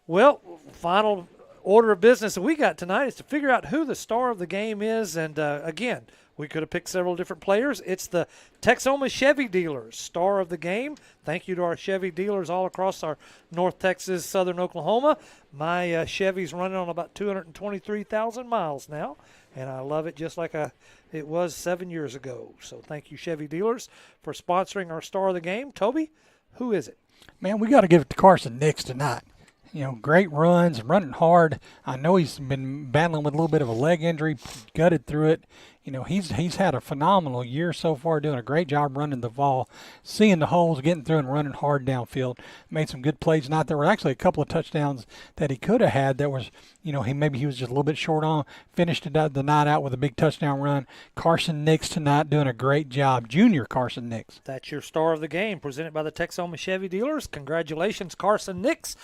Speaker 2: Well, final order of business that we got tonight is to figure out who the star of the game is. And, again, we could have picked several different players. It's the Texoma Chevy dealers, star of the game. Thank you to our Chevy dealers all across our North Texas, Southern Oklahoma. My Chevy's running on about 223,000 miles now, and I love it just like it was 7 years ago. So thank you, Chevy dealers, for sponsoring our star of the game. Toby, who is it?
Speaker 3: Man, we got to give it to Carson Nix tonight. You know, great runs, running hard. I know he's been battling with a little bit of a leg injury, gutted through it. You know, he's had a phenomenal year so far, doing a great job running the ball, seeing the holes, getting through and running hard downfield. Made some good plays tonight. There were actually a couple of touchdowns that he could have had that was, you know, he was just a little bit short on. Finished the night out with a big touchdown run. Carson Nix tonight doing a great job. Junior Carson Nix.
Speaker 2: That's your star of the game, presented by the Texoma Chevy dealers. Congratulations, Carson Nix.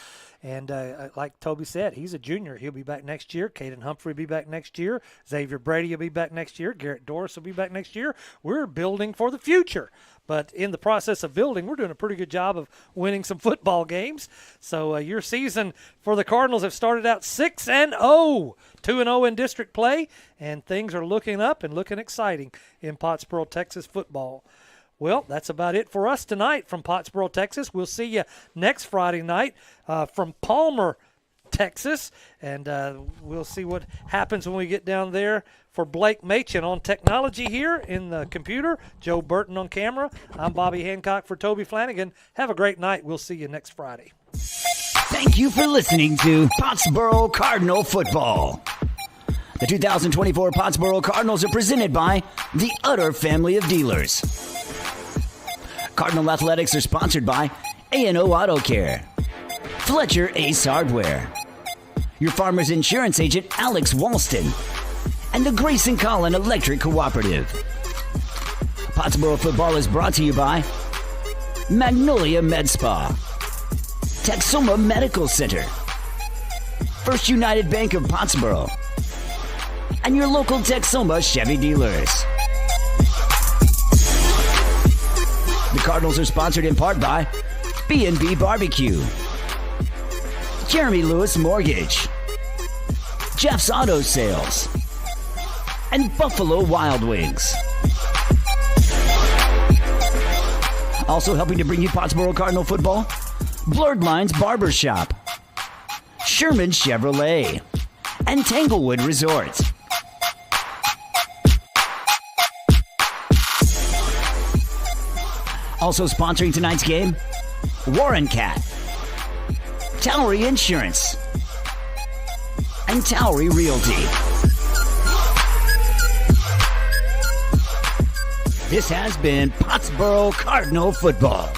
Speaker 2: And like Toby said, he's a junior. He'll be back next year. Caden Humphrey will be back next year. Xavier Brady will be back next year. Garrett Doris will be back next year. We're building for the future. But in the process of building, we're doing a pretty good job of winning some football games. So your season for the Cardinals have started out 6-0, 2-0 in district play, and things are looking up and looking exciting in Pottsboro, Texas football. Well, that's about it for us tonight from Pottsboro, Texas. We'll see you next Friday night from Palmer, Texas, and we'll see what happens when we get down there. For Blake Machin on technology here in the computer, Joe Burton on camera, I'm Bobby Hancock for Toby Flanagan. Have a great night. We'll see you next Friday.
Speaker 1: Thank you for listening to Pottsboro Cardinal Football. The 2024 Pottsboro Cardinals are presented by the Utter Family of Dealers. Cardinal Athletics are sponsored by A&O Auto Care, Fletcher Ace Hardware, your farmer's insurance agent Alex Walston, and the Grayson Collin Electric Cooperative. Pottsboro football is brought to you by Magnolia Med Spa, Texoma Medical Center, First United Bank of Pottsboro, and your local Texoma Chevy dealers. The Cardinals are sponsored in part by B&B Barbecue, Jeremy Lewis Mortgage, Jeff's Auto Sales, and Buffalo Wild Wings. Also helping to bring you Pottsboro Cardinal football, Blurred Lines Barbershop, Sherman Chevrolet, and Tanglewood Resort. Also sponsoring tonight's game, Warren Cat, Towery Insurance, and Towery Realty. This has been Pottsboro Cardinal Football.